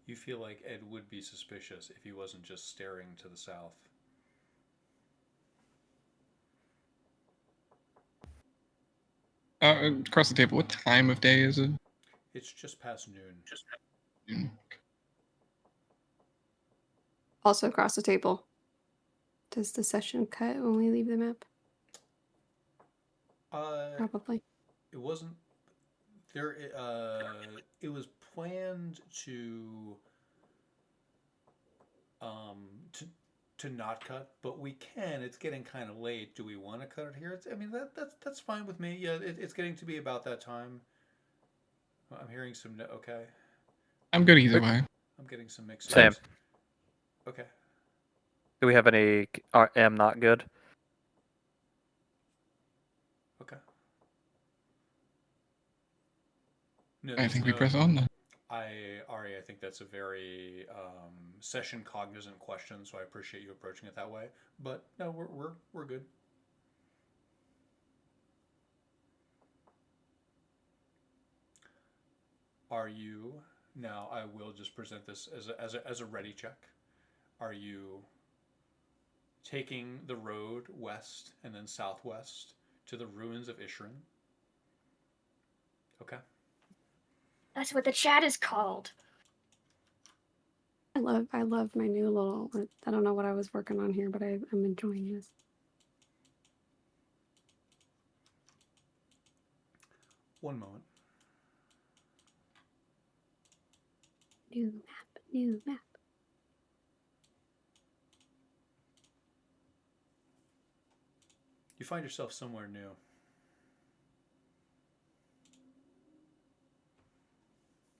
You feel like Ed would be suspicious if he wasn't just staring to the south. Across the table, what time of day is it? It's just past noon. Noon. Also across the table. Does the session cut when we leave the map? Probably. It wasn't there. It was planned to um to to not cut, but we can. It's getting kind of late. Do we want to cut it here? I mean, that's fine with me. Yeah, it's getting to be about that time. I'm hearing some. Okay, I'm good either way. I'm getting some mixed Same. signals. Okay. Do we have any am not good? Okay. No, I there's think we no. press on then. Ari, I think that's a very session cognizant question, so I appreciate you approaching it that way. But no, we're good. Are you now? I will just present this as a ready check. Are you taking the road west and then southwest to the ruins of Ishirin? Okay. That's what the chat is called. I love my new little. I don't know what I was working on here, but I'm enjoying this. One moment. New map. New map. You find yourself somewhere new.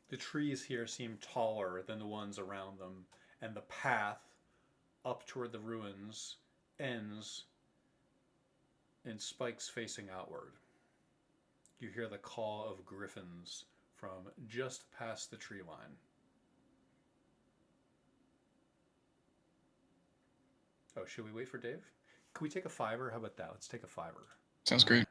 The trees here seem taller than the ones around them, and the path up toward the ruins ends in spikes facing outward. You hear the call of griffins from just past the tree line. Oh, should we wait for Dave? Can we take a fiver? How about that? Let's take a fiver. Sounds great.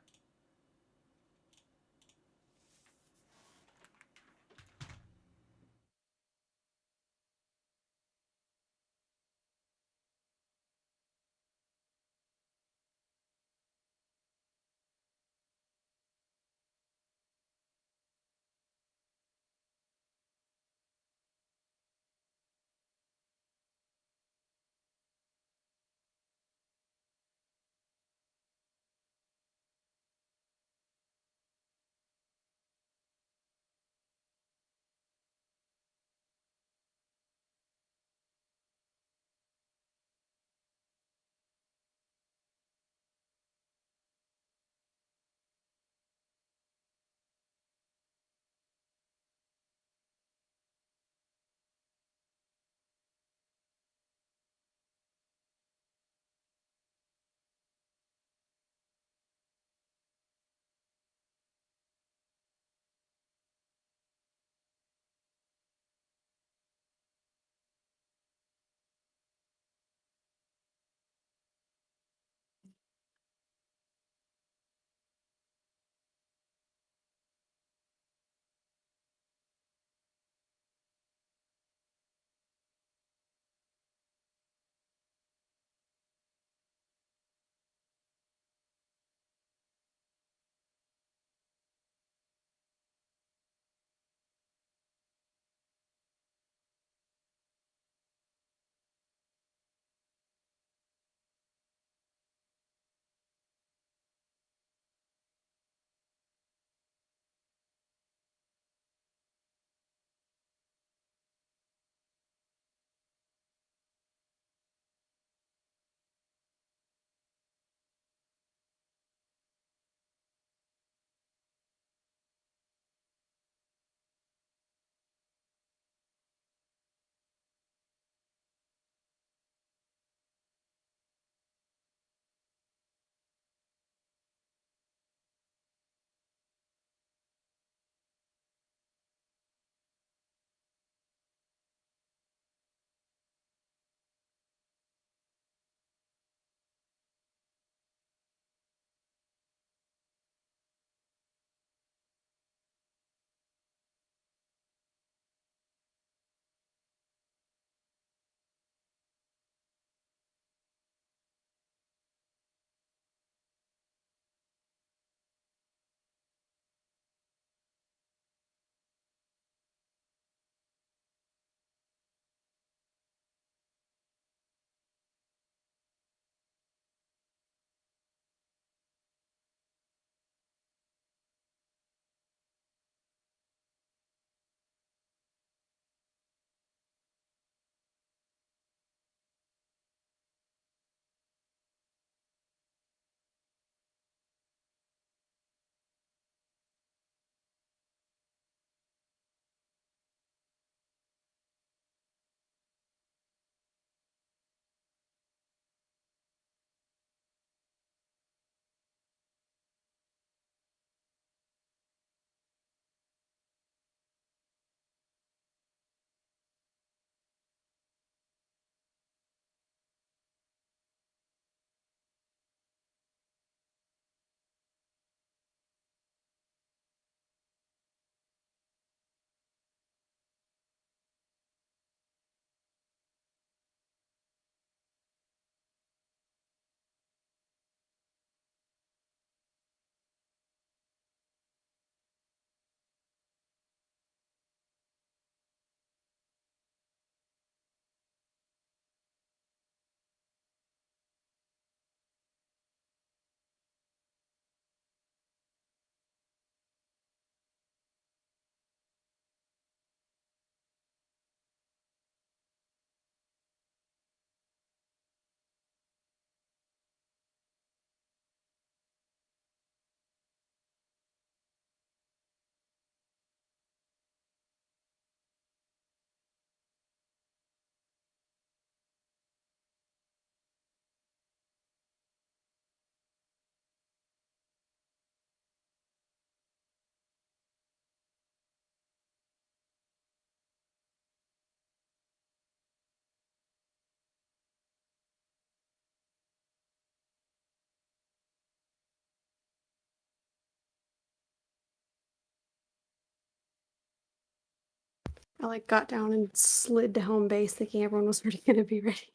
I like got down and slid to home base thinking everyone was already gonna be ready.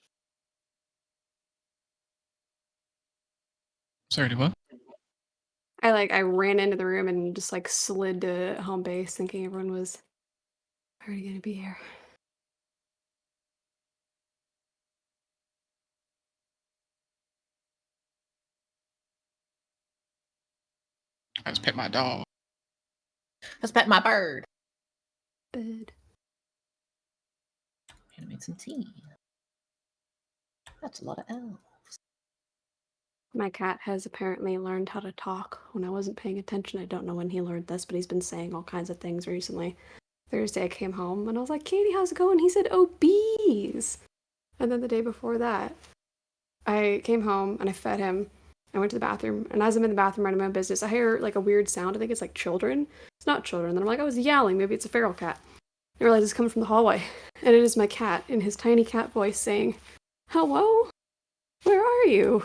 Sorry, to what? I ran into the room and just like slid to home base thinking everyone was already gonna be here. I just pet my dog. Let's pet my bird. Bed. And make some tea. That's a lot of elves. My cat has apparently learned how to talk when I wasn't paying attention. I don't know when he learned this, but he's been saying all kinds of things recently. Thursday I came home and I was like, Katie, how's it going? He said, oh, bees. And then the day before that, I came home and I fed him. I went to the bathroom, and as I'm in the bathroom running my own business, I hear like a weird sound. I think it's like children. It's not children. Then I'm like, I was yelling. Maybe it's a feral cat. I realize it's coming from the hallway, and it is my cat in his tiny cat voice saying, hello? Where are you?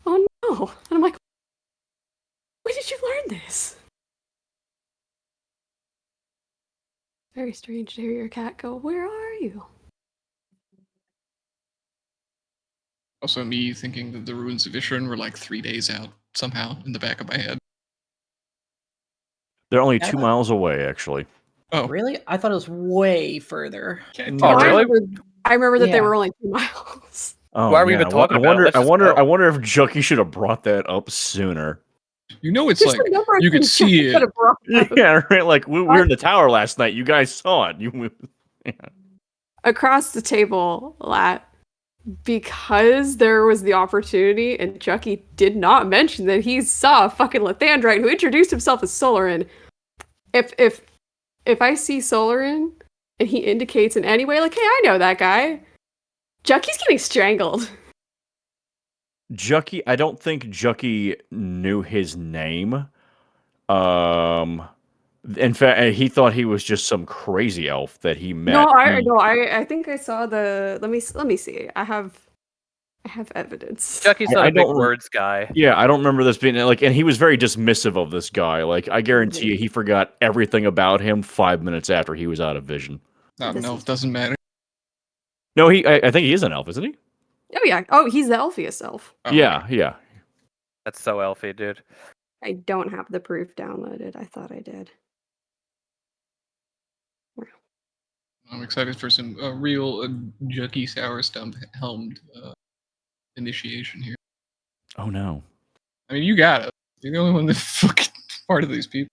Oh no. And I'm like, when did you learn this? Very strange to hear your cat go, where are you? Also, me thinking that the ruins of Ishran were like 3 days out somehow in the back of my head. They're only Yeah. 2 miles away, actually. Oh, Really? I thought it was way further. can't Oh, No, really? I remember that they Yeah. were only 2 miles. Oh, Why are we yeah, even talking I about it? wonder. Let's I just wonder. go. I wonder if Jucky should have brought that up sooner. You know, it's There's like a number of you could things see Chucky could it. have brought up. Yeah, right. Like we were in the tower last night. You guys saw it. Across the table, because there was the opportunity, and Chucky did not mention that he saw a fucking Lathandrite who introduced himself as Solarin. If I see Solarin and he indicates in any way, like, hey, I know that guy, Chucky's getting strangled. Jucky. I don't think Jucky knew his name. In fact, he thought he was just some crazy elf that he met. I think I saw the. Let me see. I have evidence. Chucky's not I a big don't- words guy. Yeah, I don't remember this being like, and he was very dismissive of this guy. Like, I guarantee you, he forgot everything about him 5 minutes after he was out of vision. Not an This elf, is- doesn't matter. No, I think he is an elf, isn't he? Oh yeah. Oh, he's the elfiest elf. Oh, Yeah, okay. yeah. That's so elfy, dude. I don't have the proof downloaded. I thought I did. I'm excited for some real Jucky Sour Stump helmed initiation here. Oh no. I mean, you got it. You're the only one that's fucking part of these people.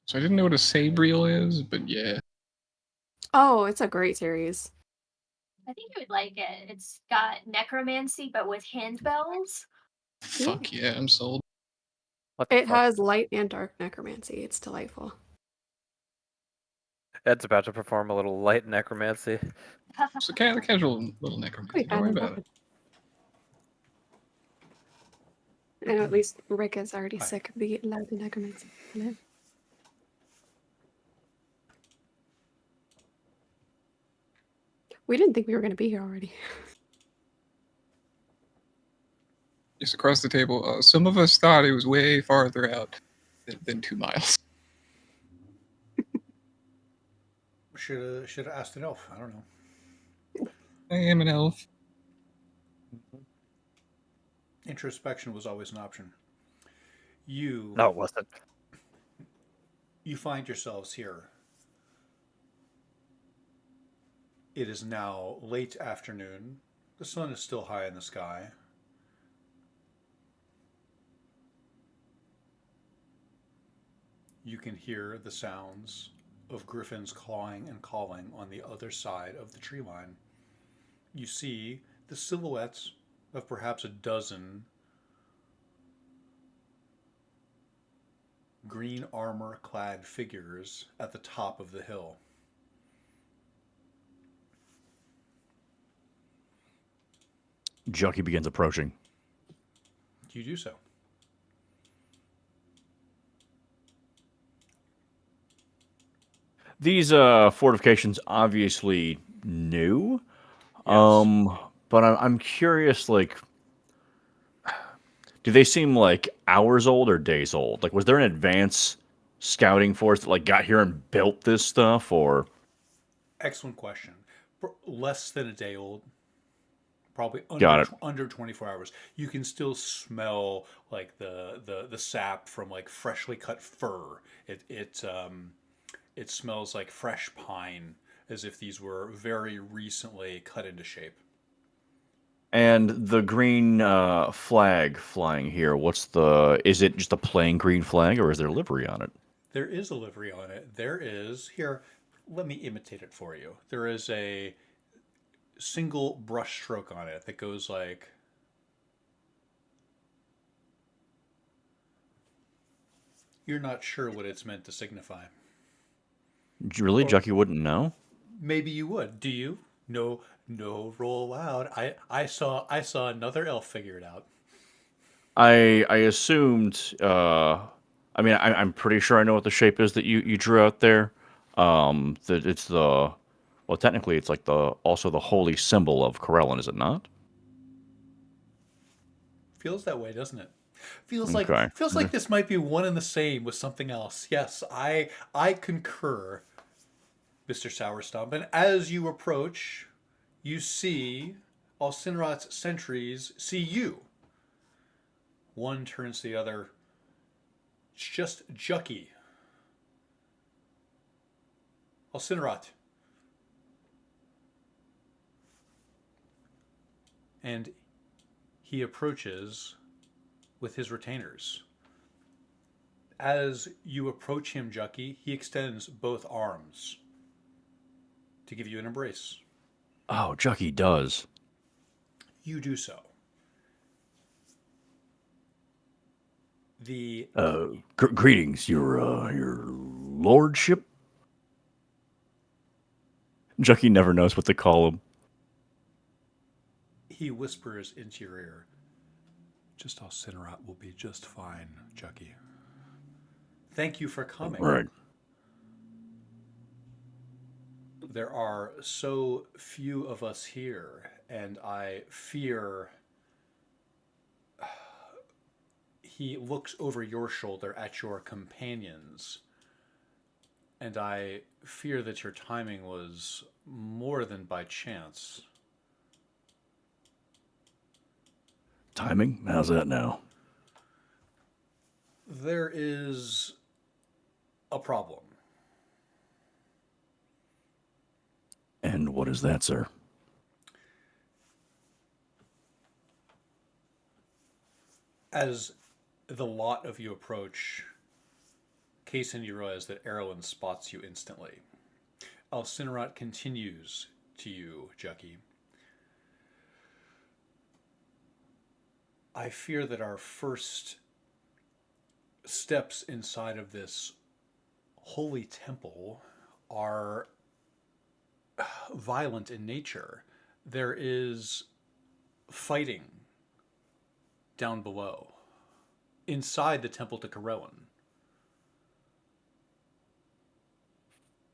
So I didn't know what a Sabriel is, but yeah. Oh, it's a great series. I think you would like it. It's got necromancy, but with handbells. Fuck yeah, I'm sold. What the It fuck? has light and dark necromancy. It's delightful. Ed's about to perform a little light necromancy. It's a casual little necromancy. Wait, Don't worry about it. I know at least Rick is already Hi. sick of the loud necromancy. Hello? We didn't think we were going to be here already. Just across the table, some of us thought it was way farther out than 2 miles. Should have asked an elf. I don't know. I am an elf. Introspection was always an option. You No, it wasn't. you find yourselves here. It is now late afternoon. The sun is still high in the sky. You can hear the sounds of griffins clawing and calling on the other side of the tree line. You see the silhouettes of perhaps a dozen green armor clad figures at the top of the hill. Jucky begins approaching. You do so. These fortifications obviously new. Yes. But I'm curious, like, do they seem like hours old or days old? Like, was there an advance scouting force that like got here and built this stuff, or Excellent question. Less than a day old. Probably got it? under 24 hours. You can still smell like the sap from like freshly cut fir. It smells like fresh pine, as if these were very recently cut into shape. And the green flag flying here, is it just a plain green flag or is there livery on it? There is a livery on it. There is here. Let me imitate it for you. There is a single brush stroke on it that goes like. You're not sure what it's meant to signify. Really, Or Jucky wouldn't know? maybe you would. Do you? No, no, roll loud. I saw another elf figure it out. I assumed. I mean, I'm pretty sure I know what the shape is that you drew out there. That it's the well, technically, it's like the holy symbol of Corellin, is it not? Feels that way, doesn't it? Feels like Okay. feels like this might be one and the same with something else. Yes, I concur, Mr. Sourstomp. And as you approach, you see Alcinrat's sentries see you. One turns to the other. It's just Jucky. Alcinrat. And he approaches with his retainers. As you approach him, Jucky, he extends both arms to give you an embrace. Oh, Jucky does. You do so. The Greetings, your lordship. Jucky never knows what to call him. he whispers into your ear, "Just Alcinrat will be just fine, Jucky. Thank you for coming. Right. There are so few of us here, and I fear." He looks over your shoulder at your companions, and I fear that your timing was more than by chance. Timing? How's that now? There is a problem. And what is that, sir? As the lot of you approach, Kaysen, you realize that Erlen spots you instantly. Alcinrat continues to you, Jucky. I fear that our first steps inside of this holy temple are violent in nature. There is fighting down below, inside the temple to Corellin.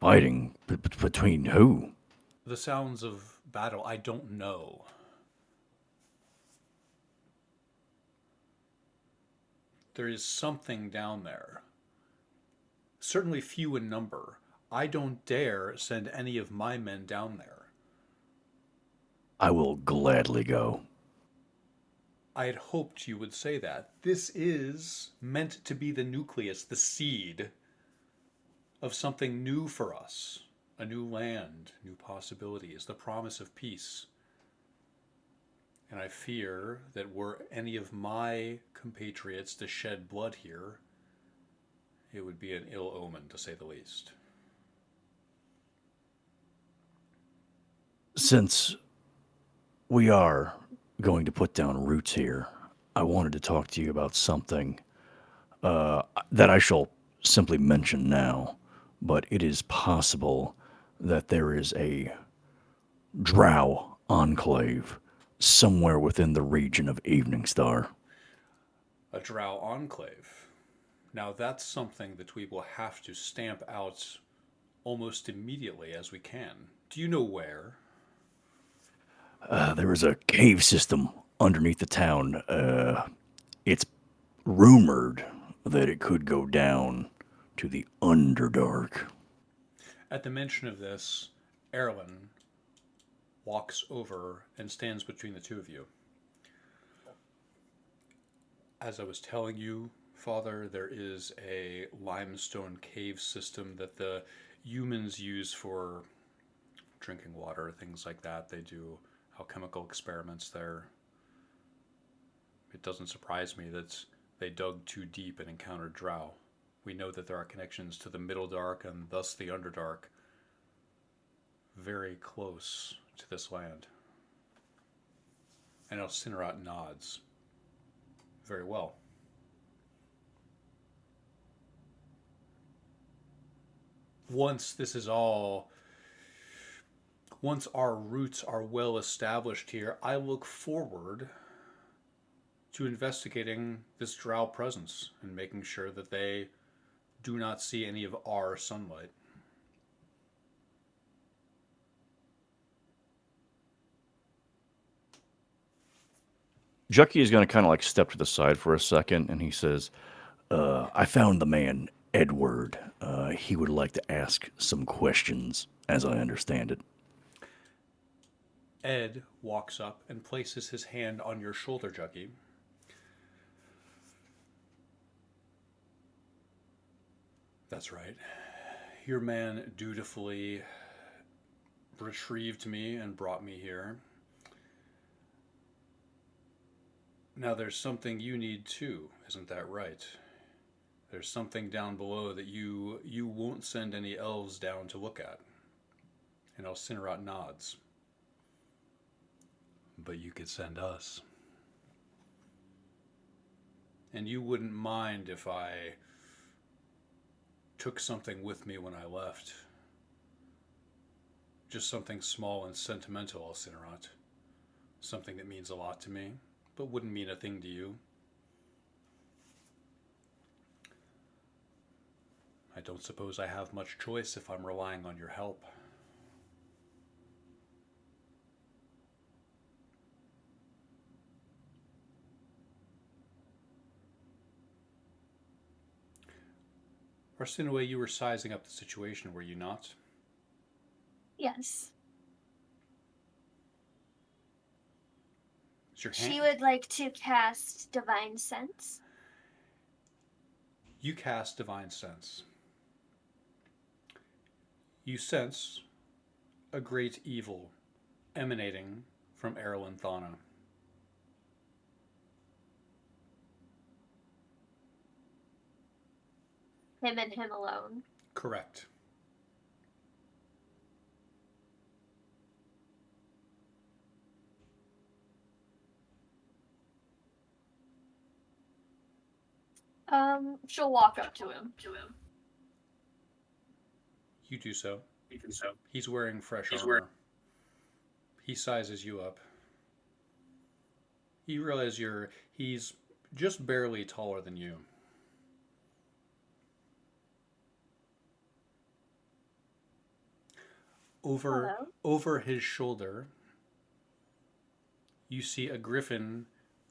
Fighting between who? The sounds of battle, I don't know. There is something down there. Certainly few in number. I don't dare send any of my men down there. I will gladly go. I had hoped you would say that. This is meant to be the nucleus, the seed of something new for us. A new land, new possibilities, the promise of peace. And I fear that were any of my compatriots to shed blood here, it would be an ill omen, to say the least. Since we are going to put down roots here, I wanted to talk to you about something that I shall simply mention now, but it is possible that there is a drow enclave somewhere within the region of Evening Star. A drow enclave. Now that's something that we will have to stamp out almost immediately as we can. Do you know where? There is a cave system underneath the town. It's rumored that it could go down to the Underdark. At the mention of this, Erlen walks over and stands between the two of you. As I was telling you, Father, there is a limestone cave system that the humans use for drinking water, things like that. They do alchemical experiments there. It doesn't surprise me that they dug too deep and encountered drow. We know that there are connections to the Middle Dark and thus the Underdark very close to this land. And Elcinerat nods. Very well. Once this is all, once our roots are well established here, I look forward to investigating this drow presence and making sure that they do not see any of our sunlight. Jucky is going to kind of like step to the side for a second, and he says, I found the man, Edward. He would like to ask some questions, as I understand it. Ed walks up and places his hand on your shoulder, Jucky. That's right. Your man dutifully retrieved me and brought me here. Now there's something you need too, isn't that right? There's something down below that you won't send any elves down to look at. And Elcinerat nods. But you could send us. And you wouldn't mind if I took something with me when I left. Just something small and sentimental, Elcinerat. Something that means a lot to me, but wouldn't mean a thing to you. I don't suppose I have much choice if I'm relying on your help. Arsinoe, you were sizing up the situation, were you not? Yes. Is your hand... She would like to cast Divine Sense. You cast Divine Sense. You sense a great evil emanating from Erlen Thana. Him and him alone. Correct. She'll walk up to him. You do so. He's wearing fresh armor. He sizes you up. You realize he's just barely taller than you. Over his shoulder, you see a griffin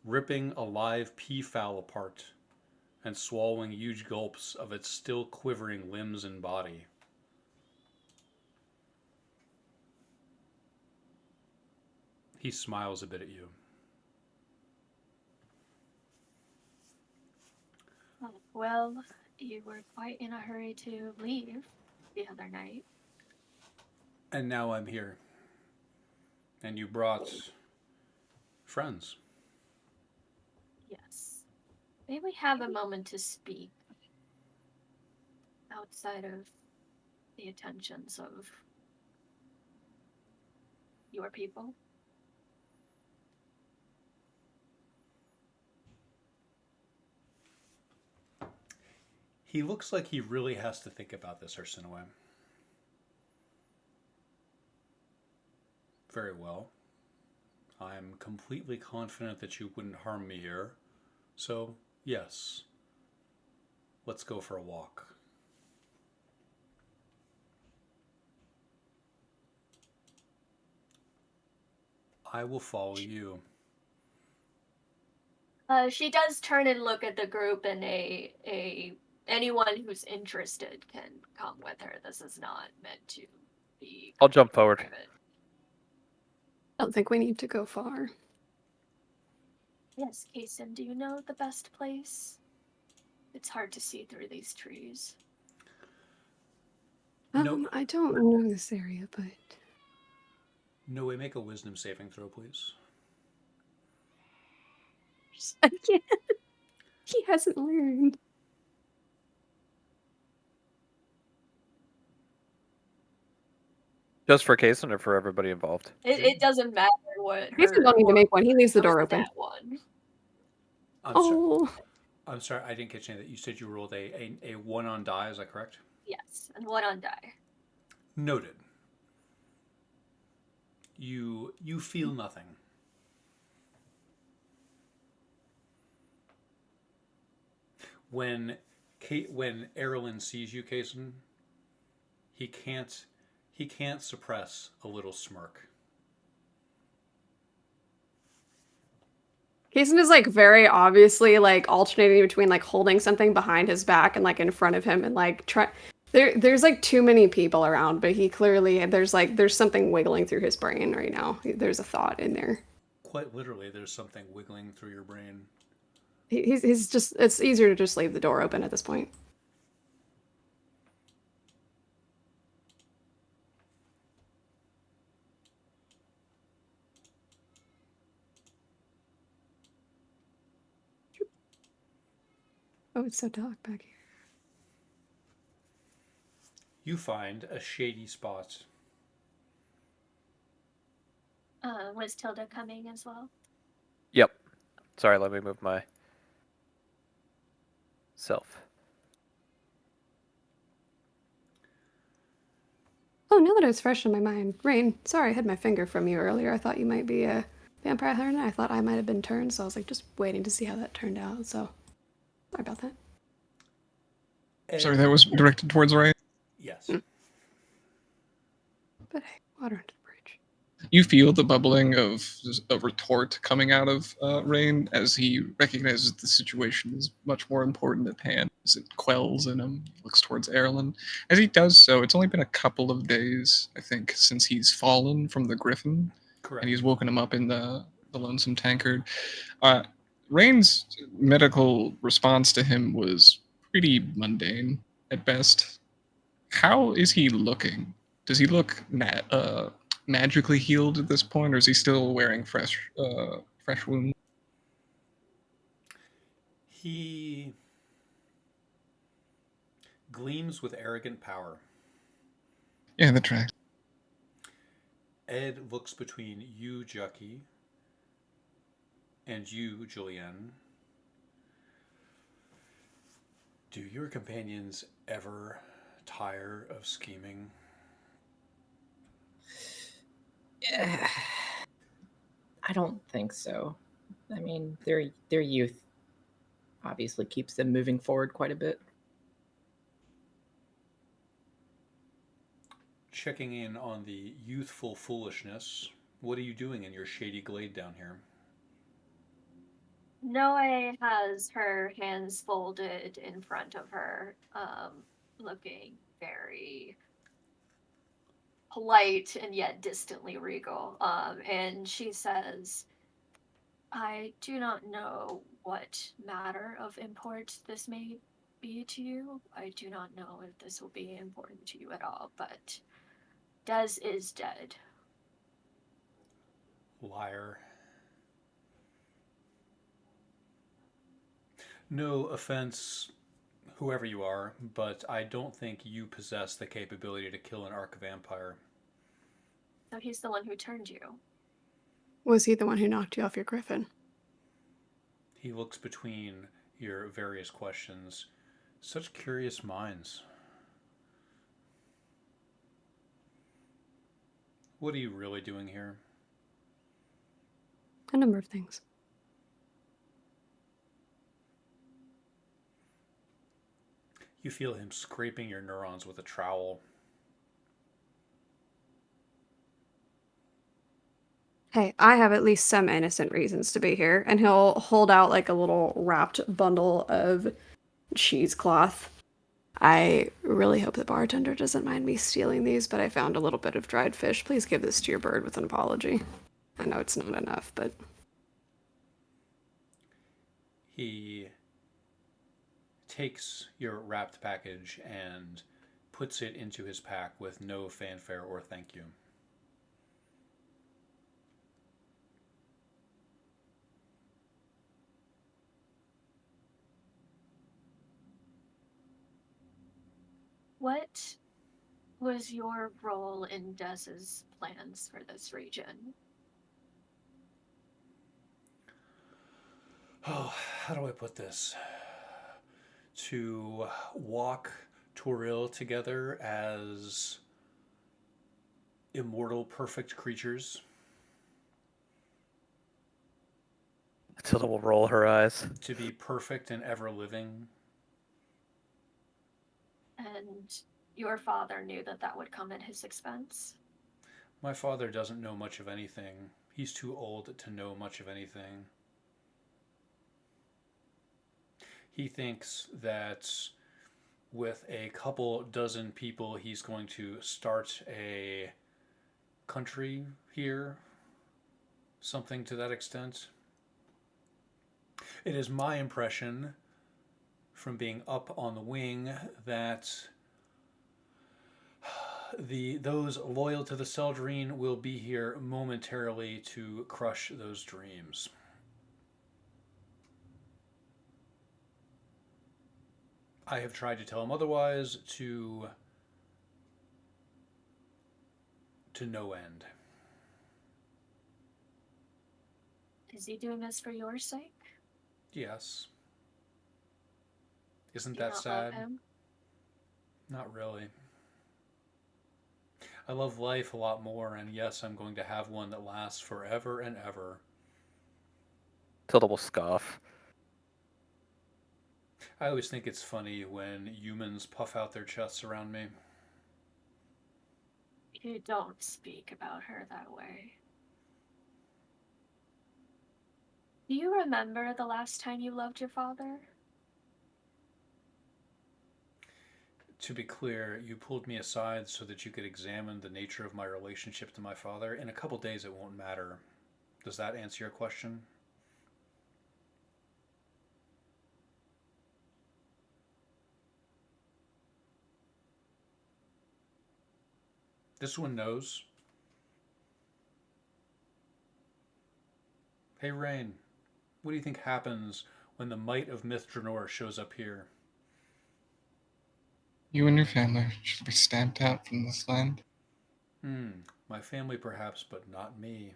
ripping a live peafowl apart and swallowing huge gulps of its still quivering limbs and body. He smiles a bit at you. Well, you were quite in a hurry to leave the other night. And now I'm here. And you brought friends. Yes. May we have a moment to speak outside of the attentions of your people? He looks like he really has to think about this, Arsinoe. Very well. I'm completely confident that you wouldn't harm me here. So, yes. Let's go for a walk. I will follow you. She does turn and look at the group, and anyone who's interested can come with her. This is not meant to be. I'll jump forward. private. I don't think we need to go far. Yes, Kason, do you know the best place? It's hard to see through these trees. No. I don't know this area, but Noe, make a wisdom saving throw, please. I can't. He hasn't learned. Just for Kason or for everybody involved? It doesn't matter what. Kason don't need to make one. He leaves the door open. That one. I'm sorry, I didn't catch any of that. You said you rolled a 1 on die, is that correct? Yes, and 1 on die. Noted. You feel nothing. When Erlen sees you, Kason, he can't suppress a little smirk. Kason is like very obviously like alternating between like holding something behind his back and like in front of him and like there's like too many people around, but he clearly there's something wiggling through his brain right now. There's a thought in there. Quite literally, there's something wiggling through your brain. He's just, it's easier to just leave the door open at this point. Oh, it's so dark back here. You find a shady spot. Was Tilda coming as well? Yep. Sorry, let me move my self. Oh, now that it's fresh in my mind. Rain, sorry I had my finger from you earlier. I thought you might be a vampire hunter. I thought I might have been turned, so I was like just waiting to see how that turned out. So, sorry about that. Sorry, that was directed towards Ray. Yes. But hey, water under the bridge. You feel the bubbling of a retort coming out of Rain as he recognizes the situation is much more important at hand. As it quells in him, he looks towards Erlen. As he does so, it's only been a couple of days, I think, since he's fallen from the Griffin. Correct. And he's woken him up in the Lonesome Tankard. Rain's medical response to him was pretty mundane at best. How is he looking? Does he look magically healed at this point, or is he still wearing fresh wounds? He gleams with arrogant power. Yeah, that tracks. Ed looks between you, Jucky, and you, Julianne. Do your companions ever tire of scheming? I don't think so. I mean, their youth obviously keeps them moving forward quite a bit. Checking in on the youthful foolishness, what are you doing in your shady glade down here? Noe has her hands folded in front of her, looking very polite and yet distantly regal. And she says, I do not know what matter of import this may be to you. I do not know if this will be important to you at all, but Des is dead. Liar. No offense, whoever you are, but I don't think you possess the capability to kill an archvampire. So he's the one who turned you. Was he the one who knocked you off your griffin? He looks between your various questions. Such curious minds. What are you really doing here? A number of things. You feel him scraping your neurons with a trowel. Hey, I have at least some innocent reasons to be here. And he'll hold out like a little wrapped bundle of cheesecloth. I really hope the bartender doesn't mind me stealing these, but I found a little bit of dried fish. Please give this to your bird with an apology. I know it's not enough, but He takes your wrapped package and puts it into his pack with no fanfare or thank you. What was your role in Dez's plans for this region? Oh, how do I put this? To walk Toril together as immortal, perfect creatures. Tilda will roll her eyes. To be perfect and ever living. And your father knew that that would come at his expense? My father doesn't know much of anything. He's too old to know much of anything. He thinks that with a couple dozen people, he's going to start a country here. Something to that extent. It is my impression from being up on the wing that those loyal to the Seldrine will be here momentarily to crush those dreams. I have tried to tell him otherwise to no end. Is he doing this for your sake? Yes. Isn't Do you that not love sad? him? Not really. I love life a lot more, and yes, I'm going to have one that lasts forever and ever. Tilda will scoff. I always think it's funny when humans puff out their chests around me. You don't speak about her that way. Do you remember the last time you loved your father? To be clear, you pulled me aside so that you could examine the nature of my relationship to my father. In a couple days, it won't matter. Does that answer your question? This one knows. Hey, Rain, what do you think happens when the might of Myth Dranor shows up here? You and your family should be stamped out from this land. My family perhaps, but not me.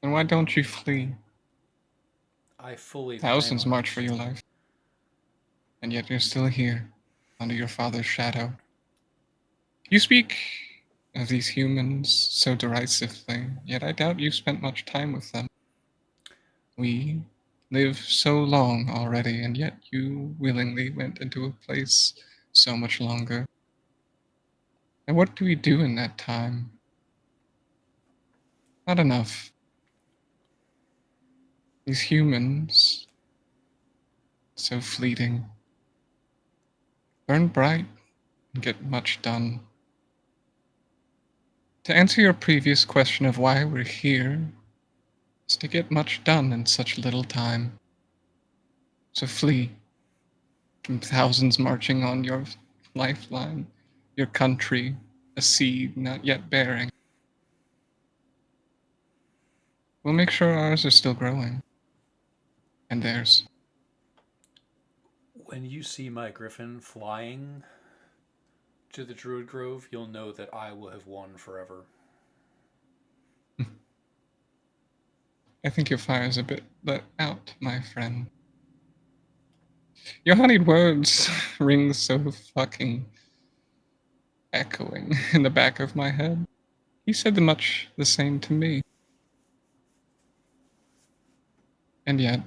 And why don't you flee? I fully Thousands plan on march for your life. And yet you're still here, under your father's shadow. You speak of these humans so derisively, yet I doubt you've spent much time with them. We live so long already, and yet you willingly went into a place so much longer. And what do we do in that time? Not enough. These humans, so fleeting, burn bright and get much done. To answer your previous question of why we're here, is to get much done in such little time. So flee from thousands marching on your lifeline, your country, a seed not yet bearing. We'll make sure ours are still growing. And theirs. When you see my griffin flying to the Druid Grove, you'll know that I will have won forever. I think your fire's a bit let out, my friend. Your honeyed words ring so fucking echoing in the back of my head. He said much the same to me. And yet,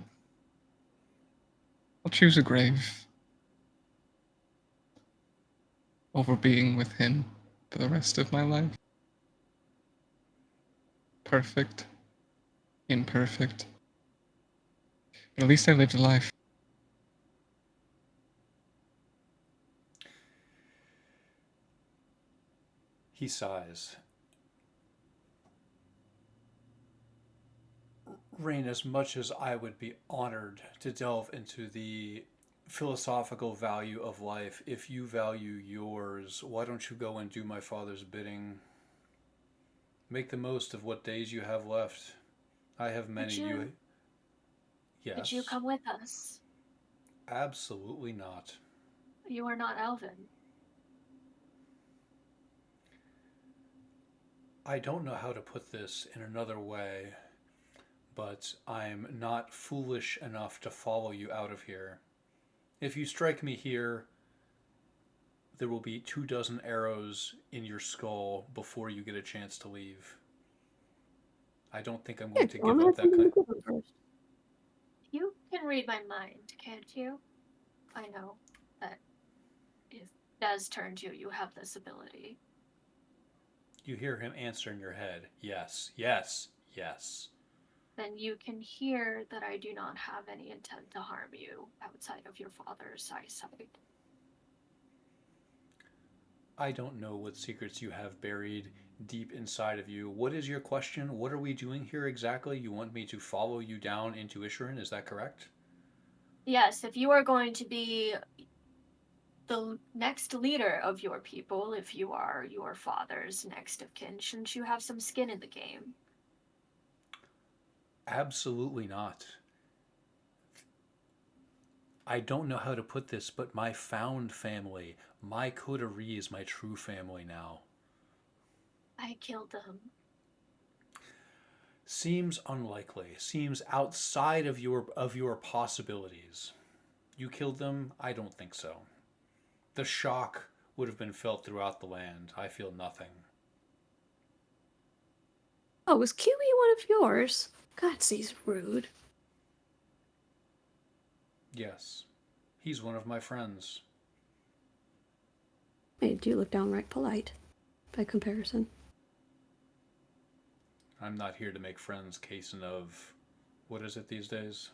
I'll choose a grave over being with him for the rest of my life. Perfect, imperfect. But at least I lived a life. He sighs. Rain, as much as I would be honored to delve into the philosophical value of life, if you value yours, why don't you go and do my father's bidding? Make the most of what days you have left. I have many. Yes. Could you come with us? Absolutely not. You are not Elven. I don't know how to put this in another way, but I'm not foolish enough to follow you out of here. If you strike me here, there will be 24 arrows in your skull before you get a chance to leave. I don't think I'm going to give up that kind. You can read my mind, can't you? I know that if does turn to you, you have this ability. You hear him answer in your head, yes, yes, yes. Then you can hear that I do not have any intent to harm you outside of your father's eyesight. I don't know what secrets you have buried deep inside of you. What is your question? What are we doing here exactly? You want me to follow you down into Isherin, is that correct? Yes, if you are going to be the next leader of your people, if you are your father's next of kin, shouldn't you have some skin in the game? Absolutely not. I don't know how to put this, but my found family, my coterie is my true family now. I killed them. Seems unlikely. Seems outside of your possibilities. You killed them? I don't think so. The shock would have been felt throughout the land. I feel nothing. Oh, was Kiwi one of yours? God, he's rude. Yes. He's one of my friends. They do look downright polite, by comparison. I'm not here to make friends, Kason of... What is it these days?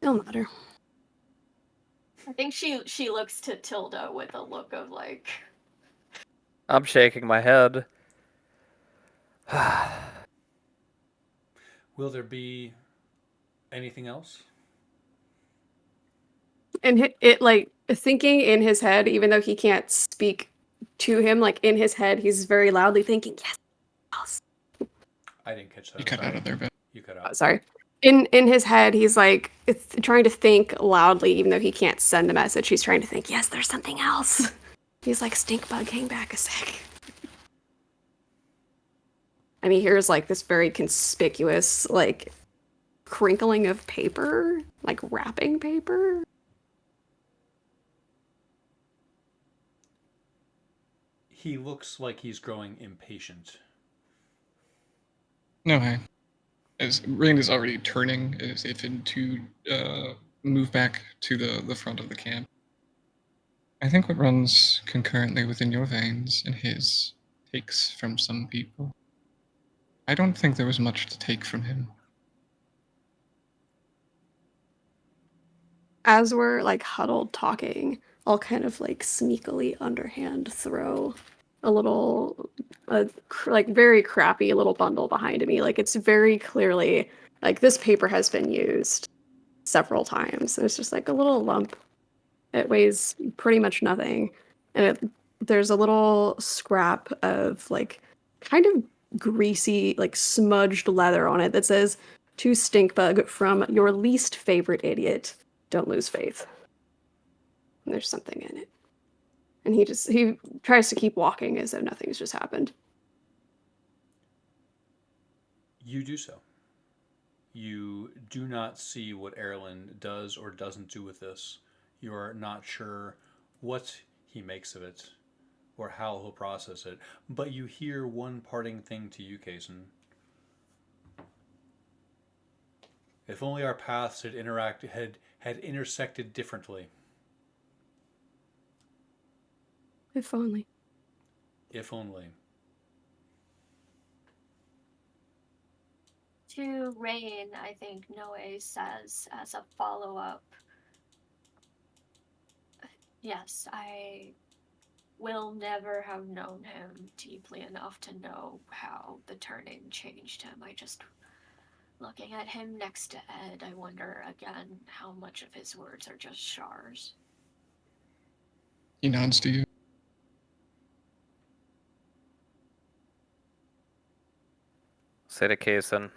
No matter. I think she looks to Tilda with a look of like, I'm shaking my head. Will there be anything else? And it like thinking in his head, even though he can't speak to him, like in his head, he's very loudly thinking, yes. I didn't catch that. You cut out of there, but You cut out. Sorry. In his head, he's like trying to think loudly, even though he can't send the message. He's trying to think, yes, there's something else. He's like, stink bug, hang back a sec. And he hears like this very conspicuous, like crinkling of paper, like wrapping paper. He looks like he's growing impatient. no, hey. As Rain is already turning as if to move back to the front of the camp. I think what runs concurrently within your veins and his takes from some people. I don't think there was much to take from him. As we're like huddled talking, I'll kind of like sneakily underhand throw a little, like very crappy little bundle behind me. Like it's very clearly like this paper has been used several times. And it's just like a little lump. It weighs pretty much nothing. And there's a little scrap of like kind of greasy, like smudged leather on it that says, "To Stinkbug from your least favorite idiot. Don't lose faith." And there's something in it. And he tries to keep walking as though nothing's just happened. You do so. You do not see what Erlen does or doesn't do with this. You are not sure what he makes of it or how he'll process it. But you hear one parting thing to you, Kason. If only our paths had intersected differently. If only. If only. To Rain, I think Noe says as a follow-up, yes, I will never have known him deeply enough to know how the turning changed him. I just, looking at him next to Ed, I wonder again how much of his words are just Shar's. He nods to you. Say to Kason,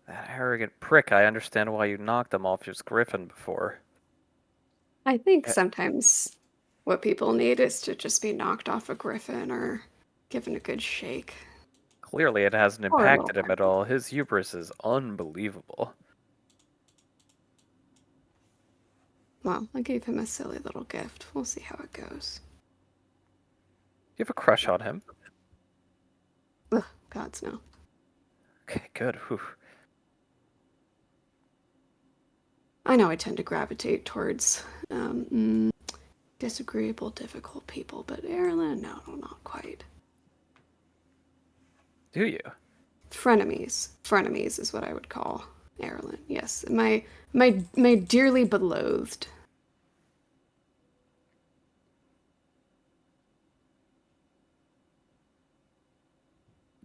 that arrogant prick, I understand why you knocked him off his griffin before. I think sometimes what people need is to just be knocked off a griffin or given a good shake. Clearly it hasn't Or a impacted little him at all. His hubris is unbelievable. Well, I gave him a silly little gift. We'll see how it goes. You have a crush on him? Ugh, gods no. Okay, good. Whew. I know I tend to gravitate towards disagreeable, difficult people, but Erlen, no, not quite. Do you? Frenemies. Frenemies is what I would call Erlen. Yes, my dearly beloved.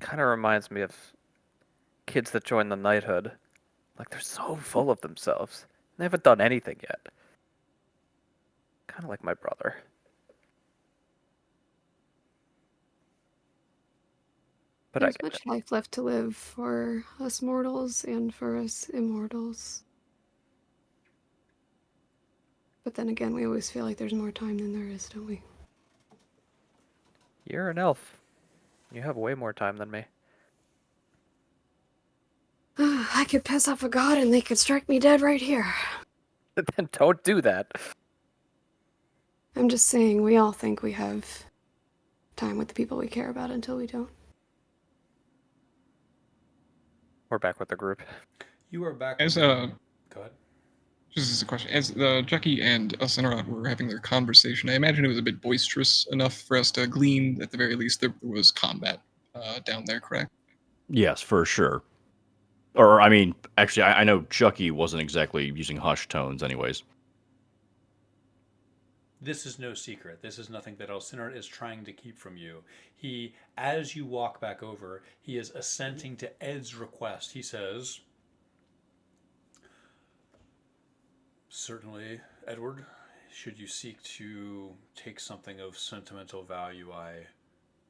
Kind of reminds me of kids that join the knighthood. Like, they're so full of themselves. They haven't done anything yet. Kind of like my brother. But There's I get much it. life left to live for us mortals and for us immortals. But then again, we always feel like there's more time than there is, don't we? You're an elf. You have way more time than me. I could piss off a god and they could strike me dead right here. Then don't do that. I'm just saying, we all think we have time with the people we care about until we don't. We're back with the group. You are back. As Go ahead. just as a question, as Jackie and Elsinarod were having their conversation, I imagine it was a bit boisterous enough for us to glean, at the very least, there was combat down there, correct? Yes, for sure. Or, I mean, actually, I know Chucky wasn't exactly using hushed tones anyways. This is no secret. This is nothing that Elsinard is trying to keep from you. He, as you walk back over, he is assenting to Ed's request. He says, "Certainly, Edward, should you seek to take something of sentimental value, I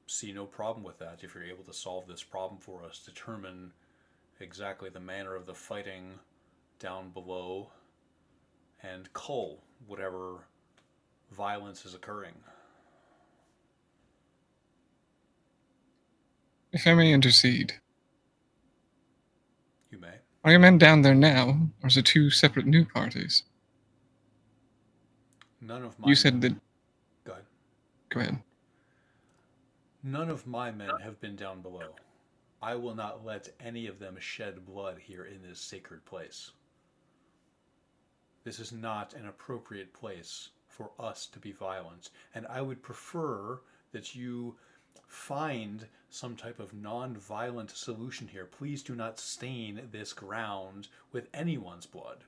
see no problem with that. If you're able to solve this problem for us, determine exactly the manner of the fighting down below, and cull whatever violence is occurring." If I may intercede, You may. are your men down there now, or is it two separate new parties? None of my You said that. Go ahead. Go ahead. None of my men have been down below. I will not let any of them shed blood here in this sacred place. This is not an appropriate place for us to be violent, and I would prefer that you find some type of non-violent solution here. Please do not stain this ground with anyone's blood.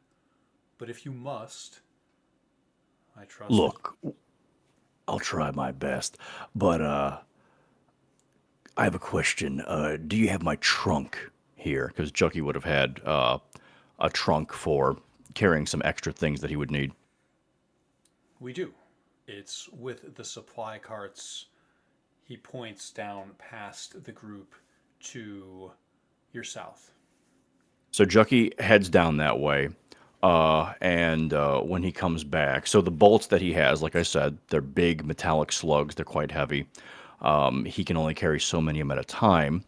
But if you must, I trust. Look, I'll try my best, but I have a question. Do you have my trunk here? Because Chucky would have had a trunk for carrying some extra things that he would need. We do. It's with the supply carts. He points down past the group to your south. So Chucky heads down that way, and when he comes back, so the bolts that he has, like I said, they're big metallic slugs. They're quite heavy. He can only carry so many of them at a time.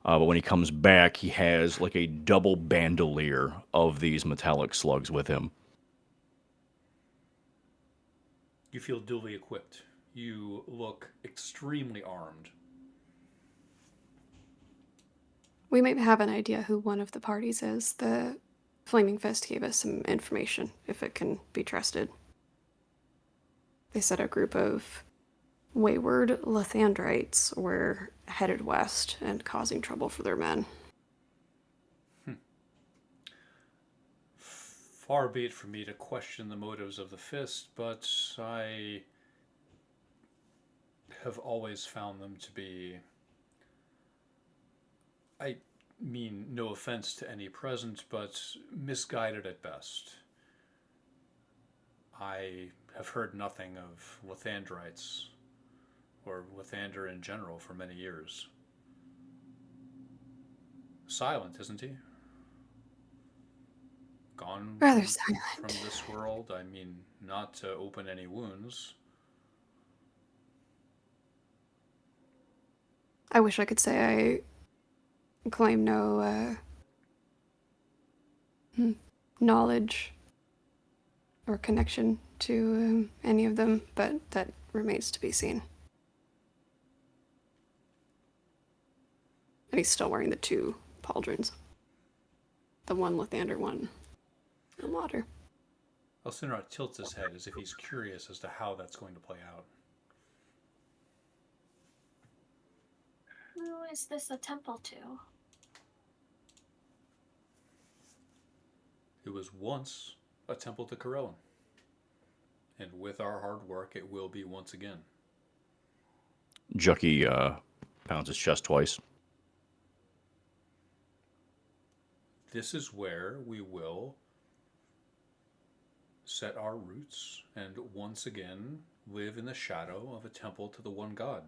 But when he comes back, he has like a double bandolier of these metallic slugs with him. You feel duly equipped. You look extremely armed. We might have an idea who one of the parties is. The Flaming Fist gave us some information, if it can be trusted. They said a group of wayward Lathandrites were headed west and causing trouble for their men. Far be it from me to question the motives of the Fist, but I have always found them to be. I mean, no offense to any present, but misguided at best. I have heard nothing of Lathandrites, or Lathander in general, for many years. Silent, isn't he? Gone Rather from silent. this world. I mean, not to open any wounds. I wish I could say I claim no knowledge or connection to any of them, but that remains to be seen. And he's still wearing the two pauldrons. The one Lathander, one Ilmater. Elsinrod tilts his head as if he's curious as to how that's going to play out. Who is this a temple to? It was once a temple to Corellin. And with our hard work, it will be once again. Jucky pounds his chest twice. This is where we will set our roots and once again live in the shadow of a temple to the one God.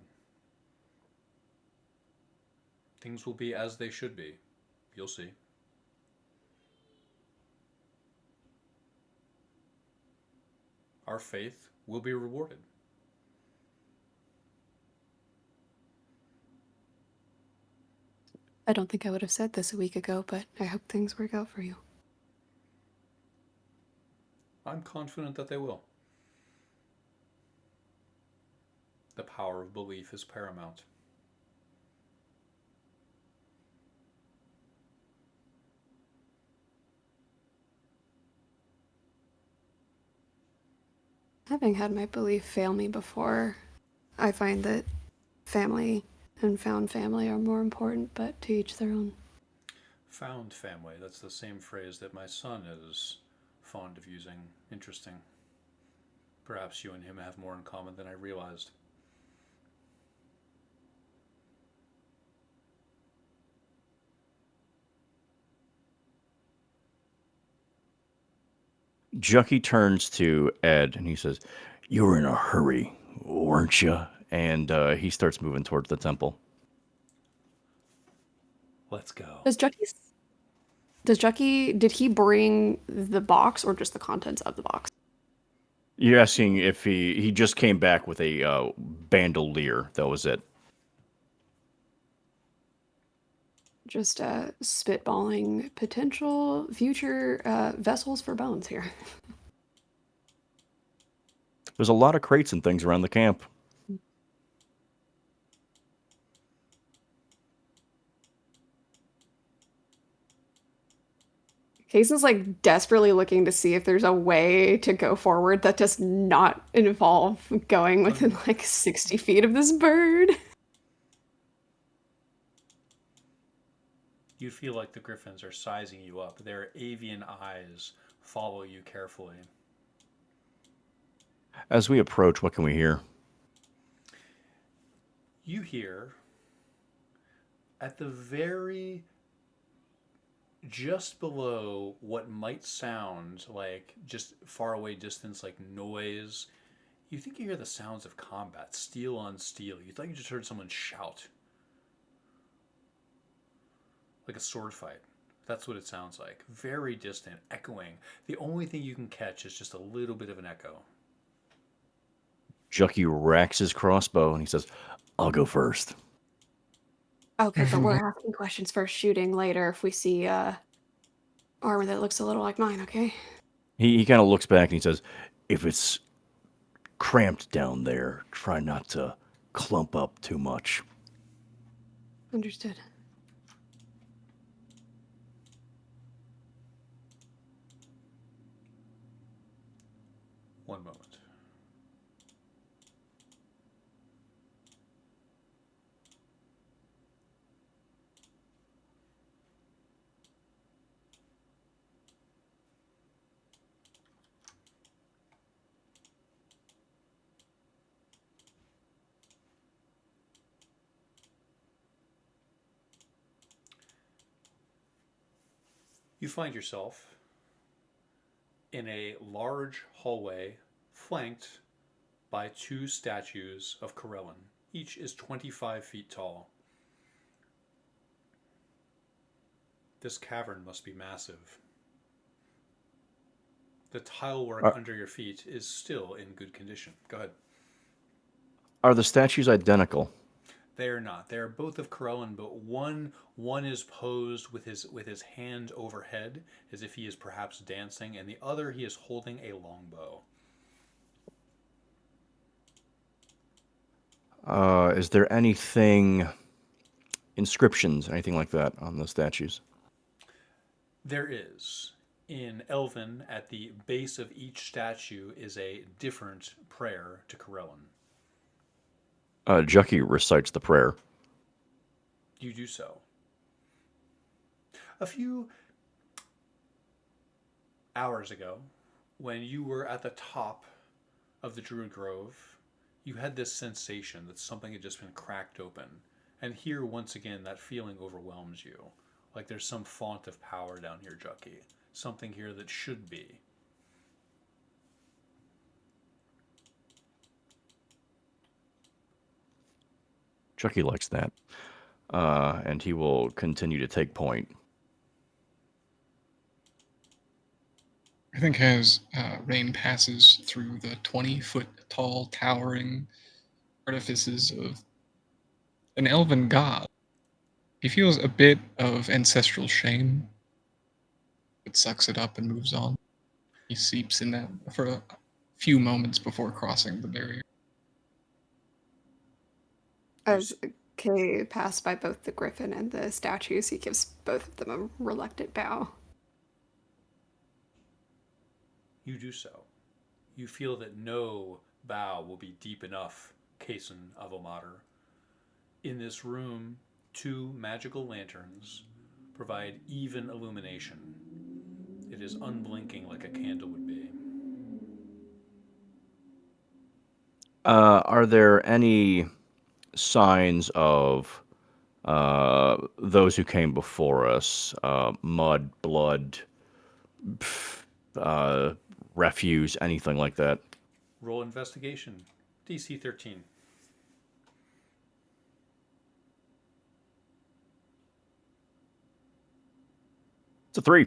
Things will be as they should be. You'll see. Our faith will be rewarded. I don't think I would have said this a week ago, but I hope things work out for you. I'm confident that they will. The power of belief is paramount. Having had my belief fail me before, I find that family and found family are more important, but to each their own. Found family, that's the same phrase that my son is fond of using. Interesting. Perhaps you and him have more in common than I realized. Jucky turns to Ed and he says, "You were in a hurry, weren't you?" And he starts moving towards the temple. Let's go. Did he bring the box or just the contents of the box? You're asking if he just came back with a bandolier. That was it. Just spitballing potential future vessels for bones here. There's a lot of crates and things around the camp. Kaysen's like desperately looking to see if there's a way to go forward that does not involve going within like 60 feet of this bird. You feel like the griffins are sizing you up. Their avian eyes follow you carefully. As we approach, what can we hear? You hear at the very just below what might sound like just far away distance, like noise, you think you hear the sounds of combat, steel on steel. You thought you just heard someone shout. Like a sword fight. That's what it sounds like. Very distant, echoing. The only thing you can catch is just a little bit of an echo. Jucky racks his crossbow and he says, "I'll go first." Okay, but we're asking questions first, shooting later if we see armor that looks a little like mine, okay? He kind of looks back and he says, if it's cramped down there, try not to clump up too much. Understood. One moment. You find yourself in a large hallway flanked by two statues of Corellin. Each is 25 feet tall. This cavern must be massive. The tile work under your feet is still in good condition. Go ahead. Are the statues identical? They are not. They are both of Corellin, but one is posed with his hand overhead, as if he is perhaps dancing, and the other he is holding a longbow. Is there anything, inscriptions, anything like that on the statues? There is. In Elven, at the base of each statue is a different prayer to Corellin. Jucky recites the prayer. You do so. A few hours ago, when you were at the top of the Druid Grove, you had this sensation that something had just been cracked open. And here, once again, that feeling overwhelms you. Like there's some font of power down here, Jucky. Something here that should be. Chucky likes that. And he will continue to take point. I think as Rain passes through the 20-foot tall, towering artifices of an elven god, he feels a bit of ancestral shame, but sucks it up and moves on. He seeps in that for a few moments before crossing the barrier. As Kay passed by both the griffin and the statues, he gives both of them a reluctant bow. You do so. You feel that no bow will be deep enough, Cason of Omater. In this room, two magical lanterns provide even illumination. It is unblinking like a candle would be. Are there any signs of those who came before us? Mud, blood, refuse, anything like that? Roll investigation. DC 13. It's a 3.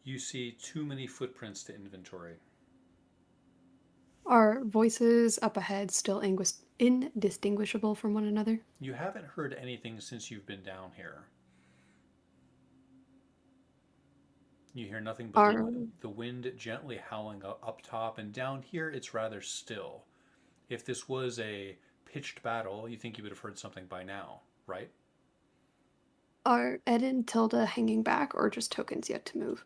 You see too many footprints to inventory. Are voices up ahead still indistinguishable from one another? You haven't heard anything since you've been down here. You hear nothing but the wind gently howling up top, and down here it's rather still. If this was a pitched battle, you think you would have heard something by now, right? Are Ed and Tilda hanging back, or just tokens yet to move?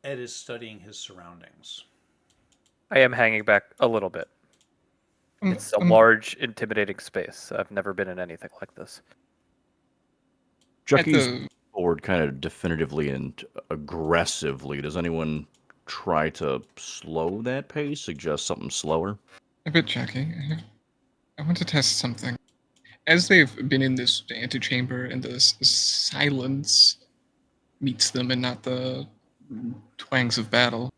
Ed is studying his surroundings. I am hanging back a little bit. It's a large, intimidating space. I've never been in anything like this. Jucky's forward kind of definitively and aggressively. Does anyone try to slow that pace? Suggest something slower? A bit, Jackie. I want to test something. As they've been in this antechamber and the silence meets them and not the twangs of battle,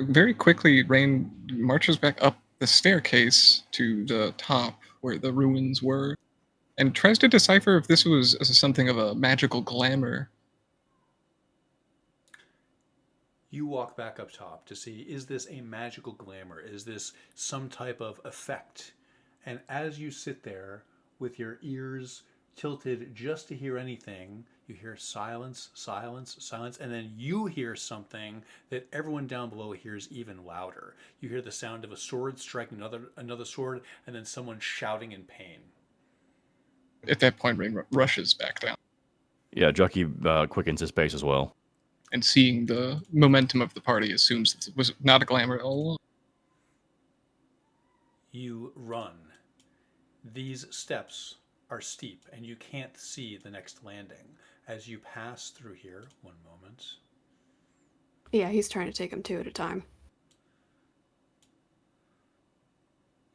very quickly Rain marches back up the staircase to the top where the ruins were and tries to decipher if this was something of a magical glamour. You walk back up top to see, is this a magical glamour? Is this some type of effect And as you sit there with your ears tilted just to hear anything, you hear silence, silence, silence, and then you hear something that everyone down below hears even louder. You hear the sound of a sword striking another sword, and then someone shouting in pain. At that point, Rain rushes back down, Yeah, Jucky quickens his pace as well. and seeing the momentum of the party assumes it was not a glamour all along. You run. These steps are steep, and you can't see the next landing. As you pass through here, one moment, Yeah, he's trying to take them two at a time.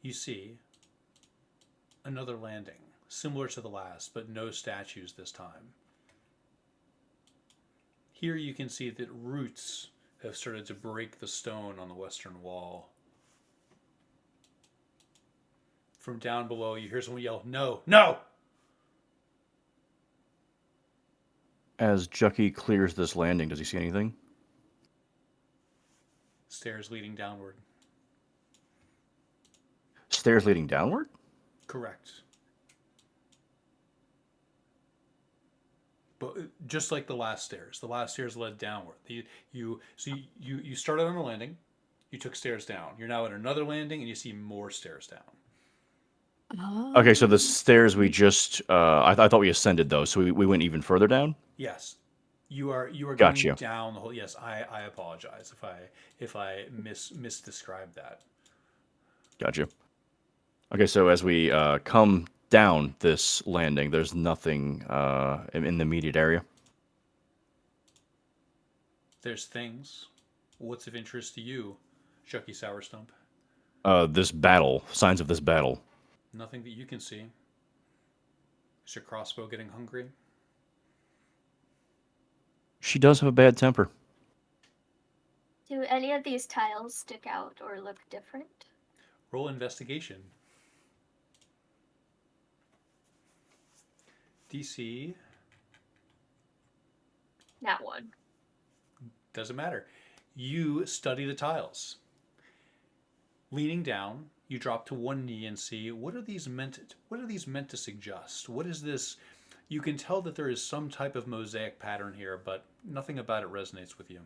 you see another landing, similar to the last, but no statues this time. Here you can see that roots have started to break the stone on the western wall. From down below, you hear someone yell, "No, no!" As Jucky clears this landing, does he see anything? Stairs leading downward. Stairs leading downward? Correct. But just like the last stairs led downward. You started on a landing, you took stairs down. You're now at another landing, and you see more stairs down. Oh. Okay, so the stairs we just I thought we ascended those, so we went even further down. Yes, you are Got going you. down the whole. Yes, I apologize if I misdescribed that. Gotcha. Okay, so as we come down this landing, there's nothing in the immediate area. There's things. What's of interest to you, Chucky Sourstump? This battle, signs of this battle. Nothing that you can see. Is your crossbow getting hungry? She does have a bad temper. Do any of these tiles stick out or look different? Roll investigation. DC. Not one. Doesn't matter. You study the tiles. Leaning down, you drop to one knee and see what are these meant to suggest? What is this? You can tell that there is some type of mosaic pattern here, but nothing about it resonates with you.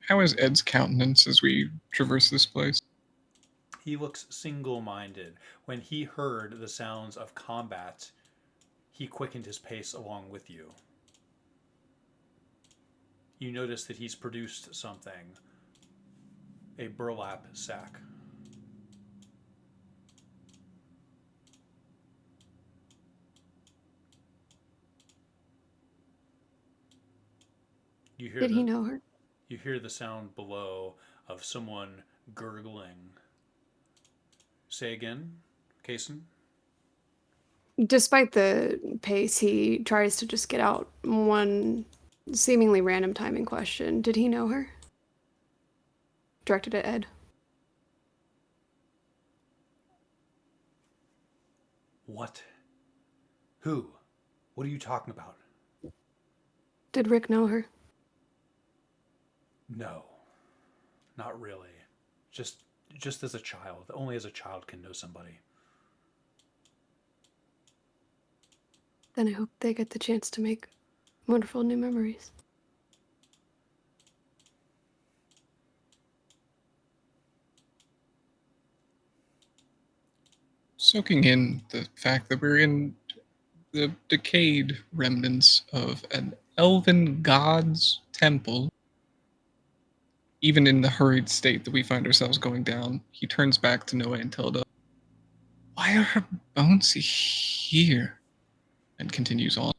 How is Ed's countenance as we traverse this place? He looks single-minded. When he heard the sounds of combat, he quickened his pace along with you. You notice that he's produced something. A burlap sack. Did he know her? You hear the sound below of someone gurgling. Say again, Kaysen? Despite the pace, he tries to just get out one seemingly random timing question. Did he know her? Directed at Ed. What? Who? What are you talking about? Did Rick know her? No. Not really. Just as a child. Only as a child can know somebody. Then I hope they get the chance to make wonderful new memories. Soaking in the fact that we're in the decayed remnants of an elven god's temple, even in the hurried state that we find ourselves going down, he turns back to Noah and Tilda. Why are her bones here? And continues on.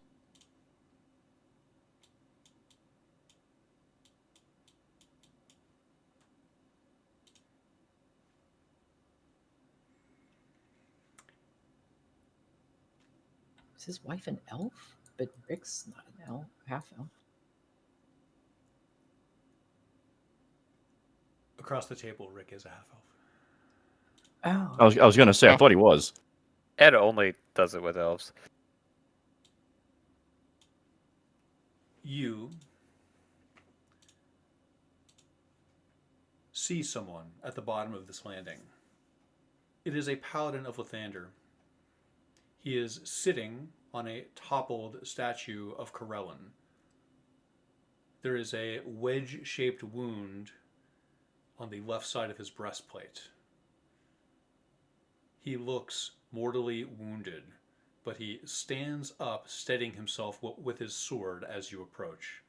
Is his wife an elf? But Rick's not an elf, half elf. Across the table, Rick is a half elf. Oh. I was gonna say, I thought he was. Ed only does it with elves. You see someone at the bottom of this landing. It is a paladin of Lathander. He is sitting on a toppled statue of Corellin. There is a wedge-shaped wound on the left side of his breastplate. He looks mortally wounded, but he stands up, steadying himself with his sword as you approach.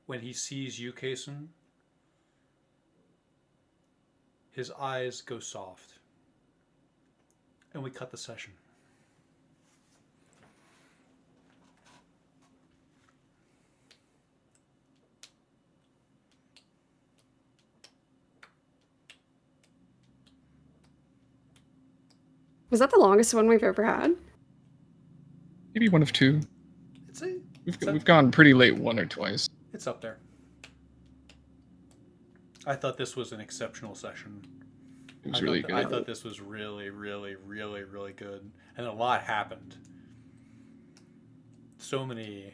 When he sees you, Kaysen, his eyes go soft, and we cut the session. Was that the longest one we've ever had? Maybe one of two. We've gone pretty late one or twice. It's up there. I thought this was an exceptional session. It was really good. I thought this was really, really, really, really good. And a lot happened. So many...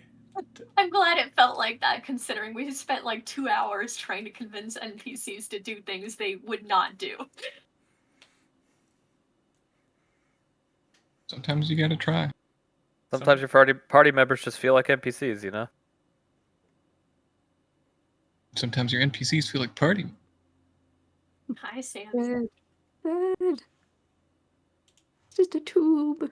I'm glad it felt like that, considering we spent like 2 hours trying to convince NPCs to do things they would not do. Sometimes you gotta try. Sometimes your party members just feel like NPCs, you know? Sometimes your NPCs feel like party. Hi, Sam. Good. Good. It's just a tube.